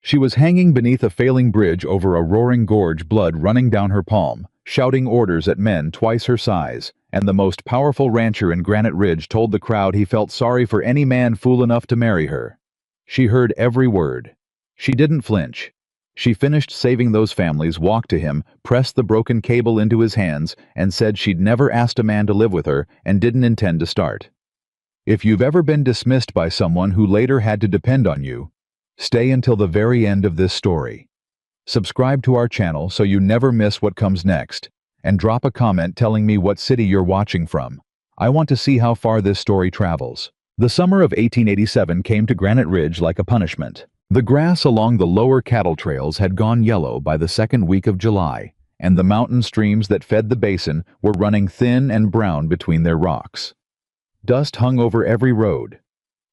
She was hanging beneath a failing bridge over a roaring gorge, blood running down her palm, shouting orders at men twice her size, and the most powerful rancher in Granite Ridge told the crowd he felt sorry for any man fool enough to marry her. She heard every word. She didn't flinch. She finished saving those families, walked to him, pressed the broken cable into his hands, and said she'd never asked a man to live with her and didn't intend to start. If you've ever been dismissed by someone who later had to depend on you, stay until the very end of this story. Subscribe to our channel so you never miss what comes next, and drop a comment telling me what city you're watching from. I want to see how far this story travels. The summer of 1887 came to Granite Ridge like a punishment. The grass along the lower cattle trails had gone yellow by the second week of July, and the mountain streams that fed the basin were running thin and brown between their rocks. Dust hung over every road.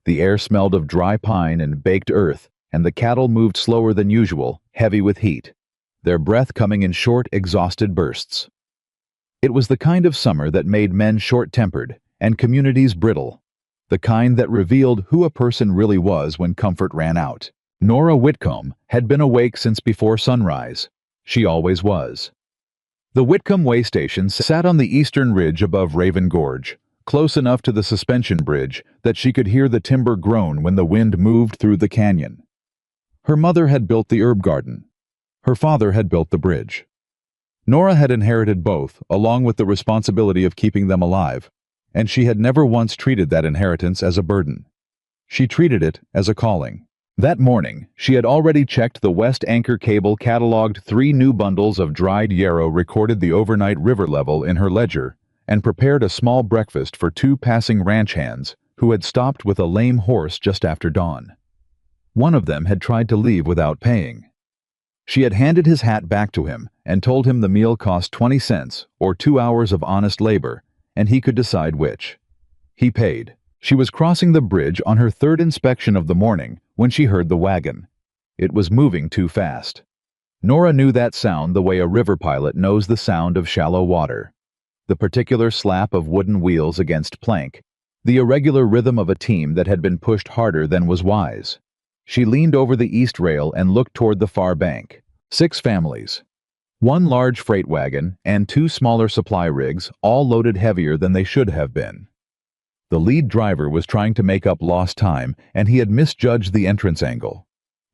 The air smelled of dry pine and baked earth, and the cattle moved slower than usual, heavy with heat, their breath coming in short, exhausted bursts. It was the kind of summer that made men short-tempered and communities brittle, the kind that revealed who a person really was when comfort ran out. Nora Whitcomb had been awake since before sunrise. She always was. The Whitcomb way station sat on the eastern ridge above Raven Gorge, close enough to the suspension bridge that she could hear the timber groan when the wind moved through the canyon. Her mother had built the herb garden. Her father had built the bridge. Nora had inherited both, along with the responsibility of keeping them alive, and she had never once treated that inheritance as a burden. She treated it as a calling. That morning, she had already checked the West Anchor cable, cataloged 3 new bundles of dried yarrow, recorded the overnight river level in her ledger, and prepared a small breakfast for 2 passing ranch hands who had stopped with a lame horse just after dawn. One of them had tried to leave without paying. She had handed his hat back to him and told him the meal cost 20 cents, or 2 hours of honest labor, and he could decide which. He paid. She was crossing the bridge on her 3rd inspection of the morning when she heard the wagon. It was moving too fast. Nora knew that sound the way a river pilot knows the sound of shallow water. The particular slap of wooden wheels against plank, the irregular rhythm of a team that had been pushed harder than was wise. She leaned over the east rail and looked toward the far bank. 6 families. 1 large freight wagon and 2 smaller supply rigs, all loaded heavier than they should have been. The lead driver was trying to make up lost time, and he had misjudged the entrance angle.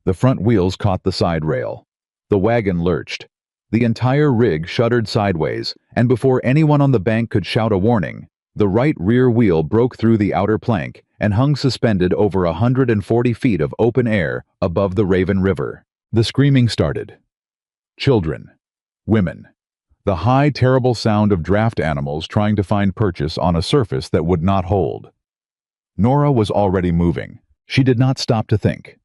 The front wheels caught the side rail. The wagon lurched. The entire rig shuddered sideways, and before anyone on the bank could shout a warning, the right rear wheel broke through the outer plank and hung suspended over 140 feet of open air above the Raven River. The screaming started. Children. Women. The high, terrible sound of draft animals trying to find purchase on a surface that would not hold. Nora was already moving. She did not stop to think.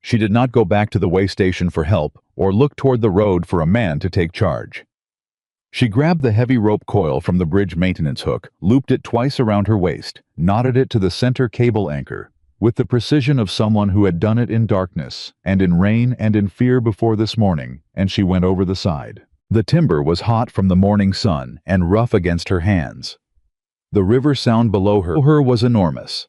She did not go back to the way station for help or look toward the road for a man to take charge. She grabbed the heavy rope coil from the bridge maintenance hook, looped it twice around her waist, knotted it to the center cable anchor, with the precision of someone who had done it in darkness and in rain and in fear before this morning, and she went over the side. The timber was hot from the morning sun and rough against her hands. The river sound below her was enormous.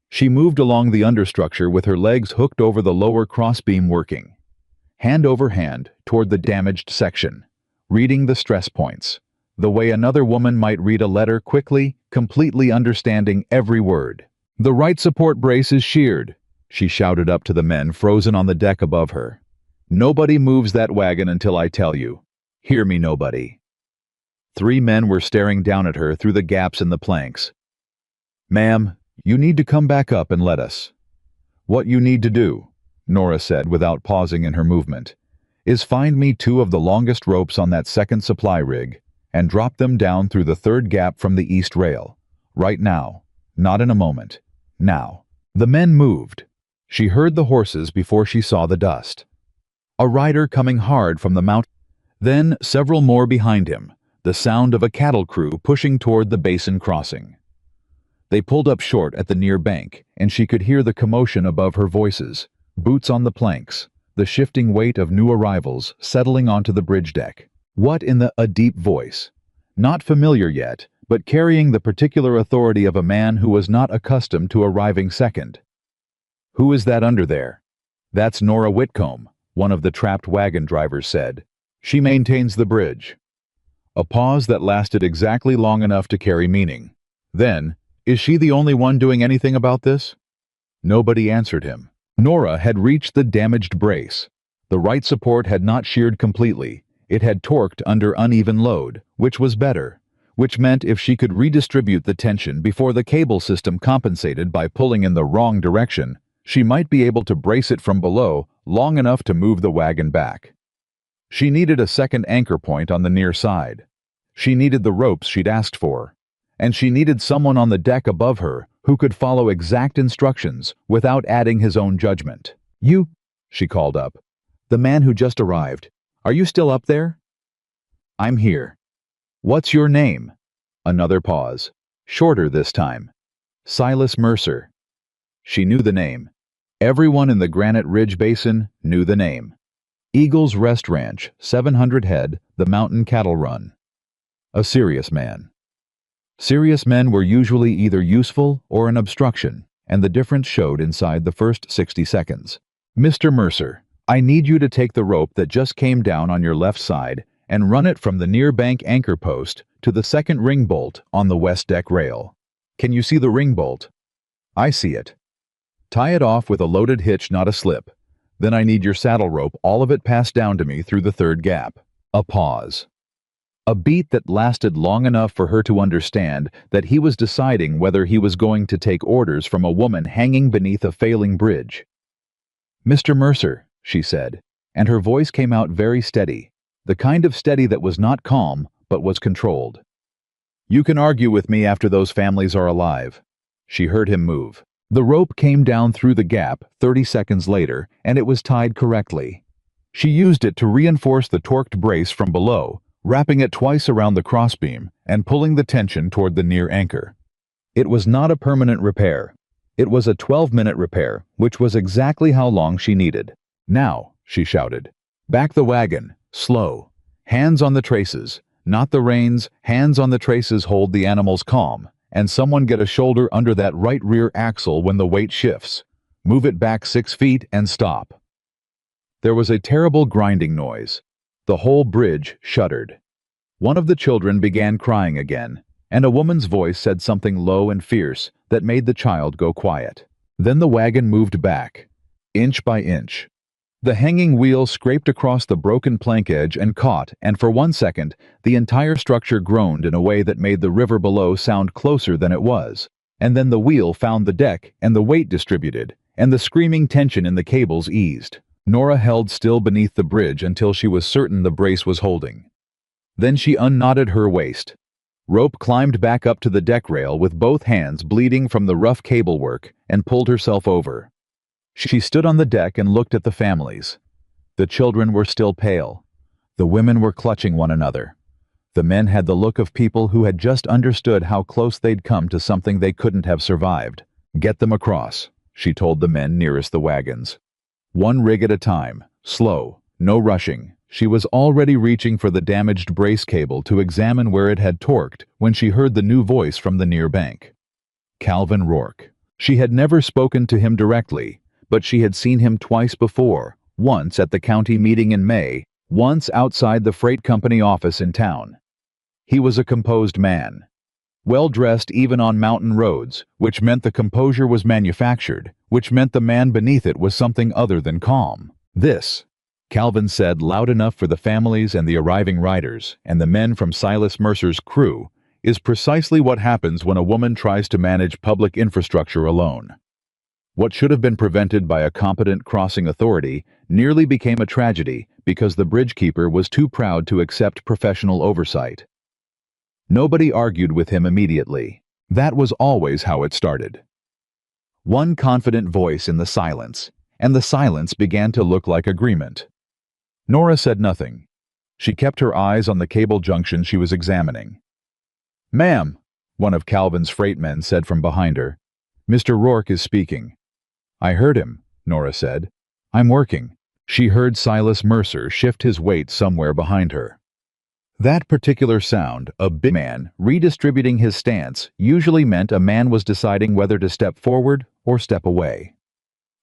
She moved along the understructure with her legs hooked over the lower crossbeam, working, hand over hand, toward the damaged section, reading the stress points, the way another woman might read a letter, quickly, completely understanding every word. "The right support brace is sheared," she shouted up to the men frozen on the deck above her. "Nobody moves that wagon until I tell you. Hear me, nobody." 3 men were staring down at her through the gaps in the planks. "Ma'am, you need to come back up and let us." "What you need to do," Nora said without pausing in her movement, "is find me 2 of the longest ropes on that second supply rig and drop them down through the 3rd gap from the east rail. Right now. Not in a moment. Now." The men moved. She heard the horses before she saw the dust. A rider coming hard from the mountain. Then several more behind him, the sound of a cattle crew pushing toward the basin crossing. They pulled up short at the near bank, and she could hear the commotion above her voices, boots on the planks, the shifting weight of new arrivals settling onto the bridge deck. What in the... A deep voice. Not familiar yet, but carrying the particular authority of a man who was not accustomed to arriving second. "Who is that under there?" That's Nora Whitcomb, one of the trapped wagon drivers said. She maintains the bridge. A pause that lasted exactly long enough to carry meaning. Then, is she the only one doing anything about this? Nobody answered him. Nora had reached the damaged brace. The right support had not sheared completely. It had torqued under uneven load, which was better. Which meant if she could redistribute the tension before the cable system compensated by pulling in the wrong direction, she might be able to brace it from below long enough to move the wagon back. She needed a second anchor point on the near side. She needed the ropes she'd asked for. And she needed someone on the deck above her who could follow exact instructions without adding his own judgment. "You," she called up. "The man who just arrived. Are you still up there?" "I'm here." "What's your name?" Another pause. Shorter this time. "Silas Mercer." She knew the name. Everyone in the Granite Ridge Basin knew the name. Eagle's Rest Ranch, 700 head, the Mountain Cattle Run. A serious man. Serious men were usually either useful or an obstruction, and the difference showed inside the first 60 seconds. "Mr. Mercer, I need you to take the rope that just came down on your left side and run it from the near bank anchor post to the second ring bolt on the west deck rail. Can you see the ring bolt?" "I see it." "Tie it off with a loaded hitch, not a slip. Then I need your saddle rope, all of it passed down to me through the third gap." A pause. A beat that lasted long enough for her to understand that he was deciding whether he was going to take orders from a woman hanging beneath a failing bridge. "Mr. Mercer," she said, and her voice came out very steady, the kind of steady that was not calm but was controlled. "You can argue with me after those families are alive." She heard him move. The rope came down through the gap 30 seconds later, and it was tied correctly. She used it to reinforce the torqued brace from below, wrapping it twice around the crossbeam and pulling the tension toward the near anchor. It was not a permanent repair. It was a 12-minute repair, which was exactly how long she needed. "Now," she shouted. "Back the wagon, slow. Hands on the traces, not the reins, hands on the traces hold the animals calm, and someone get a shoulder under that right rear axle when the weight shifts. Move it back 6 feet and stop." There was a terrible grinding noise. The whole bridge shuddered. One of the children began crying again, and a woman's voice said something low and fierce that made the child go quiet. Then the wagon moved back, inch by inch. The hanging wheel scraped across the broken plank edge and caught, and for 1 second, the entire structure groaned in a way that made the river below sound closer than it was. And then the wheel found the deck, and the weight distributed, and the screaming tension in the cables eased. Nora held still beneath the bridge until she was certain the brace was holding. Then she unknotted her waist. Rope climbed back up to the deck rail with both hands bleeding from the rough cable work and pulled herself over. She stood on the deck and looked at the families. The children were still pale. The women were clutching one another. The men had the look of people who had just understood how close they'd come to something they couldn't have survived. "Get them across," she told the men nearest the wagons. One rig at a time, slow, no rushing. She was already reaching for the damaged brace cable to examine where it had torqued when she heard the new voice from the near bank. Calvin Rourke. She had never spoken to him directly, but she had seen him twice before, once at the county meeting in May, once outside the freight company office in town. He was a composed man. Well-dressed even on mountain roads, which meant the composure was manufactured, which meant the man beneath it was something other than calm. "This," Calvin said loud enough for the families and the arriving riders, and the men from Silas Mercer's crew, "is precisely what happens when a woman tries to manage public infrastructure alone." What should have been prevented by a competent crossing authority nearly became a tragedy because the bridgekeeper was too proud to accept professional oversight. Nobody argued with him immediately. That was always how it started. One confident voice in the silence, and the silence began to look like agreement. Nora said nothing. She kept her eyes on the cable junction she was examining. "Ma'am," one of Calvin's freight men said from behind her, "Mr. Rourke is speaking." "I heard him," Nora said. "I'm working." She heard Silas Mercer shift his weight somewhere behind her. That particular sound, a big man redistributing his stance, usually meant a man was deciding whether to step forward or step away.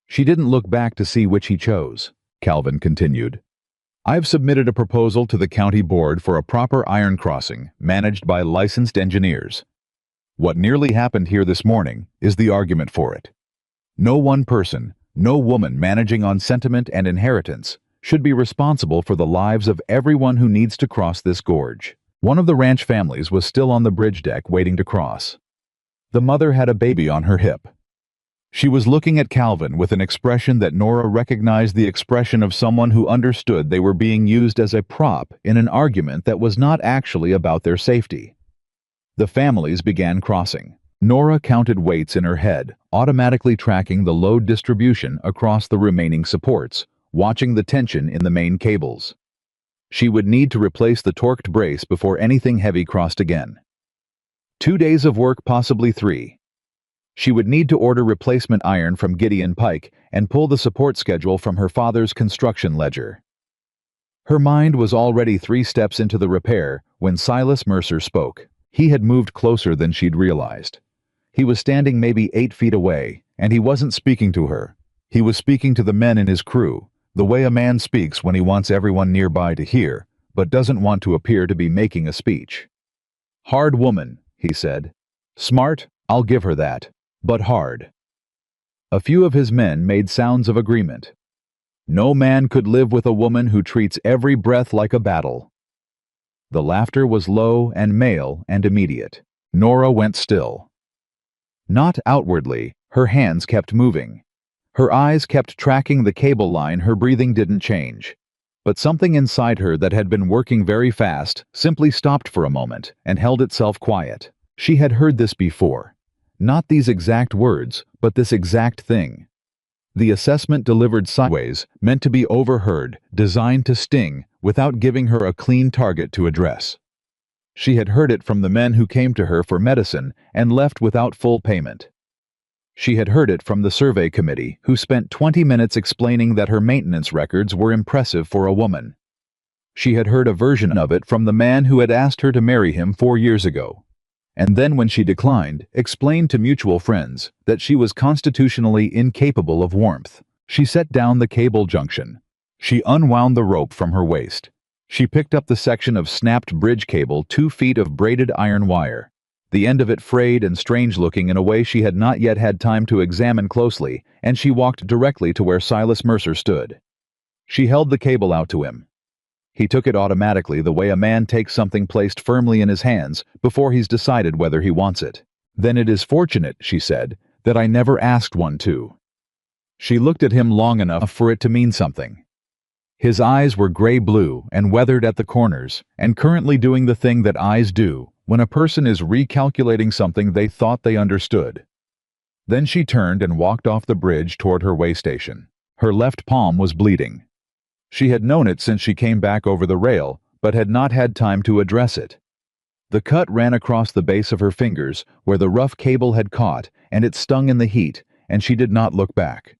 She didn't look back to see which he chose. Calvin continued. I've submitted a proposal to the county board for a proper iron crossing, managed by licensed engineers. What nearly happened here this morning is the argument for it. No one person, no woman managing on sentiment and inheritance, should be responsible for the lives of everyone who needs to cross this gorge. One of the ranch families was still on the bridge deck waiting to cross. The mother had a baby on her hip. She was looking at Calvin with an expression that Nora recognized the expression of someone who understood they were being used as a prop in an argument that was not actually about their safety. The families began crossing. Nora counted weights in her head, automatically tracking the load distribution across the remaining supports, watching the tension in the main cables. She would need to replace the torqued brace before anything heavy crossed again. 2 days of work, possibly 3. She would need to order replacement iron from Gideon Pike and pull the support schedule from her father's construction ledger. Her mind was already 3 steps into the repair when Silas Mercer spoke. He had moved closer than she'd realized. He was standing maybe 8 feet away, and he wasn't speaking to her. He was speaking to the men in his crew, the way a man speaks when he wants everyone nearby to hear, but doesn't want to appear to be making a speech. Hard woman, he said. Smart, I'll give her that. But hard. A few of his men made sounds of agreement. No man could live with a woman who treats every breath like a battle. The laughter was low and male and immediate. Nora went still. Not outwardly, her hands kept moving. Her eyes kept tracking the cable line, her breathing didn't change. But something inside her that had been working very fast simply stopped for a moment and held itself quiet. She had heard this before. Not these exact words, but this exact thing. The assessment delivered sideways, meant to be overheard, designed to sting, without giving her a clean target to address. She had heard it from the men who came to her for medicine and left without full payment. She had heard it from the survey committee, who spent 20 minutes explaining that her maintenance records were impressive for a woman. She had heard a version of it from the man who had asked her to marry him 4 years ago. And then when she declined, explained to mutual friends that she was constitutionally incapable of warmth. She set down the cable junction. She unwound the rope from her waist. She picked up the section of snapped bridge cable, 2 feet of braided iron wire, the end of it frayed and strange-looking in a way she had not yet had time to examine closely, and she walked directly to where Silas Mercer stood. She held the cable out to him. He took it automatically, the way a man takes something placed firmly in his hands before he's decided whether he wants it. Then it is fortunate, she said, that I never asked one to. She looked at him long enough for it to mean something. His eyes were gray-blue and weathered at the corners, and currently doing the thing that eyes do when a person is recalculating something they thought they understood. Then she turned and walked off the bridge toward her way station. Her left palm was bleeding. She had known it since she came back over the rail, but had not had time to address it. The cut ran across the base of her fingers, where the rough cable had caught, and it stung in the heat, and she did not look back.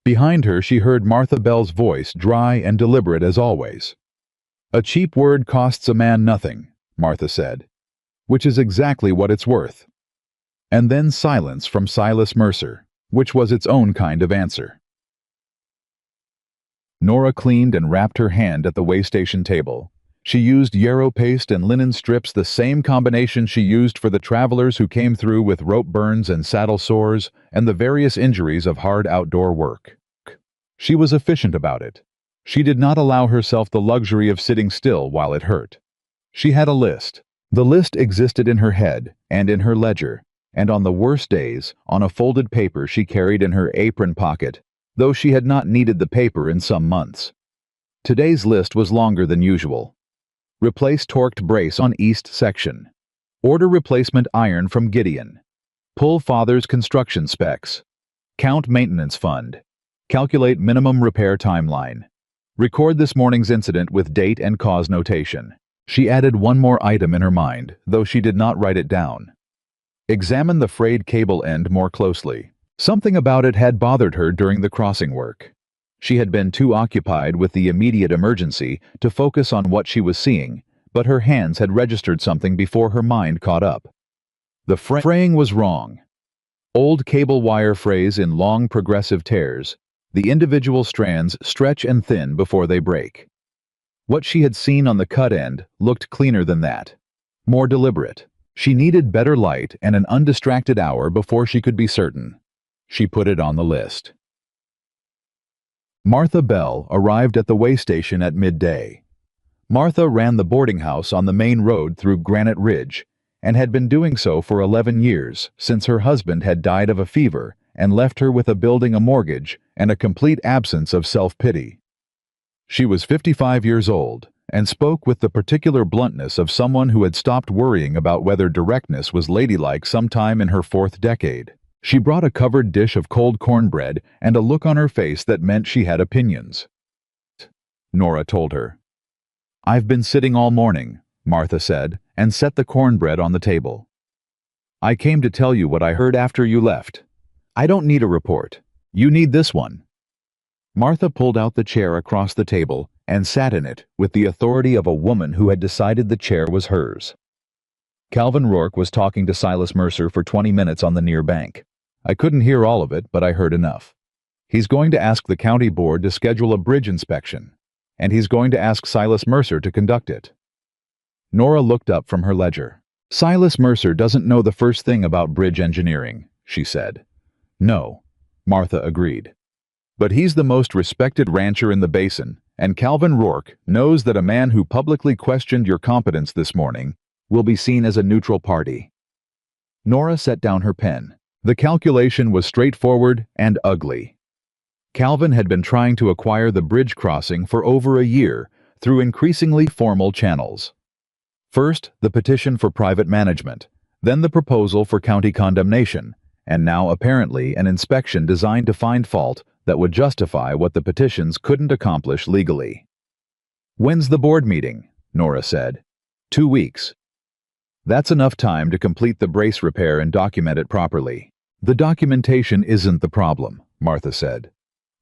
Behind her she heard Martha Bell's voice, dry and deliberate as always. "A cheap word costs a man nothing," Martha said, "which is exactly what it's worth." And then silence from Silas Mercer, which was its own kind of answer. Nora cleaned and wrapped her hand at the waystation table. She used yarrow paste and linen strips, the same combination she used for the travelers who came through with rope burns and saddle sores and the various injuries of hard outdoor work. She was efficient about it. She did not allow herself the luxury of sitting still while it hurt. She had a list. The list existed in her head and in her ledger, and on the worst days, on a folded paper she carried in her apron pocket, though she had not needed the paper in some months. Today's list was longer than usual. Replace torqued brace on east section. Order replacement iron from Gideon. Pull father's construction specs. Count maintenance fund. Calculate minimum repair timeline. Record this morning's incident with date and cause notation. She added one more item in her mind, though she did not write it down. Examine the frayed cable end more closely. Something about it had bothered her during the crossing work. She had been too occupied with the immediate emergency to focus on what she was seeing, but her hands had registered something before her mind caught up. The fraying was wrong. Old cable wire frays in long progressive tears. The individual strands stretch and thin before they break. What she had seen on the cut end looked cleaner than that. More deliberate. She needed better light and an undistracted hour before she could be certain. She put it on the list. Martha Bell arrived at the way station at midday. Martha ran the boarding house on the main road through Granite Ridge, and had been doing so for 11 years, since her husband had died of a fever and left her with a building, a mortgage, and a complete absence of self-pity. She was 55 years old, and spoke with the particular bluntness of someone who had stopped worrying about whether directness was ladylike sometime in her fourth decade. She brought a covered dish of cold cornbread and a look on her face that meant she had opinions. Nora told her. "I've been sitting all morning," Martha said, and set the cornbread on the table. "I came to tell you what I heard after you left. I don't need a report. You need this one." Martha pulled out the chair across the table and sat in it with the authority of a woman who had decided the chair was hers. Calvin Rourke was talking to Silas Mercer for 20 minutes on the near bank. I couldn't hear all of it, but I heard enough. He's going to ask the county board to schedule a bridge inspection, and he's going to ask Silas Mercer to conduct it. Nora looked up from her ledger. "Silas Mercer doesn't know the first thing about bridge engineering," she said. "No," Martha agreed. "But he's the most respected rancher in the basin, and Calvin Rourke knows that a man who publicly questioned your competence this morning will be seen as a neutral party." Nora set down her pen. The calculation was straightforward and ugly. Calvin had been trying to acquire the bridge crossing for over a year through increasingly formal channels. First, the petition for private management, then the proposal for county condemnation, and now apparently an inspection designed to find fault that would justify what the petitions couldn't accomplish legally. "When's the board meeting?" Nora said. 2 weeks. "That's enough time to complete the brace repair and document it properly." "The documentation isn't the problem," Martha said.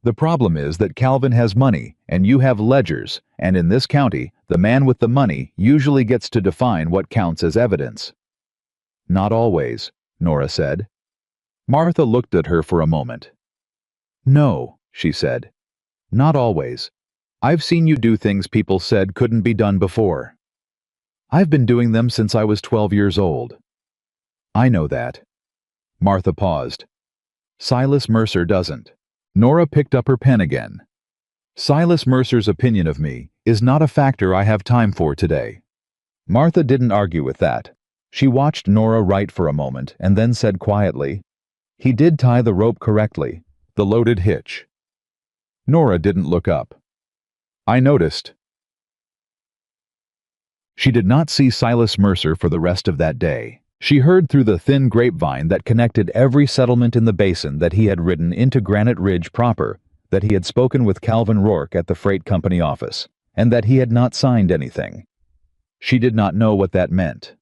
"The problem is that Calvin has money and you have ledgers, and in this county, the man with the money usually gets to define what counts as evidence." "Not always," Nora said. Martha looked at her for a moment. "No," she said. "Not always. I've seen you do things people said couldn't be done before. I've been doing them since I was 12 years old." "I know that." Martha paused. "Silas Mercer doesn't." Nora picked up her pen again. "Silas Mercer's opinion of me is not a factor I have time for today." Martha didn't argue with that. She watched Nora write for a moment and then said quietly, "He did tie the rope correctly, the loaded hitch." Nora didn't look up. "I noticed." She did not see Silas Mercer for the rest of that day. She heard through the thin grapevine that connected every settlement in the basin that he had ridden into Granite Ridge proper, that he had spoken with Calvin Rourke at the freight company office, and that he had not signed anything. She did not know what that meant.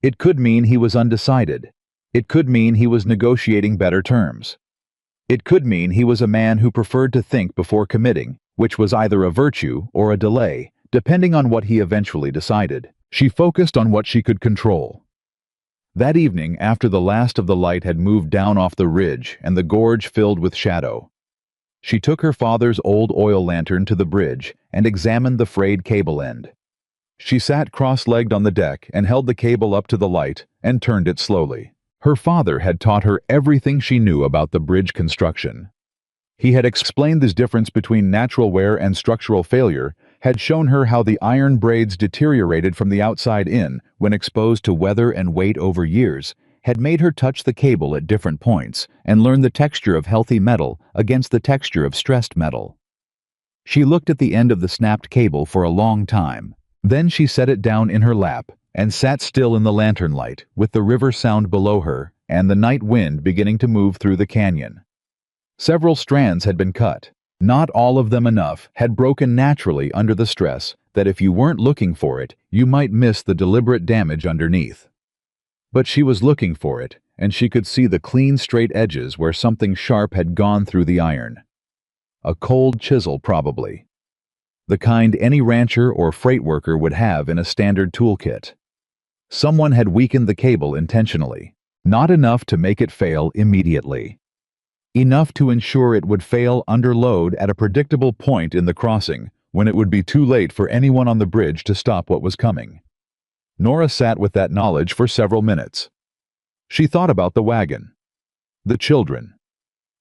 It could mean he was undecided. It could mean he was negotiating better terms. It could mean he was a man who preferred to think before committing, which was either a virtue or a delay, depending on what he eventually decided. She focused on what she could control. That evening, after the last of the light had moved down off the ridge and the gorge filled with shadow, she took her father's old oil lantern to the bridge and examined the frayed cable end. She sat cross-legged on the deck and held the cable up to the light and turned it slowly. Her father had taught her everything she knew about the bridge construction. He had explained this difference between natural wear and structural failure, had shown her how the iron braids deteriorated from the outside in when exposed to weather and weight over years, had made her touch the cable at different points and learn the texture of healthy metal against the texture of stressed metal. She looked at the end of the snapped cable for a long time. Then she set it down in her lap and sat still in the lantern light with the river sound below her and the night wind beginning to move through the canyon. Several strands had been cut. Not all of them enough had broken naturally under the stress that if you weren't looking for it, you might miss the deliberate damage underneath. But she was looking for it, and she could see the clean straight edges where something sharp had gone through the iron. A cold chisel, probably. The kind any rancher or freight worker would have in a standard toolkit. Someone had weakened the cable intentionally. Not enough to make it fail immediately. Enough to ensure it would fail under load at a predictable point in the crossing, when it would be too late for anyone on the bridge to stop what was coming. Nora sat with that knowledge for several minutes. She thought about the wagon, the children,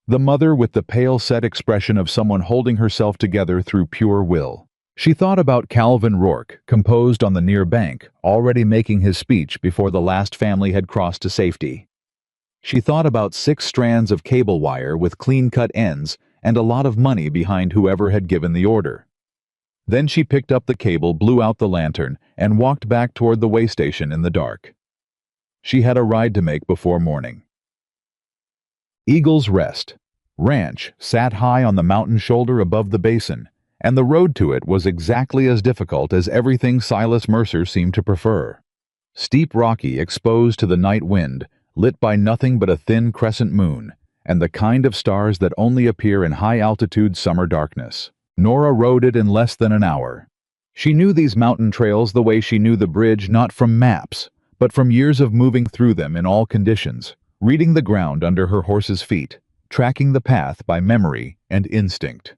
the mother with the pale set expression of someone holding herself together through pure will. She thought about Calvin Rourke, composed on the near bank, already making his speech before the last family had crossed to safety. She thought about 6 strands of cable wire with clean-cut ends and a lot of money behind whoever had given the order. Then she picked up the cable, blew out the lantern, and walked back toward the way station in the dark. She had a ride to make before morning. Eagle's Rest Ranch sat high on the mountain shoulder above the basin, and the road to it was exactly as difficult as everything Silas Mercer seemed to prefer. Steep, rocky, exposed to the night wind, lit by nothing but a thin crescent moon, and the kind of stars that only appear in high-altitude summer darkness. Nora rode it in less than an hour. She knew these mountain trails the way she knew the bridge, not from maps, but from years of moving through them in all conditions, reading the ground under her horse's feet, tracking the path by memory and instinct.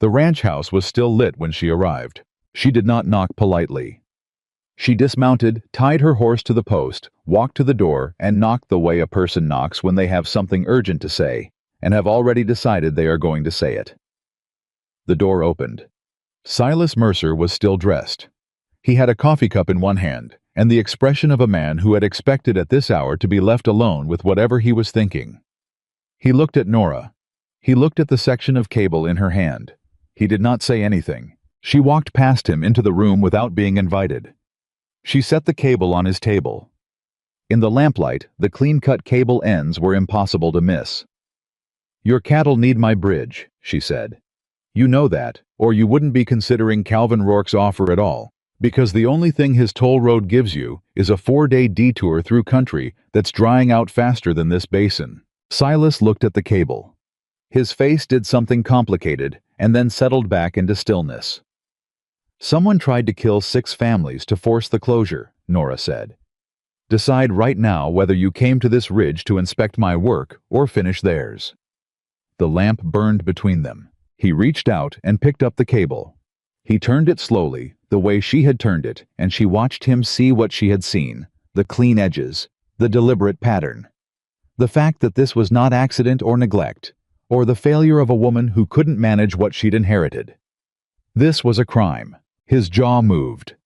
The ranch house was still lit when she arrived. She did not knock politely. She dismounted, tied her horse to the post, walked to the door, and knocked the way a person knocks when they have something urgent to say, and have already decided they are going to say it. The door opened. Silas Mercer was still dressed. He had a coffee cup in one hand, and the expression of a man who had expected at this hour to be left alone with whatever he was thinking. He looked at Nora. He looked at the section of cable in her hand. He did not say anything. She walked past him into the room without being invited. She set the cable on his table. In the lamplight, the clean-cut cable ends were impossible to miss. "Your cattle need my bridge," she said. "You know that, or you wouldn't be considering Calvin Rourke's offer at all, because the only thing his toll road gives you is a 4-day detour through country that's drying out faster than this basin." Silas looked at the cable. His face did something complicated and then settled back into stillness. "Someone tried to kill 6 families to force the closure," Nora said. "Decide right now whether you came to this ridge to inspect my work or finish theirs." The lamp burned between them. He reached out and picked up the cable. He turned it slowly, the way she had turned it, and she watched him see what she had seen, the clean edges, the deliberate pattern. The fact that this was not accident or neglect, or the failure of a woman who couldn't manage what she'd inherited. This was a crime. His jaw moved.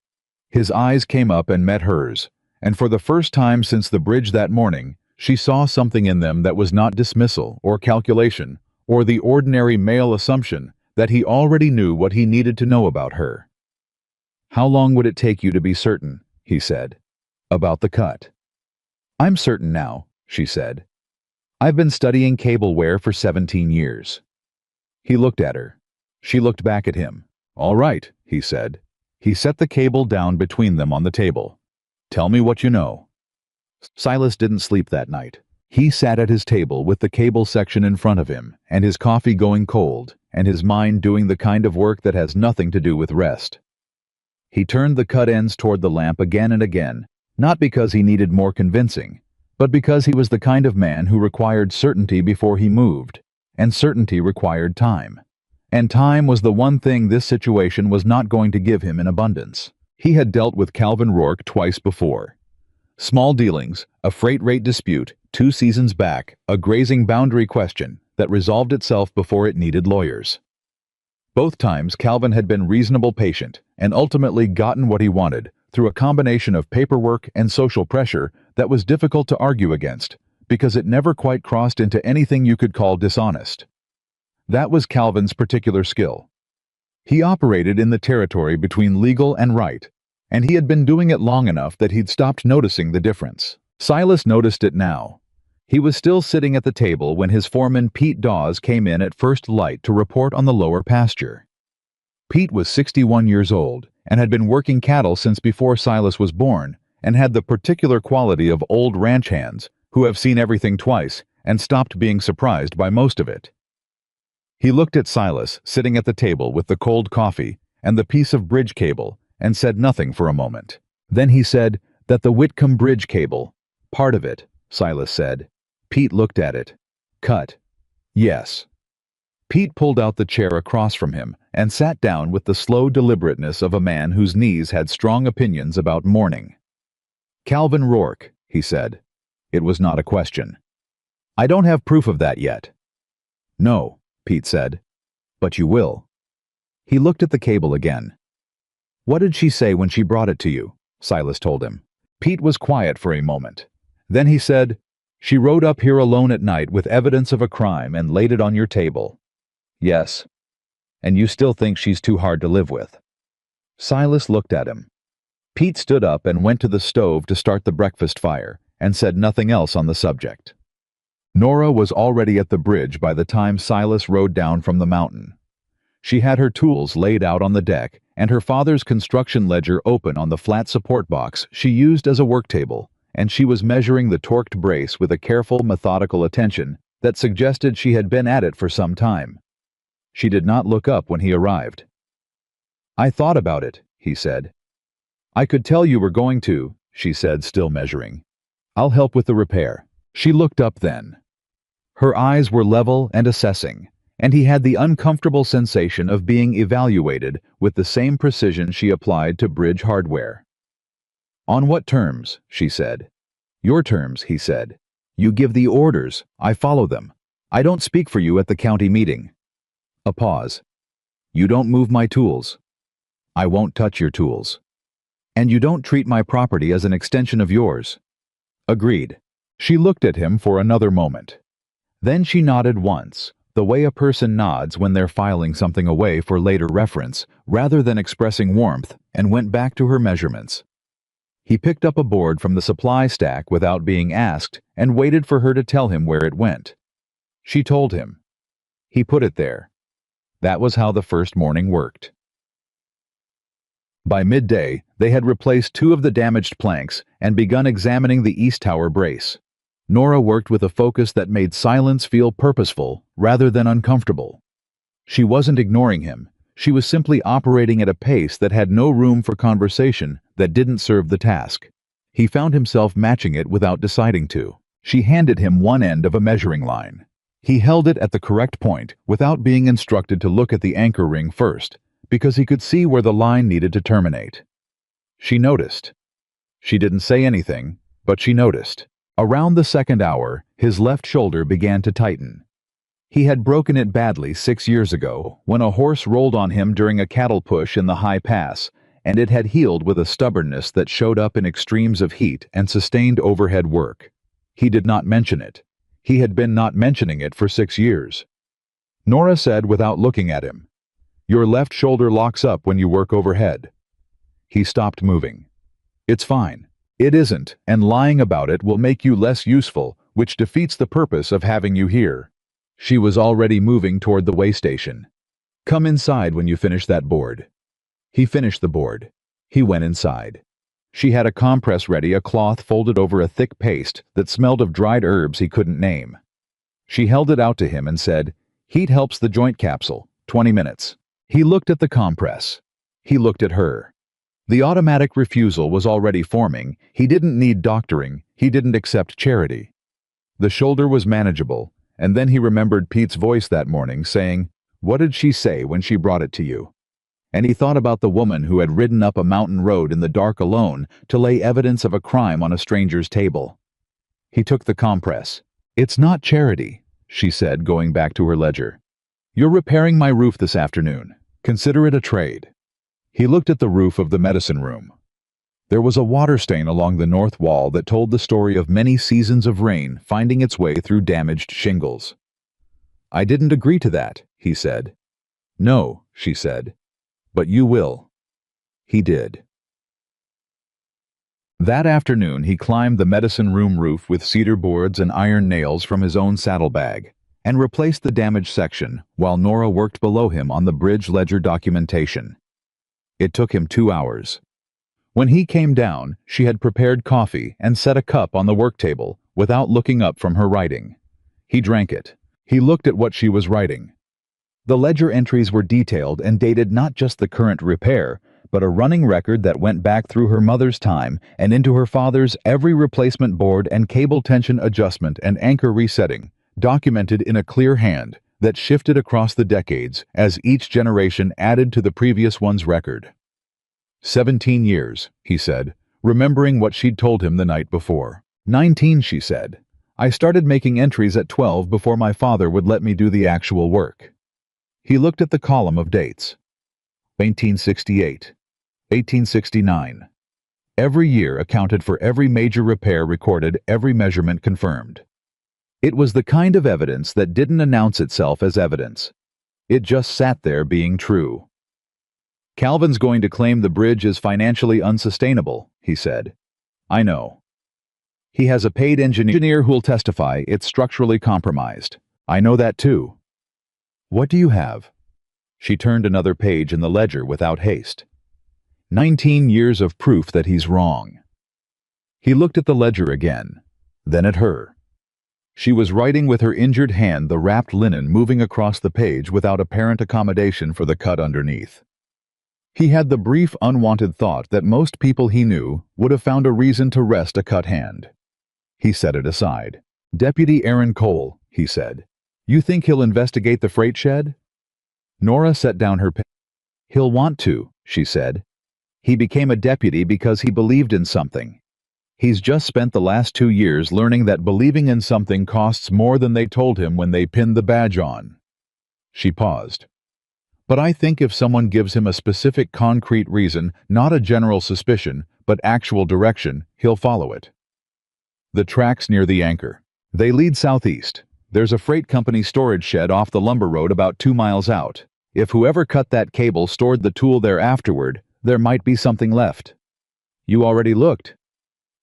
His eyes came up and met hers, and for the first time since the bridge that morning, she saw something in them that was not dismissal or calculation, or the ordinary male assumption that he already knew what he needed to know about her. "How long would it take you to be certain," he said, "about the cut?" "I'm certain now," she said. "I've been studying cable wear for 17 years. He looked at her. She looked back at him. "All right," he said. He set the cable down between them on the table. "Tell me what you know." Silas didn't sleep that night. He sat at his table with the cable section in front of him, and his coffee going cold, and his mind doing the kind of work that has nothing to do with rest. He turned the cut ends toward the lamp again and again, not because he needed more convincing, but because he was the kind of man who required certainty before he moved, and certainty required time. And time was the one thing this situation was not going to give him in abundance. He had dealt with Calvin Rourke twice before. Small dealings, a freight rate dispute, 2 seasons back, a grazing boundary question that resolved itself before it needed lawyers. Both times Calvin had been reasonable patient and ultimately gotten what he wanted through a combination of paperwork and social pressure that was difficult to argue against because it never quite crossed into anything you could call dishonest. That was Calvin's particular skill. He operated in the territory between legal and right, and he had been doing it long enough that he'd stopped noticing the difference. Silas noticed it now. He was still sitting at the table when his foreman Pete Dawes came in at first light to report on the lower pasture. Pete was 61 years old and had been working cattle since before Silas was born, and had the particular quality of old ranch hands who have seen everything twice and stopped being surprised by most of it. He looked at Silas sitting at the table with the cold coffee and the piece of bridge cable and said nothing for a moment. Then he said that the Whitcomb bridge cable, part of it, Silas said. Pete looked at it. Cut. Yes. Pete pulled out the chair across from him and sat down with the slow deliberateness of a man whose knees had strong opinions about mourning. Calvin Rourke, he said. It was not a question. I don't have proof of that yet. No, Pete said. But you will. He looked at the cable again. What did she say when she brought it to you? Silas told him. Pete was quiet for a moment. Then he said, She rode up here alone at night with evidence of a crime and laid it on your table. Yes. And you still think she's too hard to live with? Silas looked at him. Pete stood up and went to the stove to start the breakfast fire and said nothing else on the subject. Nora was already at the bridge by the time Silas rode down from the mountain. She had her tools laid out on the deck and her father's construction ledger open on the flat support box she used as a work table, and she was measuring the torqued brace with a careful, methodical attention that suggested she had been at it for some time. She did not look up when he arrived. I thought about it, he said. I could tell you were going to, she said, still measuring. I'll help with the repair. She looked up then. Her eyes were level and assessing, and he had the uncomfortable sensation of being evaluated with the same precision she applied to bridge hardware. On what terms? She said. Your terms, he said. You give the orders, I follow them. I don't speak for you at the county meeting. A pause. You don't move my tools. I won't touch your tools. And you don't treat my property as an extension of yours. Agreed. She looked at him for another moment. Then she nodded once, the way a person nods when they're filing something away for later reference, rather than expressing warmth, and went back to her measurements. He picked up a board from the supply stack without being asked and waited for her to tell him where it went. She told him. He put it there. That was how the first morning worked. By midday, they had replaced 2 of the damaged planks and begun examining the east tower brace. Nora worked with a focus that made silence feel purposeful rather than uncomfortable. She wasn't ignoring him. She was simply operating at a pace that had no room for conversation that didn't serve the task. He found himself matching it without deciding to. She handed him one end of a measuring line. He held it at the correct point without being instructed to look at the anchor ring first, because he could see where the line needed to terminate. She noticed. She didn't say anything, but she noticed. Around the second hour, his left shoulder began to tighten. He had broken it badly 6 years ago when a horse rolled on him during a cattle push in the high pass, and it had healed with a stubbornness that showed up in extremes of heat and sustained overhead work. He did not mention it. He had been not mentioning it for 6 years. Nora said without looking at him, Your left shoulder locks up when you work overhead. He stopped moving. It's fine. It isn't, and lying about it will make you less useful, which defeats the purpose of having you here. She was already moving toward the way station. Come inside when you finish that board. He finished the board. He went inside. She had a compress ready, a cloth folded over a thick paste that smelled of dried herbs he couldn't name. She held it out to him and said, Heat helps the joint capsule, 20 minutes. He looked at the compress. He looked at her. The automatic refusal was already forming. He didn't need doctoring. He didn't accept charity. The shoulder was manageable, and then he remembered Pete's voice that morning saying, What did she say when she brought it to you? And he thought about the woman who had ridden up a mountain road in the dark alone to lay evidence of a crime on a stranger's table. He took the compress. It's not charity, she said, going back to her ledger. You're repairing my roof this afternoon. Consider it a trade. He looked at the roof of the medicine room. There was a water stain along the north wall that told the story of many seasons of rain finding its way through damaged shingles. I didn't agree to that, he said. No, she said. But you will. He did. That afternoon he climbed the medicine room roof with cedar boards and iron nails from his own saddlebag, and replaced the damaged section while Nora worked below him on the bridge ledger documentation. It took him 2 hours. When he came down, she had prepared coffee and set a cup on the work table without looking up from her writing. He drank it. He looked at what she was writing. The ledger entries were detailed and dated not just the current repair, but a running record that went back through her mother's time and into her father's every replacement board and cable tension adjustment and anchor resetting, documented in a clear hand that shifted across the decades as each generation added to the previous one's record. 17 years, he said, remembering what she'd told him the night before. 19, she said. I started making entries at 12 before my father would let me do the actual work. He looked at the column of dates. 1868. 1869. Every year accounted for every major repair recorded, every measurement confirmed. It was the kind of evidence that didn't announce itself as evidence. It just sat there being true. Calvin's going to claim the bridge is financially unsustainable, he said. I know. He has a paid engineer who'll testify it's structurally compromised. I know that too. What do you have? She turned another page in the ledger without haste. 19 years of proof that he's wrong. He looked at the ledger again, then at her. She was writing with her injured hand, the wrapped linen moving across the page without apparent accommodation for the cut underneath. He had the brief, unwanted thought that most people he knew would have found a reason to rest a cut hand. He set it aside. Deputy Aaron Cole, he said. You think he'll investigate the freight shed? Nora set down her pen. He'll want to, she said. He became a deputy because he believed in something. He's just spent the last 2 years learning that believing in something costs more than they told him when they pinned the badge on. She paused. But I think if someone gives him a specific concrete reason, not a general suspicion, but actual direction, he'll follow it. The tracks near the anchor. They lead southeast. There's a freight company storage shed off the lumber road about 2 miles out. If whoever cut that cable stored the tool there afterward, there might be something left. You already looked.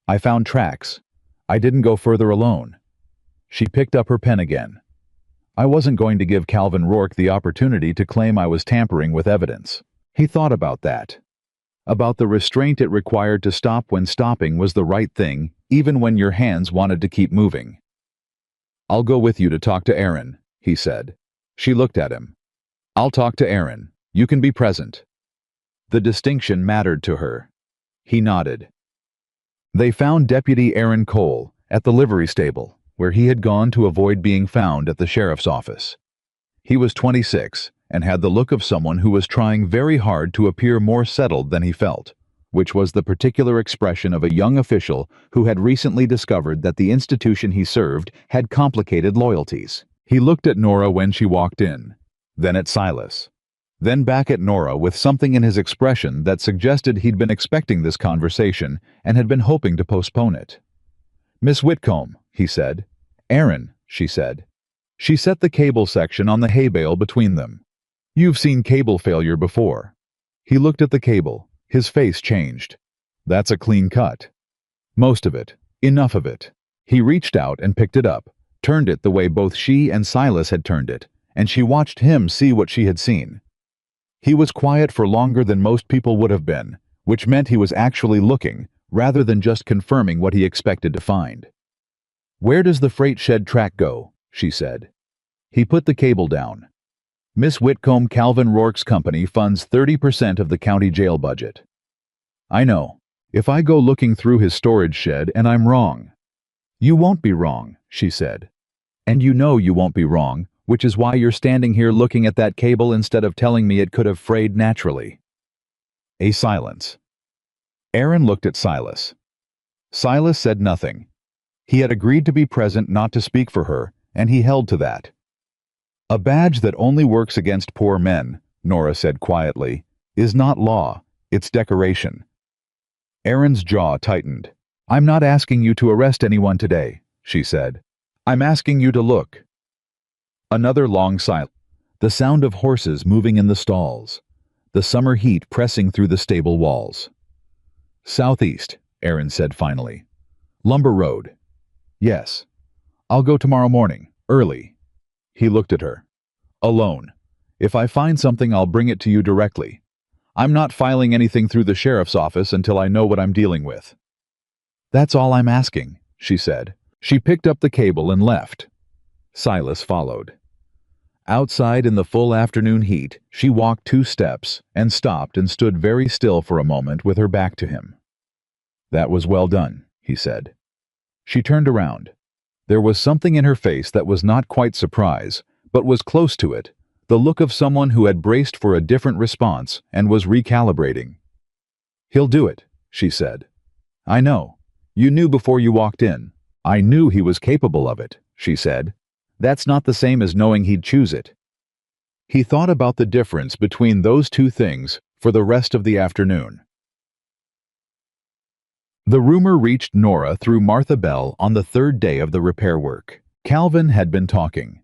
I found tracks. I didn't go further alone. She picked up her pen again. I wasn't going to give Calvin Rourke the opportunity to claim I was tampering with evidence. He thought about that. About the restraint it required to stop when stopping was the right thing, even when your hands wanted to keep moving. I'll go with you to talk to Aaron, he said. She looked at him. I'll talk to Aaron. You can be present. The distinction mattered to her. He nodded. They found Deputy Aaron Cole at the livery stable, where he had gone to avoid being found at the sheriff's office. He was 26 and had the look of someone who was trying very hard to appear more settled than he felt, which was the particular expression of a young official who had recently discovered that the institution he served had complicated loyalties. He looked at Nora when she walked in, then at Silas, then back at Nora with something in his expression that suggested he'd been expecting this conversation and had been hoping to postpone it. Miss Whitcomb, he said. Aaron, she said. She set the cable section on the hay bale between them. You've seen cable failure before. He looked at the cable. His face changed. That's a clean cut. Most of it. Enough of it. He reached out and picked it up, turned it the way both she and Silas had turned it, and she watched him see what she had seen. He was quiet for longer than most people would have been, which meant he was actually looking, rather than just confirming what he expected to find. Where does the freight shed track go? She said. He put the cable down. Miss Whitcomb, Calvin Rourke's company funds 30% of the county jail budget. I know. If I go looking through his storage shed and I'm wrong. You won't be wrong, she said. And you know you won't be wrong, which is why you're standing here looking at that cable instead of telling me it could have frayed naturally. A silence. Aaron looked at Silas. Silas said nothing. He had agreed to be present, not to speak for her, and he held to that. A badge that only works against poor men, Nora said quietly, is not law, it's decoration. Aaron's jaw tightened. I'm not asking you to arrest anyone today, she said. I'm asking you to look. Another long silence. The sound of horses moving in the stalls. The summer heat pressing through the stable walls. Southeast, Aaron said finally. Lumber Road. Yes. I'll go tomorrow morning, early. He looked at her. Alone. If I find something, I'll bring it to you directly. I'm not filing anything through the sheriff's office until I know what I'm dealing with. That's all I'm asking, she said. She picked up the cable and left. Silas followed. Outside in the full afternoon heat, she walked 2 steps and stopped and stood very still for a moment with her back to him. "That was well done," he said. She turned around. There was something in her face that was not quite surprise, but was close to it, the look of someone who had braced for a different response and was recalibrating. "He'll do it," she said. "I know. You knew before you walked in." "I knew he was capable of it," she said. "That's not the same as knowing he'd choose it." He thought about the difference between those two things for the rest of the afternoon. The rumor reached Nora through Martha Bell on the third day of the repair work. Calvin had been talking.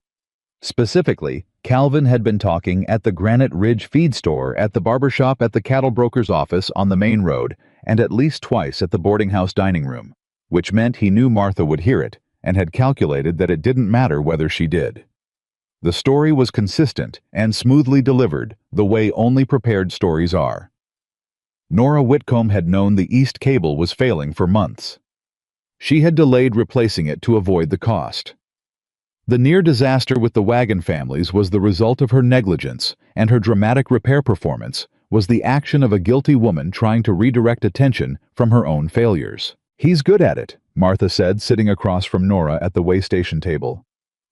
Specifically, Calvin had been talking at the Granite Ridge feed store, at the barbershop, at the cattle broker's office on the main road, and at least twice at the boarding house dining room, which meant he knew Martha would hear it and had calculated that it didn't matter whether she did. The story was consistent and smoothly delivered, the way only prepared stories are. Nora Whitcomb had known the East Cable was failing for months. She had delayed replacing it to avoid the cost. The near disaster with the wagon families was the result of her negligence, and her dramatic repair performance was the action of a guilty woman trying to redirect attention from her own failures. "He's good at it," Martha said, sitting across from Nora at the waystation table.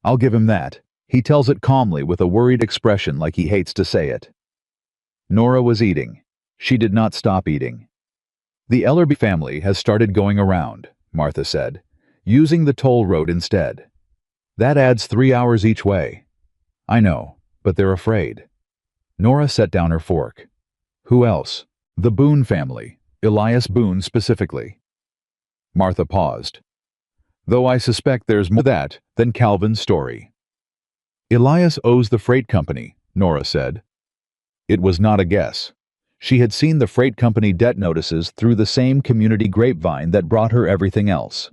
"I'll give him that. He tells it calmly with a worried expression like he hates to say it." Nora was eating. She did not stop eating. "The Ellerby family has started going around," Martha said, "using the toll road instead. That adds 3 hours each way." "I know, but they're afraid." Nora set down her fork. "Who else?" "The Boone family, Elias Boone specifically." Martha paused. "Though I suspect there's more to that than Calvin's story." "Elias owes the freight company," Nora said. It was not a guess. She had seen the freight company debt notices through the same community grapevine that brought her everything else.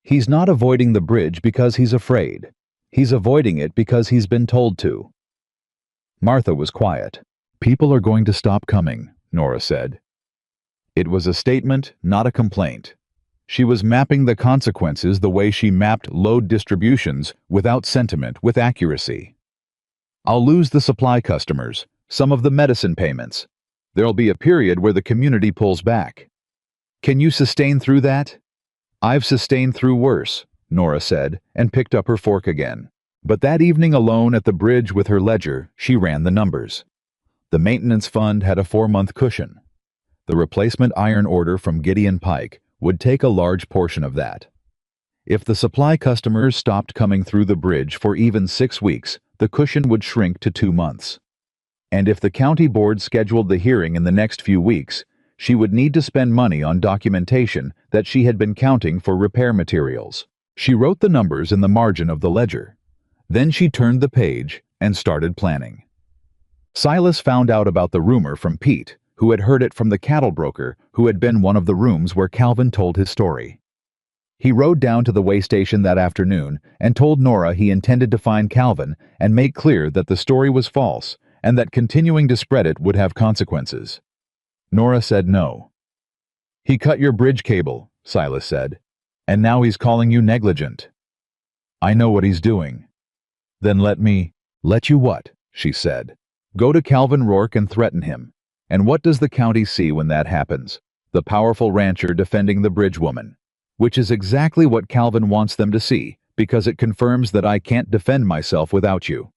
"He's not avoiding the bridge because he's afraid. He's avoiding it because he's been told to." Martha was quiet. "People are going to stop coming," Nora said. It was a statement, not a complaint. She was mapping the consequences the way she mapped load distributions, without sentiment, with accuracy. "I'll lose the supply customers, some of the medicine payments. There'll be a period where the community pulls back. Can you sustain through that?" "I've sustained through worse," Nora said, and picked up her fork again. But that evening alone at the bridge with her ledger, she ran the numbers. The maintenance fund had a 4-month cushion. The replacement iron order from Gideon Pike would take a large portion of that. If the supply customers stopped coming through the bridge for even 6 weeks, the cushion would shrink to 2 months. And if the county board scheduled the hearing in the next few weeks, she would need to spend money on documentation that she had been counting for repair materials. She wrote the numbers in the margin of the ledger. Then she turned the page and started planning. Silas found out about the rumor from Pete, who had heard it from the cattle broker who had been one of the rooms where Calvin told his story. He rode down to the way station that afternoon and told Nora he intended to find Calvin and make clear that the story was false and that continuing to spread it would have consequences. Nora said no. "He cut your bridge cable," Silas said, "and now he's calling you negligent." "I know what he's doing." "Then let me—" "Let you what?" she said. "Go to Calvin Rourke and threaten him. And what does the county see when that happens? The powerful rancher defending the bridge woman. Which is exactly what Calvin wants them to see, because it confirms that I can't defend myself without you."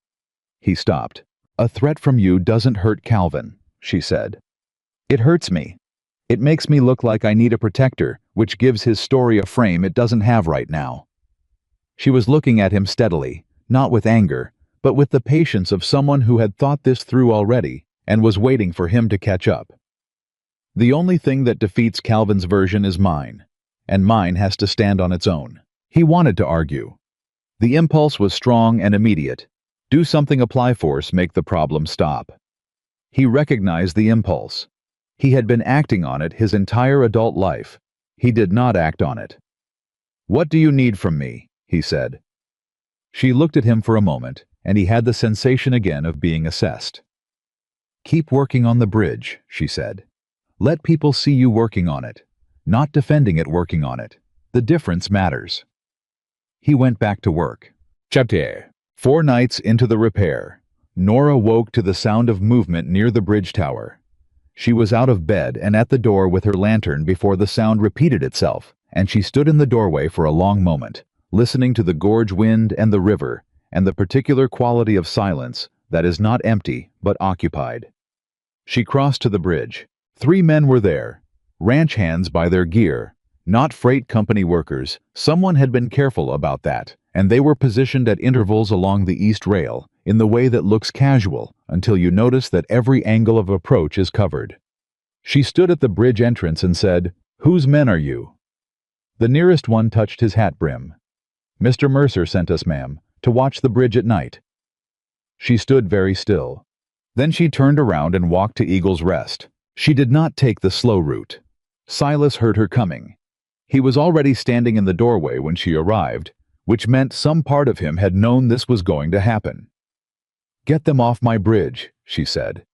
He stopped. "A threat from you doesn't hurt Calvin," she said. "It hurts me. It makes me look like I need a protector, which gives his story a frame it doesn't have right now." She was looking at him steadily, not with anger, but with the patience of someone who had thought this through already and was waiting for him to catch up. "The only thing that defeats Calvin's version is mine, and mine has to stand on its own." He wanted to argue. The impulse was strong and immediate. Do something, apply force, make the problem stop. He recognized the impulse. He had been acting on it his entire adult life. He did not act on it. "What do you need from me?" he said. She looked at him for a moment, and he had the sensation again of being assessed. "Keep working on the bridge," she said. "Let people see you working on it, not defending it, working on it. The difference matters." He went back to work. Chapter 4 nights into the repair, Nora woke to the sound of movement near the bridge tower. She was out of bed and at the door with her lantern before the sound repeated itself, and she stood in the doorway for a long moment, listening to the gorge wind and the river, and the particular quality of silence that is not empty but occupied. She crossed to the bridge. 3 men were there, ranch hands by their gear, not freight company workers. Someone had been careful about that, and they were positioned at intervals along the east rail, in the way that looks casual until you notice that every angle of approach is covered. She stood at the bridge entrance and said, "Whose men are you?" The nearest one touched his hat brim. "Mr. Mercer sent us, ma'am, to watch the bridge at night." She stood very still. Then she turned around and walked to Eagle's Rest. She did not take the slow route. Silas heard her coming. He was already standing in the doorway when she arrived, which meant some part of him had known this was going to happen. "Get them off my bridge," she said.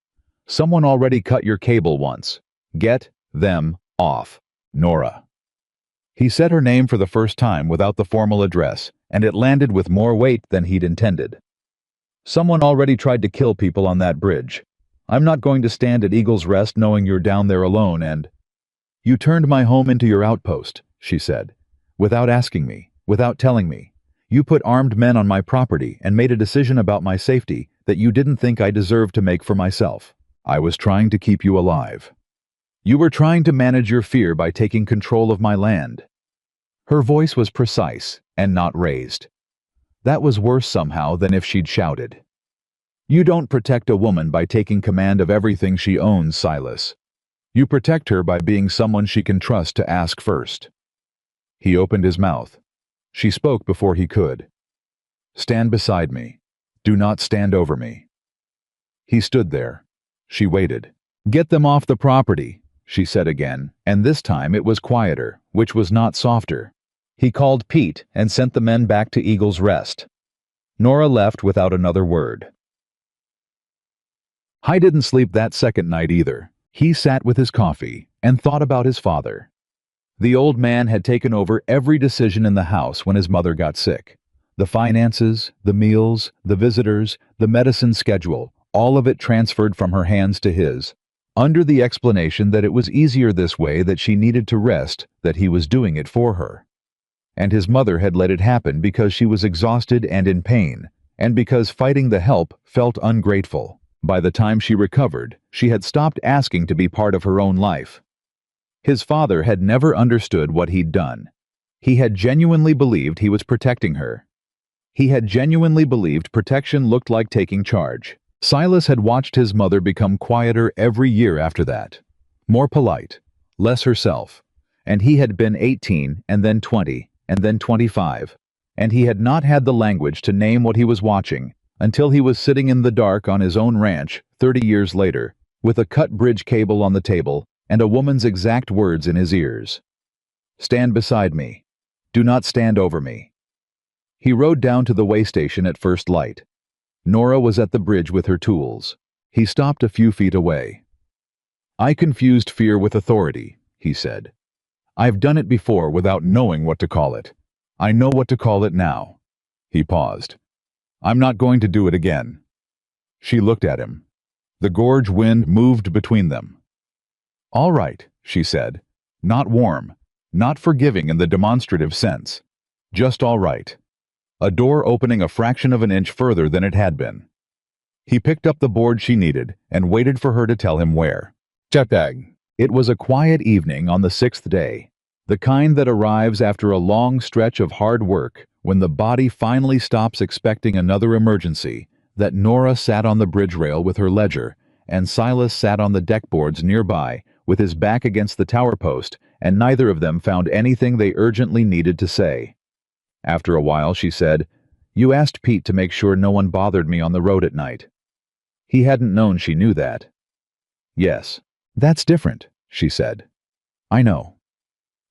"Someone already cut your cable once. Get them off, Nora." He said her name for the first time without the formal address, and it landed with more weight than he'd intended. "Someone already tried to kill people on that bridge. I'm not going to stand at Eagle's Rest knowing you're down there alone and—" "You turned my home into your outpost," she said, "without asking me, without telling me. You put armed men on my property and made a decision about my safety that you didn't think I deserved to make for myself. I was trying to keep you alive. You were trying to manage your fear by taking control of my land." Her voice was precise and not raised. That was worse somehow than if she'd shouted. "You don't protect a woman by taking command of everything she owns, Silas. You protect her by being someone she can trust to ask first." He opened his mouth. She spoke before he could. "Stand beside me. Do not stand over me." He stood there. She waited. "Get them off the property," she said again, and this time it was quieter, which was not softer. He called Pete and sent the men back to Eagle's Rest. Nora left without another word. I didn't sleep that second night either. He sat with his coffee and thought about his father. The old man had taken over every decision in the house when his mother got sick. The finances, the meals, the visitors, the medicine schedule, all of it transferred from her hands to his, under the explanation that it was easier this way, that she needed to rest, that he was doing it for her. And his mother had let it happen because she was exhausted and in pain, and because fighting the help felt ungrateful. By the time she recovered, she had stopped asking to be part of her own life. His father had never understood what he'd done. He had genuinely believed he was protecting her. He had genuinely believed protection looked like taking charge. Silas had watched his mother become quieter every year after that. More polite, less herself. And he had been 18, and then 20, and then 25. And he had not had the language to name what he was watching until he was sitting in the dark on his own ranch 30 years later, with a cut bridge cable on the table and a woman's exact words in his ears. "Stand beside me. Do not stand over me." He rode down to the way station at first light. Nora was at the bridge with her tools. He stopped a few feet away. "I confused fear with authority," he said. "I've done it before without knowing what to call it. I know what to call it now." He paused. "I'm not going to do it again." She looked at him. The gorge wind moved between them. "All right," she said. Not warm, not forgiving in the demonstrative sense. Just all right. A door opening a fraction of an inch further than it had been. He picked up the board she needed and waited for her to tell him where. Chatag. It was a quiet evening on the 6th day, the kind that arrives after a long stretch of hard work when the body finally stops expecting another emergency, that Nora sat on the bridge rail with her ledger, and Silas sat on the deck boards nearby with his back against the tower post, and neither of them found anything they urgently needed to say. After a while she said, "You asked Pete to make sure no one bothered me on the road at night." He hadn't known she knew that. "Yes, that's different," she said. "I know."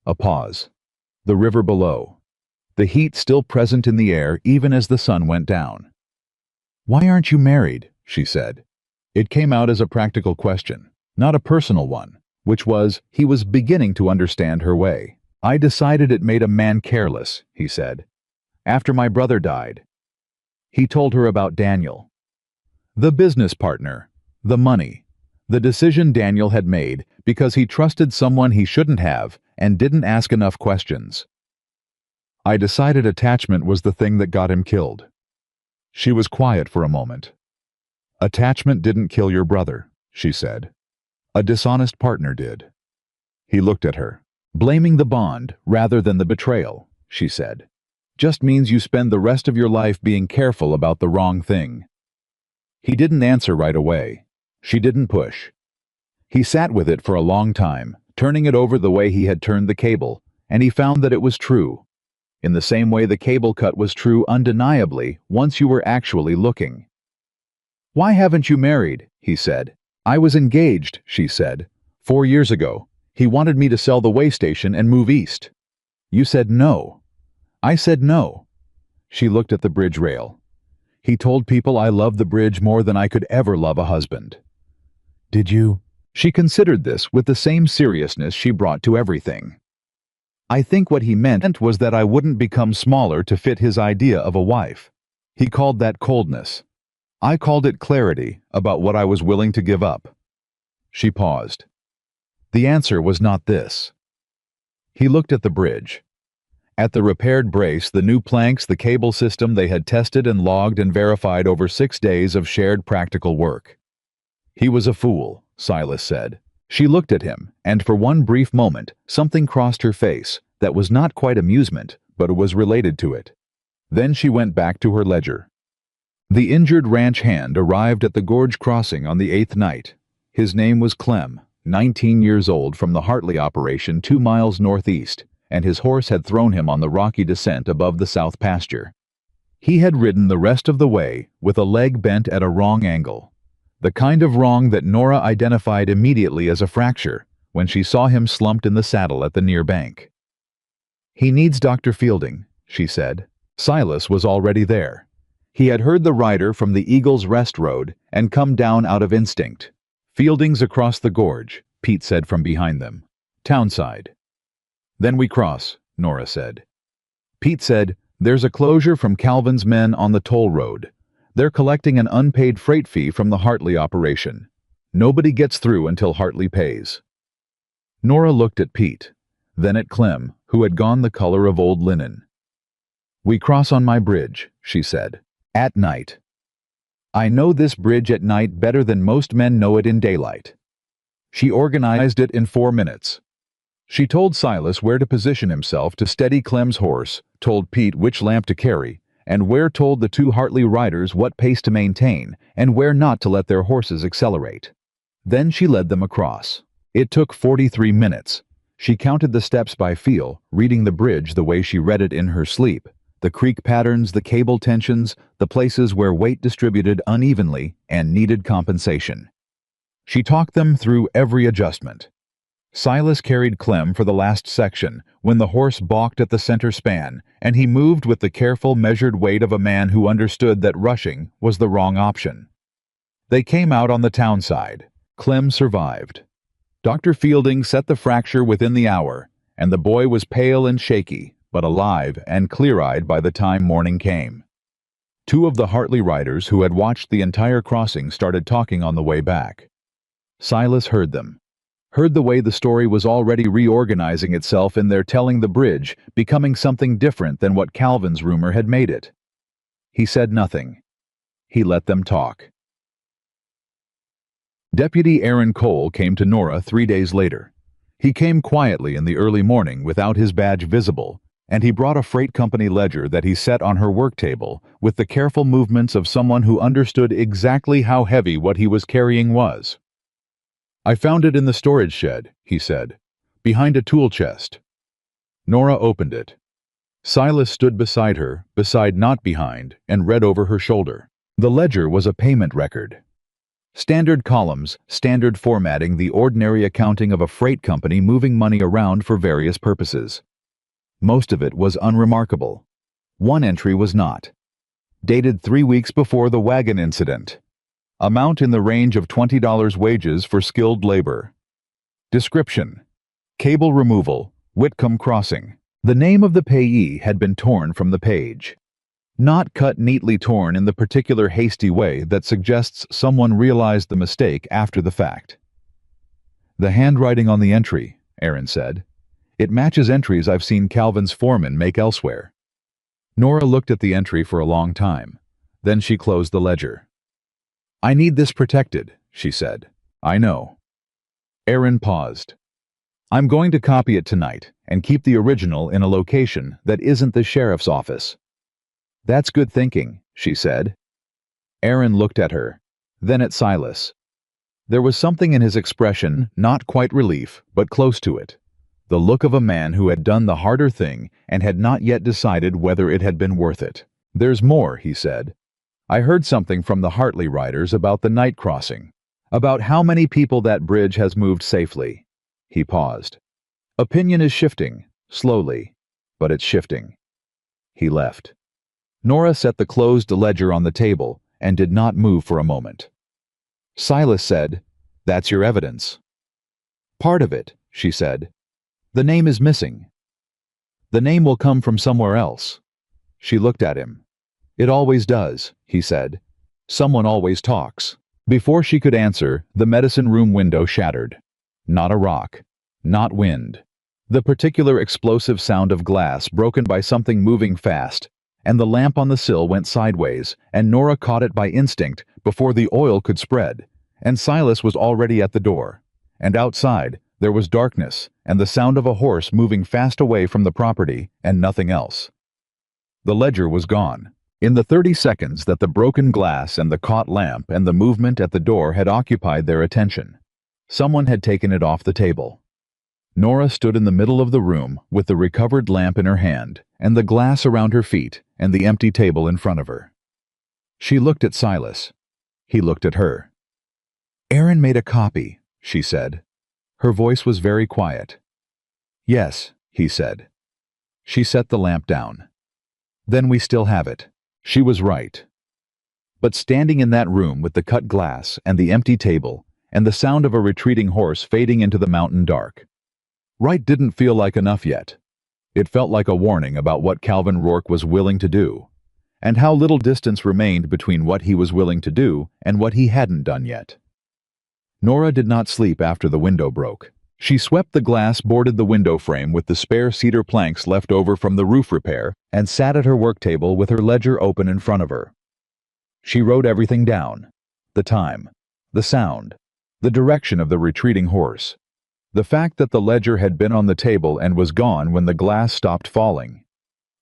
A pause. The river below. The heat still present in the air even as the sun went down. "Why aren't you married?" she said. It came out as a practical question, not a personal one, which was, he was beginning to understand her way. "I decided it made a man careless," he said. "After my brother died." He told her about Daniel. The business partner. The money. The decision Daniel had made because he trusted someone he shouldn't have and didn't ask enough questions. I decided attachment was the thing that got him killed. She was quiet for a moment. Attachment didn't kill your brother, she said. A dishonest partner did. He looked at her. Blaming the bond rather than the betrayal, she said, just means you spend the rest of your life being careful about the wrong thing. He didn't answer right away. She didn't push. He sat with it for a long time, turning it over the way he had turned the cable, and he found that it was true. In the same way the cable cut was true undeniably once you were actually looking. Why haven't you married? He said. I was engaged, she said. 4 years ago. He wanted me to sell the way station and move east. You said no. I said no. She looked at the bridge rail. He told people I loved the bridge more than I could ever love a husband. Did you? She considered this with the same seriousness she brought to everything. I think what he meant was that I wouldn't become smaller to fit his idea of a wife. He called that coldness. I called it clarity about what I was willing to give up. She paused. The answer was not this. He looked at the bridge. At the repaired brace, the new planks, the cable system they had tested and logged and verified over 6 days of shared practical work. He was a fool, Silas said. She looked at him, and for one brief moment, something crossed her face that was not quite amusement, but it was related to it. Then she went back to her ledger. The injured ranch hand arrived at the gorge crossing on the 8th night. His name was Clem, 19 years old, from the Hartley operation 2 miles northeast, and his horse had thrown him on the rocky descent above the south pasture. He had ridden the rest of the way with a leg bent at a wrong angle, the kind of wrong that Nora identified immediately as a fracture when she saw him slumped in the saddle at the near bank. He needs Dr. Fielding, she said. Silas was already there. He had heard the rider from the Eagle's Rest Road and come down out of instinct. Fielding's across the gorge, Pete said from behind them. Townside. Then we cross, Nora said. Pete said, there's a closure from Calvin's men on the toll road. They're collecting an unpaid freight fee from the Hartley operation. Nobody gets through until Hartley pays. Nora looked at Pete, then at Clem, who had gone the color of old linen. We cross on my bridge, she said. At night. I know this bridge at night better than most men know it in daylight. She organized it in 4 minutes. She told Silas where to position himself to steady Clem's horse, told Pete which lamp to carry, and where told the 2 Hartley riders what pace to maintain and where not to let their horses accelerate. Then she led them across. It took 43 minutes. She counted the steps by feel, reading the bridge the way she read it in her sleep. The creak patterns, the cable tensions, the places where weight distributed unevenly and needed compensation. She talked them through every adjustment. Silas carried Clem for the last section, when the horse balked at the center span, and he moved with the careful, measured weight of a man who understood that rushing was the wrong option. They came out on the town side. Clem survived. Dr. Fielding set the fracture within the hour, and the boy was pale and shaky, but alive and clear-eyed by the time morning came. 2 of the Hartley riders who had watched the entire crossing started talking on the way back. Silas heard them. Heard the way the story was already reorganizing itself in their telling the bridge, becoming something different than what Calvin's rumor had made it. He said nothing. He let them talk. Deputy Aaron Cole came to Nora 3 days later. He came quietly in the early morning without his badge visible, and he brought a freight company ledger that he set on her work table with the careful movements of someone who understood exactly how heavy what he was carrying was. I found it in the storage shed, he said, behind a tool chest. Nora opened it. Silas stood beside her, not behind, and read over her shoulder. The ledger was a payment record. Standard columns, standard formatting, the ordinary accounting of a freight company moving money around for various purposes. Most of it was unremarkable. One entry was not. Dated 3 weeks before the wagon incident. Amount in the range of $20 wages for skilled labor. Description: cable removal, Whitcomb Crossing. The name of the payee had been torn from the page. not cut neatly torn in the particular hasty way that suggests someone realized the mistake after the fact. "The handwriting on the entry," Aaron said. "It matches entries I've seen Calvin's foreman make elsewhere." Nora looked at the entry for a long time. Then she closed the ledger. "I need this protected," she said. "I know." Aaron paused. "I'm going to copy it tonight and keep the original in a location that isn't the sheriff's office." "That's good thinking," she said. Aaron looked at her, then at Silas. There was something in his expression, not quite relief, but close to it. The look of a man who had done the harder thing and had not yet decided whether it had been worth it. "There's more," he said. "I heard something from the Hartley riders about the night crossing, about how many people that bridge has moved safely." He paused. "Opinion is shifting, slowly, but it's shifting." He left. Nora set the closed ledger on the table and did not move for a moment. Silas said, "That's your evidence." "Part of it," she said. "The name is missing." "The name will come from somewhere else." She looked at him. "It always does," he said. "Someone always talks." Before she could answer, the medicine room window shattered. Not a rock. Not wind. The particular explosive sound of glass broken by something moving fast, and the lamp on the sill went sideways, and Nora caught it by instinct before the oil could spread, and Silas was already at the door. And outside, there was darkness and the sound of a horse moving fast away from the property, and nothing else. The ledger was gone. In the 30 seconds that the broken glass and the caught lamp and the movement at the door had occupied their attention, someone had taken it off the table. Nora stood in the middle of the room with the recovered lamp in her hand and the glass around her feet and the empty table in front of her. She looked at Silas. He looked at her. "Aaron made a copy," she said. Her voice was very quiet. "Yes," he said. She set the lamp down. "Then we still have it." She was right. But standing in that room with the cut glass and the empty table and the sound of a retreating horse fading into the mountain dark, right didn't feel like enough yet. It felt like a warning about what Calvin Rourke was willing to do, and how little distance remained between what he was willing to do and what he hadn't done yet. Nora did not sleep after the window broke. She swept the glass boarded the window frame with the spare cedar planks left over from the roof repair and sat at her work table with her ledger open in front of her. She wrote everything down: the time, the sound, the direction of the retreating horse, the fact that the ledger had been on the table and was gone when the glass stopped falling.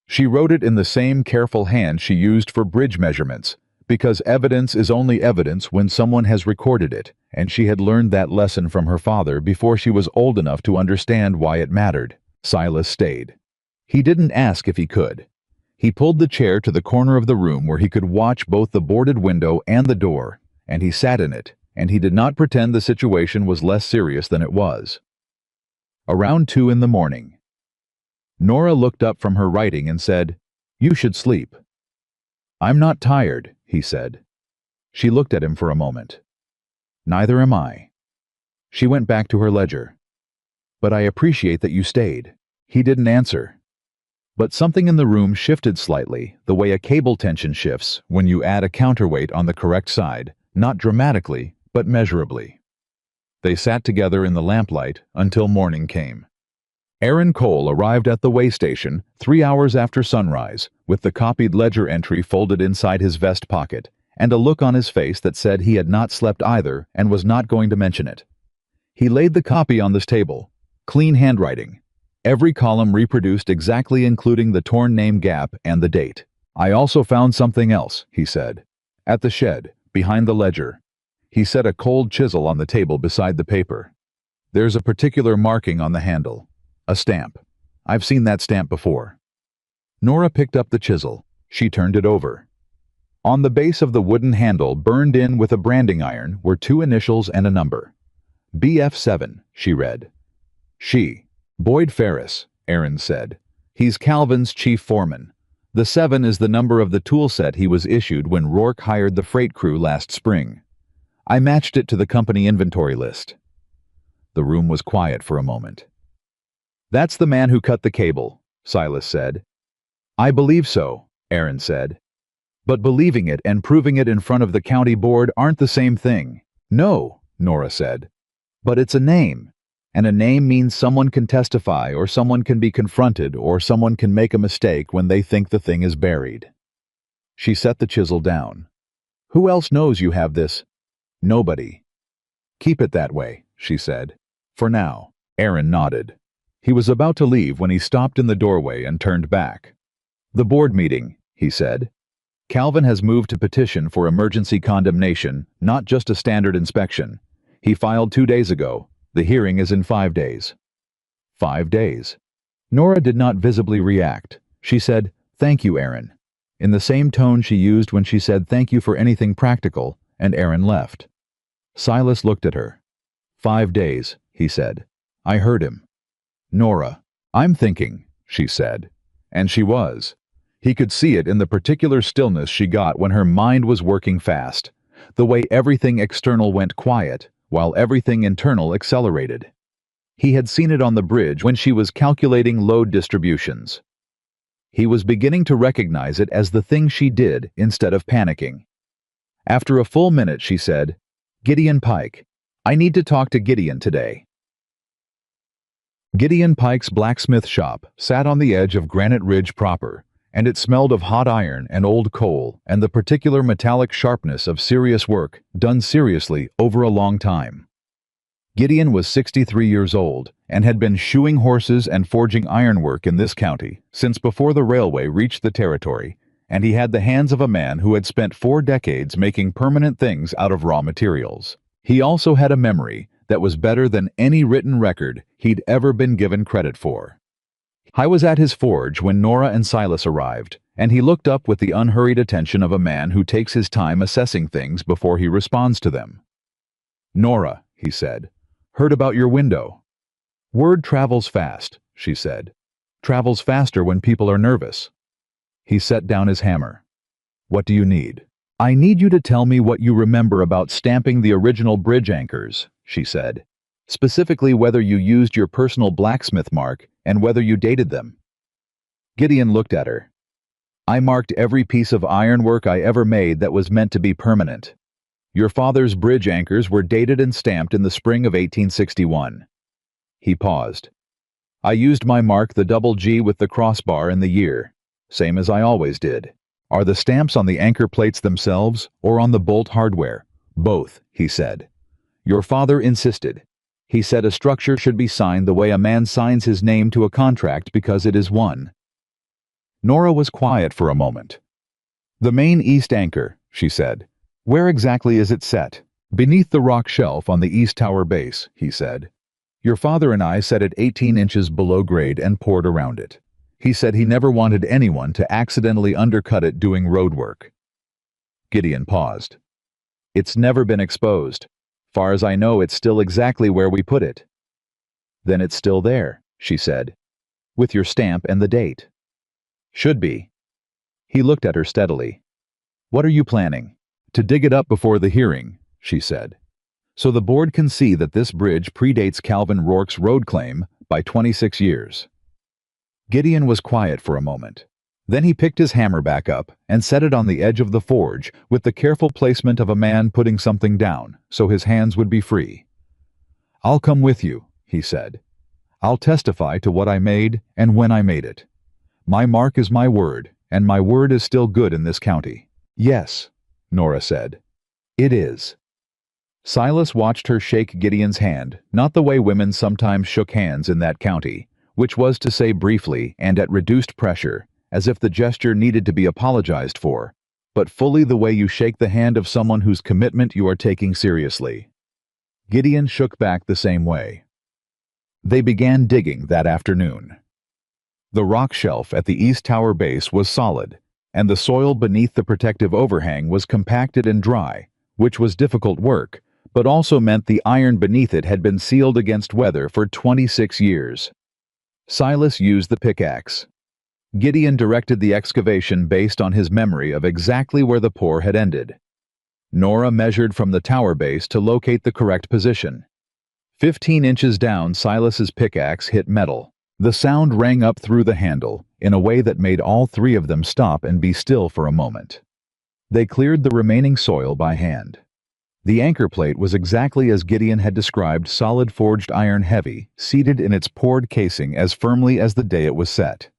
She wrote it in the same careful hand she used for bridge measurements, because evidence is only evidence when someone has recorded it, and she had learned that lesson from her father before she was old enough to understand why it mattered. Silas stayed. He didn't ask if he could. He pulled the chair to the corner of the room where he could watch both the boarded window and the door, and he sat in it, and he did not pretend the situation was less serious than it was. Around 2 in the morning. Nora looked up from her writing and said, "You should sleep." "I'm not tired," he said. She looked at him for a moment. "Neither am I." She went back to her ledger. "But I appreciate that you stayed." He didn't answer. But something in the room shifted slightly, the way a cable tension shifts when you add a counterweight on the correct side, not dramatically, but measurably. They sat together in the lamplight until morning came. Aaron Cole arrived at the way station 3 hours after sunrise, with the copied ledger entry folded inside his vest pocket, and a look on his face that said he had not slept either and was not going to mention it. He laid the copy on this table. Clean handwriting. Every column reproduced exactly, including the torn name gap and the date. "I also found something else," he said. "At the shed, behind the ledger." He set a cold chisel on the table beside the paper. "There's a particular marking on the handle. A stamp. I've seen that stamp before." Nora picked up the chisel. She turned it over. On the base of the wooden handle, burned in with a branding iron, were 2 initials and a number. "BF7, she read. "She. Boyd Ferris," Aaron said. "He's Calvin's chief foreman. The 7 is the number of the tool set he was issued when Rourke hired the freight crew last spring. I matched it to the company inventory list." The room was quiet for a moment. "That's the man who cut the cable," Silas said. "I believe so," Aaron said. But believing it and proving it in front of the county board aren't the same thing. No, Nora said. But it's a name. And a name means someone can testify, or someone can be confronted, or someone can make a mistake when they think the thing is buried. She set the chisel down. Who else knows you have this? Nobody. Keep it that way, she said. For now. Aaron nodded. He was about to leave when he stopped in the doorway and turned back. The board meeting, he said. Calvin has moved to petition for emergency condemnation, not just a standard inspection. He filed 2 days ago. The hearing is in 5 days. 5 days. Nora did not visibly react. She said, "Thank you, Aaron," in the same tone she used when she said thank you for anything practical, and Aaron left. Silas looked at her. 5 days, he said. I heard him. Nora, I'm thinking, she said. And she was. He could see it in the particular stillness she got when her mind was working fast, the way everything external went quiet, while everything internal accelerated. He had seen it on the bridge when she was calculating load distributions. He was beginning to recognize it as the thing she did instead of panicking. After a full minute, she said, "Gideon Pike. I need to talk to Gideon today." Gideon Pike's blacksmith shop sat on the edge of Granite Ridge proper, and it smelled of hot iron and old coal and the particular metallic sharpness of serious work done seriously over a long time. Gideon was 63 years old and had been shoeing horses and forging ironwork in this county since before the railway reached the territory, and he had the hands of a man who had spent 4 decades making permanent things out of raw materials. He also had a memory that was better than any written record he'd ever been given credit for. I was at his forge when Nora and Silas arrived, and he looked up with the unhurried attention of a man who takes his time assessing things before he responds to them. "Nora," he said, "heard about your window." "Word travels fast," she said. "Travels faster when people are nervous." He set down his hammer. "What do you need?" "I need you to tell me what you remember about stamping the original bridge anchors," she said. "Specifically whether you used your personal blacksmith mark and whether you dated them." Gideon looked at her. "I marked every piece of ironwork I ever made that was meant to be permanent. Your father's bridge anchors were dated and stamped in the spring of 1861. He paused. "I used my mark, the double G with the crossbar, and the year, same as I always did." "Are the stamps on the anchor plates themselves or on the bolt hardware?" "Both," he said. "Your father insisted. He said a structure should be signed the way a man signs his name to a contract because it is one." Nora was quiet for a moment. "The main east anchor," she said. "Where exactly is it set?" "Beneath the rock shelf on the east tower base," he said. "Your father and I set it 18 inches below grade and poured around it. He said he never wanted anyone to accidentally undercut it doing road work." Gideon paused. "It's never been exposed. Far as I know, it's still exactly where we put it." "Then it's still there," she said, "with your stamp and the date." "Should be." He looked at her steadily. "What are you planning?" "To dig it up before the hearing," she said. "So the board can see that this bridge predates Calvin Rourke's road claim by 26 years. Gideon was quiet for a moment. Then he picked his hammer back up and set it on the edge of the forge with the careful placement of a man putting something down so his hands would be free. "I'll come with you," he said. "I'll testify to what I made and when I made it. My mark is my word, and my word is still good in this county." "Yes," Nora said. "It is." Silas watched her shake Gideon's hand, not the way women sometimes shook hands in that county, which was to say briefly and at reduced pressure, as if the gesture needed to be apologized for, but fully the way you shake the hand of someone whose commitment you are taking seriously. Gideon shook back the same way. They began digging that afternoon. The rock shelf at the east tower base was solid, and the soil beneath the protective overhang was compacted and dry, which was difficult work, but also meant the iron beneath it had been sealed against weather for 26 years. Silas used the pickaxe. Gideon directed the excavation based on his memory of exactly where the pour had ended. Nora measured from the tower base to locate the correct position. 15 inches down, Silas's pickaxe hit metal. The sound rang up through the handle in a way that made all 3 of them stop and be still for a moment. They cleared the remaining soil by hand. The anchor plate was exactly as Gideon had described, solid forged iron, heavy, seated in its poured casing as firmly as the day it was set.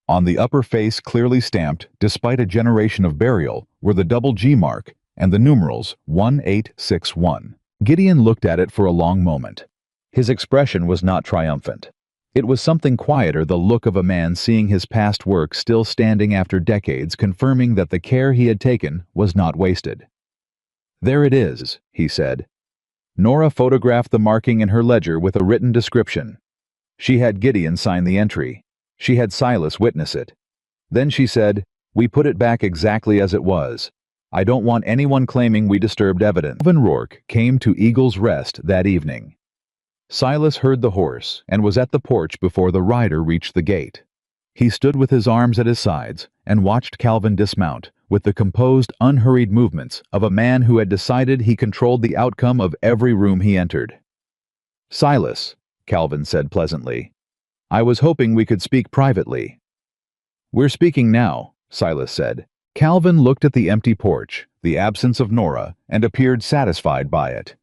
On the upper face, clearly stamped, despite a generation of burial, were the double G mark and the numerals 1861. Gideon looked at it for a long moment. His expression was not triumphant. It was something quieter, the look of a man seeing his past work still standing after decades, confirming that the care he had taken was not wasted. "There it is," he said. Nora photographed the marking in her ledger with a written description. She had Gideon sign the entry. She had Silas witness it. Then she said, "We put it back exactly as it was. I don't want anyone claiming we disturbed evidence." Calvin Rourke came to Eagle's Rest that evening. Silas heard the horse and was at the porch before the rider reached the gate. He stood with his arms at his sides and watched Calvin dismount, with the composed, unhurried movements of a man who had decided he controlled the outcome of every room he entered. "Silas," Calvin said pleasantly, "I was hoping we could speak privately." "We're speaking now," Silas said. Calvin looked at the empty porch, the absence of Nora, and appeared satisfied by it.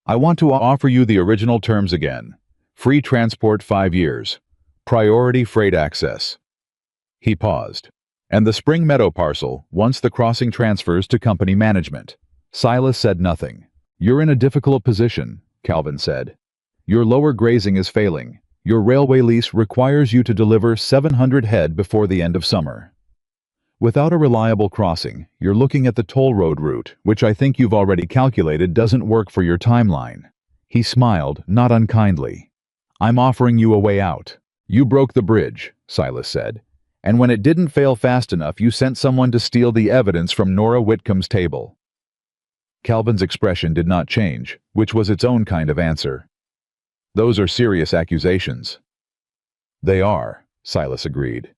"I want to offer you the original terms again. Free transport 5 years. Priority freight access." He paused. "And the Spring Meadow parcel once the crossing transfers to company management." Silas said nothing. "You're in a difficult position," Calvin said. "Your lower grazing is failing. Your railway lease requires you to deliver 700 head before the end of summer. Without a reliable crossing, you're looking at the toll road route, which I think you've already calculated doesn't work for your timeline." He smiled, not unkindly. "I'm offering you a way out. You broke the bridge," Silas said. "And when it didn't fail fast enough, you sent someone to steal the evidence from Nora Whitcomb's table." Calvin's expression did not change, which was its own kind of answer. "Those are serious accusations." "They are," Silas agreed.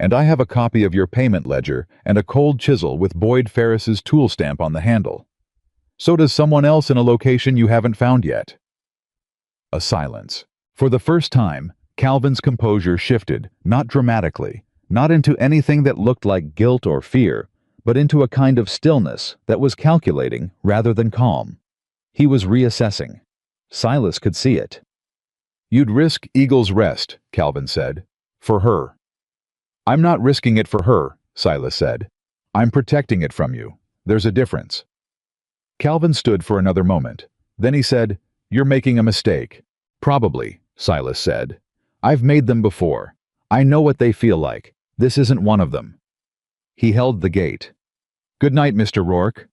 "And I have a copy of your payment ledger and a cold chisel with Boyd Ferris's tool stamp on the handle. So does someone else in a location you haven't found yet." A silence. For the first time, Calvin's composure shifted, not dramatically, not into anything that looked like guilt or fear, but into a kind of stillness that was calculating rather than calm. He was reassessing. Silas could see it. "You'd risk Eagle's Rest," Calvin said. "For her." "I'm not risking it for her," Silas said. "I'm protecting it from you. There's a difference." Calvin stood for another moment. Then he said, "You're making a mistake." "Probably," Silas said. "I've made them before. I know what they feel like. This isn't one of them." He held the gate. "Good night, Mr. Rourke."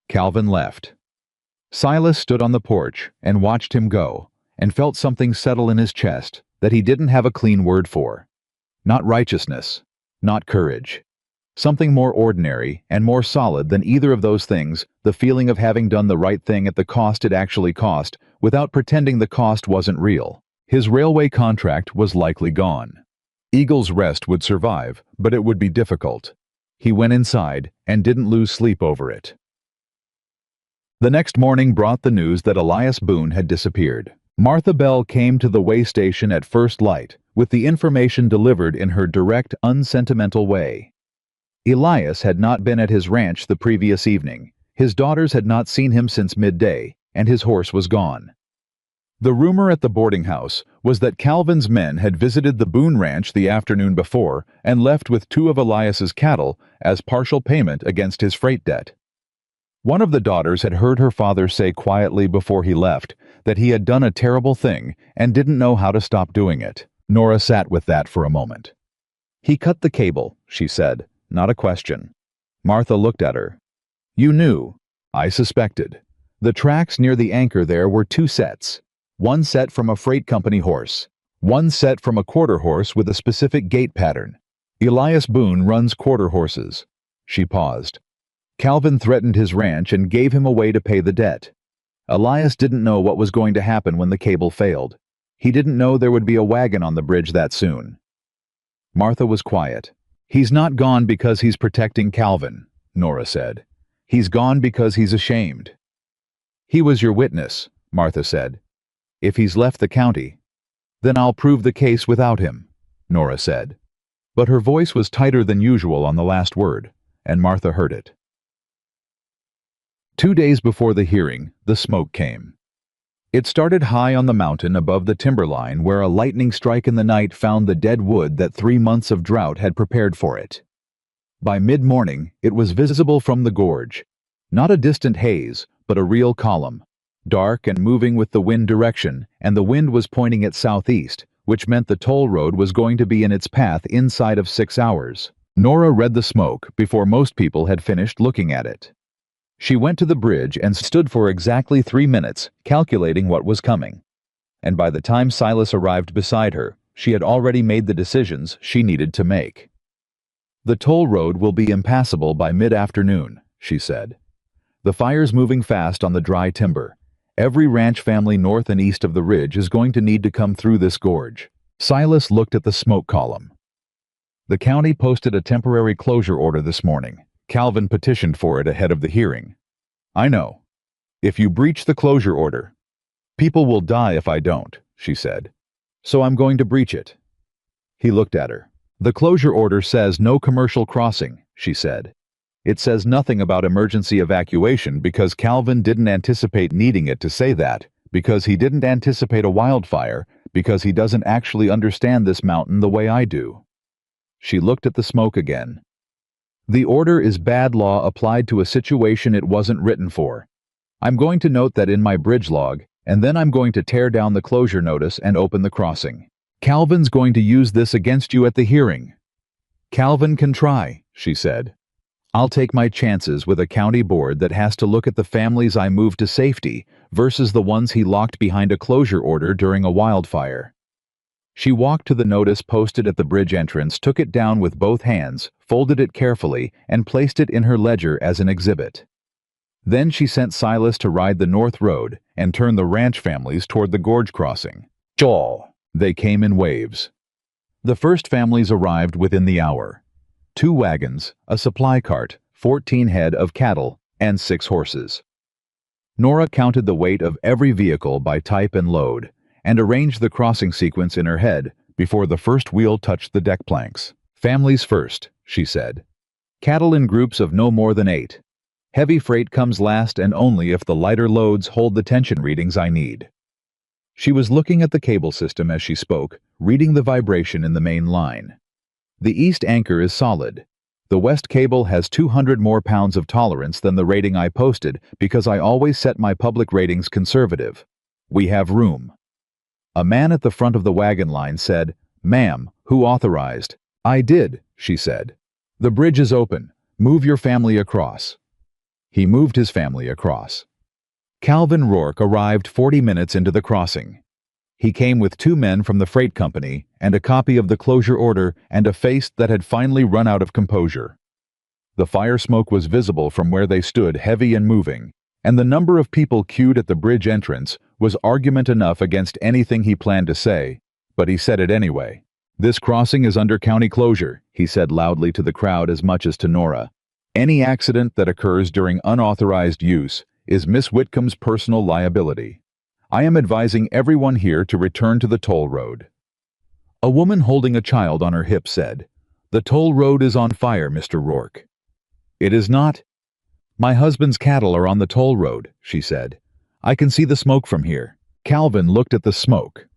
Calvin left. Silas stood on the porch and watched him go, and felt something settle in his chest that he didn't have a clean word for. Not righteousness, not courage. Something more ordinary and more solid than either of those things, the feeling of having done the right thing at the cost it actually cost, without pretending the cost wasn't real. His railway contract was likely gone. Eagle's Rest would survive, but it would be difficult. He went inside and didn't lose sleep over it. The next morning brought the news that Elias Boone had disappeared. Martha Bell came to the way station at first light, with the information delivered in her direct, unsentimental way. Elias had not been at his ranch the previous evening. His daughters had not seen him since midday, and his horse was gone. The rumor at the boarding house was that Calvin's men had visited the Boone Ranch the afternoon before and left with 2 of Elias's cattle as partial payment against his freight debt. One of the daughters had heard her father say quietly before he left that he had done a terrible thing and didn't know how to stop doing it. Nora sat with that for a moment. "He cut the cable," she said, not a question. Martha looked at her. "You knew." "I suspected. The tracks near the anchor there were 2 sets. One set from a freight company horse. One set from a quarter horse with a specific gait pattern. Elias Boone runs quarter horses." She paused. "Calvin threatened his ranch and gave him a way to pay the debt. Elias didn't know what was going to happen when the cable failed. He didn't know there would be a wagon on the bridge that soon." Martha was quiet. "He's not gone because he's protecting Calvin," Nora said. "He's gone because he's ashamed." "He was your witness," Martha said. "If he's left the county, then I'll prove the case without him," Nora said. But her voice was tighter than usual on the last word, and Martha heard it. 2 days before the hearing, the smoke came. It started high on the mountain above the timberline where a lightning strike in the night found the dead wood that 3 months of drought had prepared for it. By mid-morning, it was visible from the gorge. Not a distant haze, but a real column. Dark and moving with the wind direction, and the wind was pointing at southeast, which meant the toll road was going to be in its path inside of 6 hours. Nora read the smoke before most people had finished looking at it. She went to the bridge and stood for exactly 3 minutes, calculating what was coming. And by the time Silas arrived beside her, she had already made the decisions she needed to make. "The toll road will be impassable by mid-afternoon," she said. "The fire's moving fast on the dry timber. Every ranch family north and east of the ridge is going to need to come through this gorge." Silas looked at the smoke column. "The county posted a temporary closure order this morning. Calvin petitioned for it ahead of the hearing." "I know. If you breach the closure order, people will die if I don't," she said. "So I'm going to breach it." He looked at her. "The closure order says no commercial crossing," she said. "It says nothing about emergency evacuation because Calvin didn't anticipate needing it to say that, because he didn't anticipate a wildfire, because he doesn't actually understand this mountain the way I do." She looked at the smoke again. "The order is bad law applied to a situation it wasn't written for. I'm going to note that in my bridge log, and then I'm going to tear down the closure notice and open the crossing. Calvin's going to use this against you at the hearing." "Calvin can try," she said. "I'll take my chances with a county board that has to look at the families I moved to safety versus the ones he locked behind a closure order during a wildfire." She walked to the notice posted at the bridge entrance, took it down with both hands, folded it carefully, and placed it in her ledger as an exhibit. Then she sent Silas to ride the north road and turn the ranch families toward the gorge crossing. Chaw! They came in waves. The first families arrived within the hour. 2 wagons, a supply cart, 14 head of cattle, and 6 horses. Nora counted the weight of every vehicle by type and load, and arranged the crossing sequence in her head before the first wheel touched the deck planks. "Families first," she said. "Cattle in groups of no more than 8. Heavy freight comes last and only if the lighter loads hold the tension readings I need." She was looking at the cable system as she spoke, reading the vibration in the main line. "The east anchor is solid. The west cable has 200 more pounds of tolerance than the rating I posted because I always set my public ratings conservative. We have room." A man at the front of the wagon line said, "Ma'am, who authorized?" "I did," she said. "The bridge is open. Move your family across." He moved his family across. Calvin Rourke arrived 40 minutes into the crossing. He came with 2 men from the freight company and a copy of the closure order and a face that had finally run out of composure. The fire smoke was visible from where they stood, heavy and moving, and the number of people queued at the bridge entrance was argument enough against anything he planned to say, but he said it anyway. "This crossing is under county closure," he said loudly to the crowd as much as to Nora. "Any accident that occurs during unauthorized use is Miss Whitcomb's personal liability. I am advising everyone here to return to the toll road." A woman holding a child on her hip said, "The toll road is on fire, Mr. Rourke." "It is not." "My husband's cattle are on the toll road," she said. "I can see the smoke from here." Calvin looked at the smoke.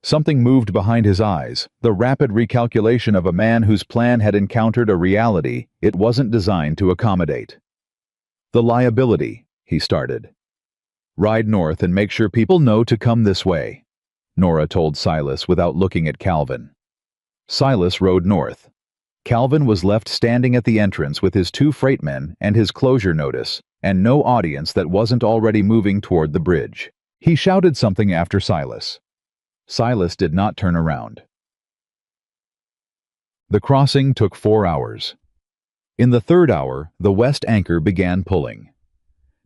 Something moved behind his eyes, the rapid recalculation of a man whose plan had encountered a reality it wasn't designed to accommodate. "The liability," he started. "Ride north and make sure people know to come this way," Nora told Silas without looking at Calvin. Silas rode north. Calvin was left standing at the entrance with his 2 freight men and his closure notice, and no audience that wasn't already moving toward the bridge. He shouted something after Silas. Silas did not turn around. The crossing took 4 hours. In the 3rd hour, the west anchor began pulling.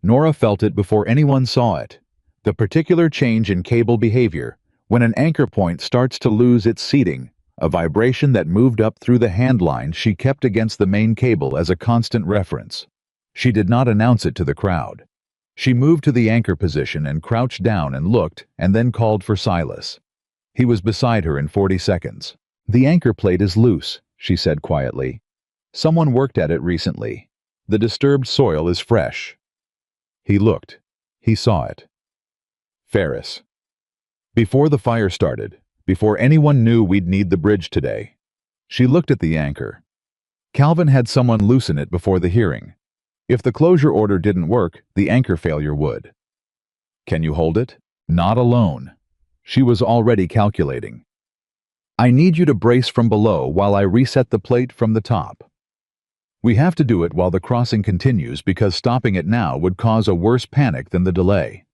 Nora felt it before anyone saw it. The particular change in cable behavior, when an anchor point starts to lose its seating, a vibration that moved up through the hand line she kept against the main cable as a constant reference. She did not announce it to the crowd. She moved to the anchor position and crouched down and looked, and then called for Silas. He was beside her in 40 seconds. "The anchor plate is loose," she said quietly. "Someone worked at it recently. The disturbed soil is fresh. He looked. He saw it. Ferris. Before the fire started, before anyone knew we'd need the bridge today. She looked at the anchor. Calvin had someone loosen it before the hearing. If the closure order didn't work, the anchor failure would. Can you hold it? Not alone. She was already calculating. I need you to brace from below while I reset the plate from the top. We have to do it while the crossing continues because stopping it now would cause a worse panic than the delay.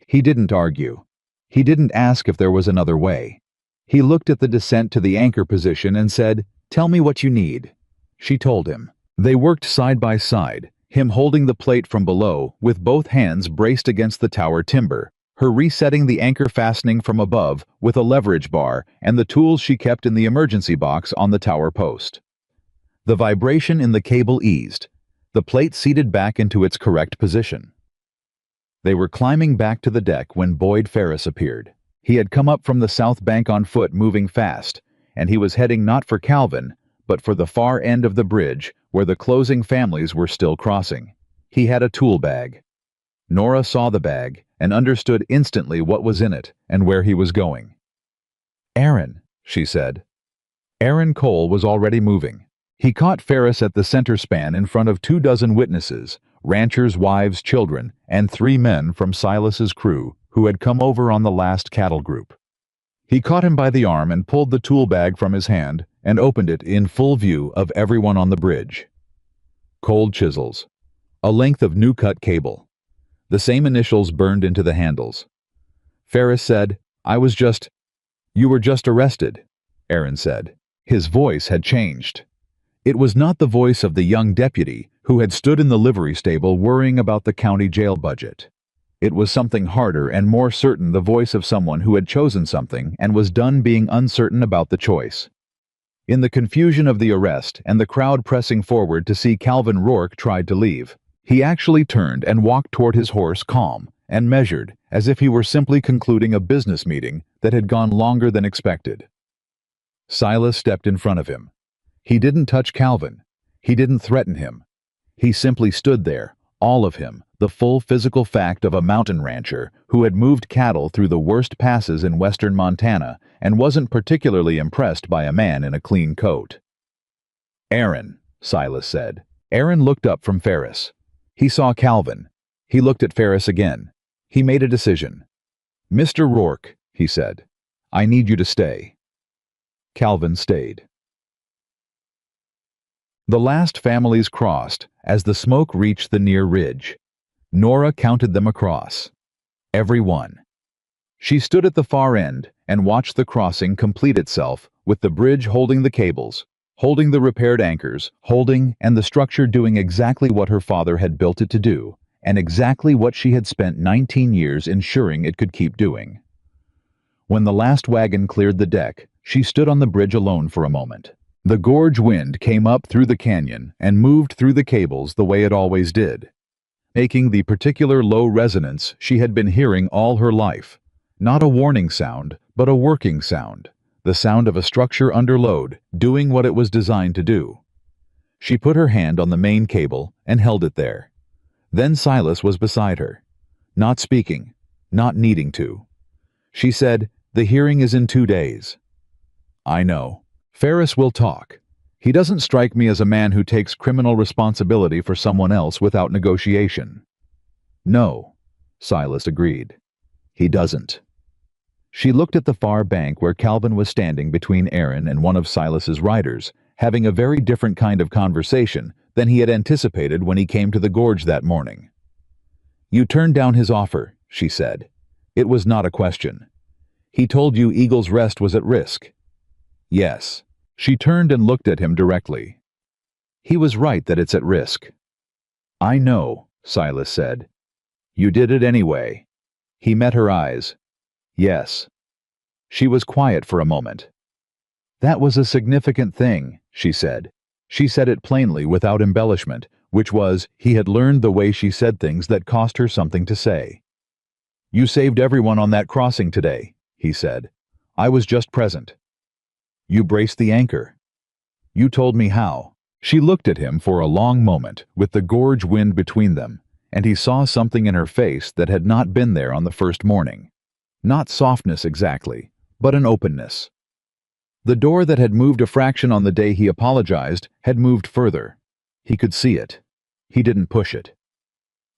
He didn't argue. He didn't ask if there was another way. He looked at the descent to the anchor position and said, "Tell me what you need." She told him. They worked side by side, him holding the plate from below with both hands braced against the tower timber, her resetting the anchor fastening from above with a leverage bar and the tools she kept in the emergency box on the tower post. The vibration in the cable eased. The plate seated back into its correct position. They were climbing back to the deck when Boyd Ferris appeared. He had come up from the south bank on foot moving fast, and he was heading not for Calvin, but for the far end of the bridge where the closing families were still crossing. He had a tool bag. Nora saw the bag and understood instantly what was in it and where he was going. "Aaron," she said. Aaron Cole was already moving. He caught Ferris at the center span in front of 24 witnesses, ranchers' wives, children, and 3 men from Silas's crew who had come over on the last cattle group. He caught him by the arm and pulled the tool bag from his hand and opened it in full view of everyone on the bridge. Cold chisels. A length of new-cut cable. The same initials burned into the handles. Ferris said, You were just arrested," Aaron said. His voice had changed. It was not the voice of the young deputy who had stood in the livery stable worrying about the county jail budget. It was something harder and more certain, the voice of someone who had chosen something and was done being uncertain about the choice. In the confusion of the arrest and the crowd pressing forward to see Calvin, Rourke tried to leave. He actually turned and walked toward his horse, calm and measured, as if he were simply concluding a business meeting that had gone longer than expected. Silas stepped in front of him. He didn't touch Calvin. He didn't threaten him. He simply stood there, all of him, the full physical fact of a mountain rancher who had moved cattle through the worst passes in western Montana and wasn't particularly impressed by a man in a clean coat. "Aaron," Silas said. Aaron looked up from Ferris. He saw Calvin. He looked at Ferris again. He made a decision. "Mr. Rourke," he said, "I need you to stay." Calvin stayed. The last families crossed as the smoke reached the near ridge. Nora counted them across. Every one. She stood at the far end and watched the crossing complete itself with the bridge holding the cables, holding the repaired anchors, and the structure doing exactly what her father had built it to do, and exactly what she had spent 19 years ensuring it could keep doing. When the last wagon cleared the deck, she stood on the bridge alone for a moment. The gorge wind came up through the canyon and moved through the cables the way it always did, making the particular low resonance she had been hearing all her life. Not a warning sound, but a working sound. The sound of a structure under load, doing what it was designed to do. She put her hand on the main cable and held it there. Then Silas was beside her, not speaking, not needing to. She said, "The hearing is in 2 days." "I know. Ferris will talk. He doesn't strike me as a man who takes criminal responsibility for someone else without negotiation." "No," Silas agreed. "He doesn't." She looked at the far bank where Calvin was standing between Aaron and one of Silas's riders, having a very different kind of conversation than he had anticipated when he came to the gorge that morning. "You turned down his offer," she said. "It was not a question. He told you Eagle's Rest was at risk." "Yes." She turned and looked at him directly. "He was right that it's at risk." "I know," Silas said. "You did it anyway." He met her eyes. "Yes." She was quiet for a moment. "That was a significant thing," she said. She said it plainly without embellishment, which was, he had learned the way she said things that cost her something to say. "You saved everyone on that crossing today," he said. "I was just present." "You braced the anchor." "You told me how." She looked at him for a long moment, with the gorge wind between them, and he saw something in her face that had not been there on the first morning. Not softness exactly, but an openness. The door that had moved a fraction on the day he apologized had moved further. He could see it. He didn't push it.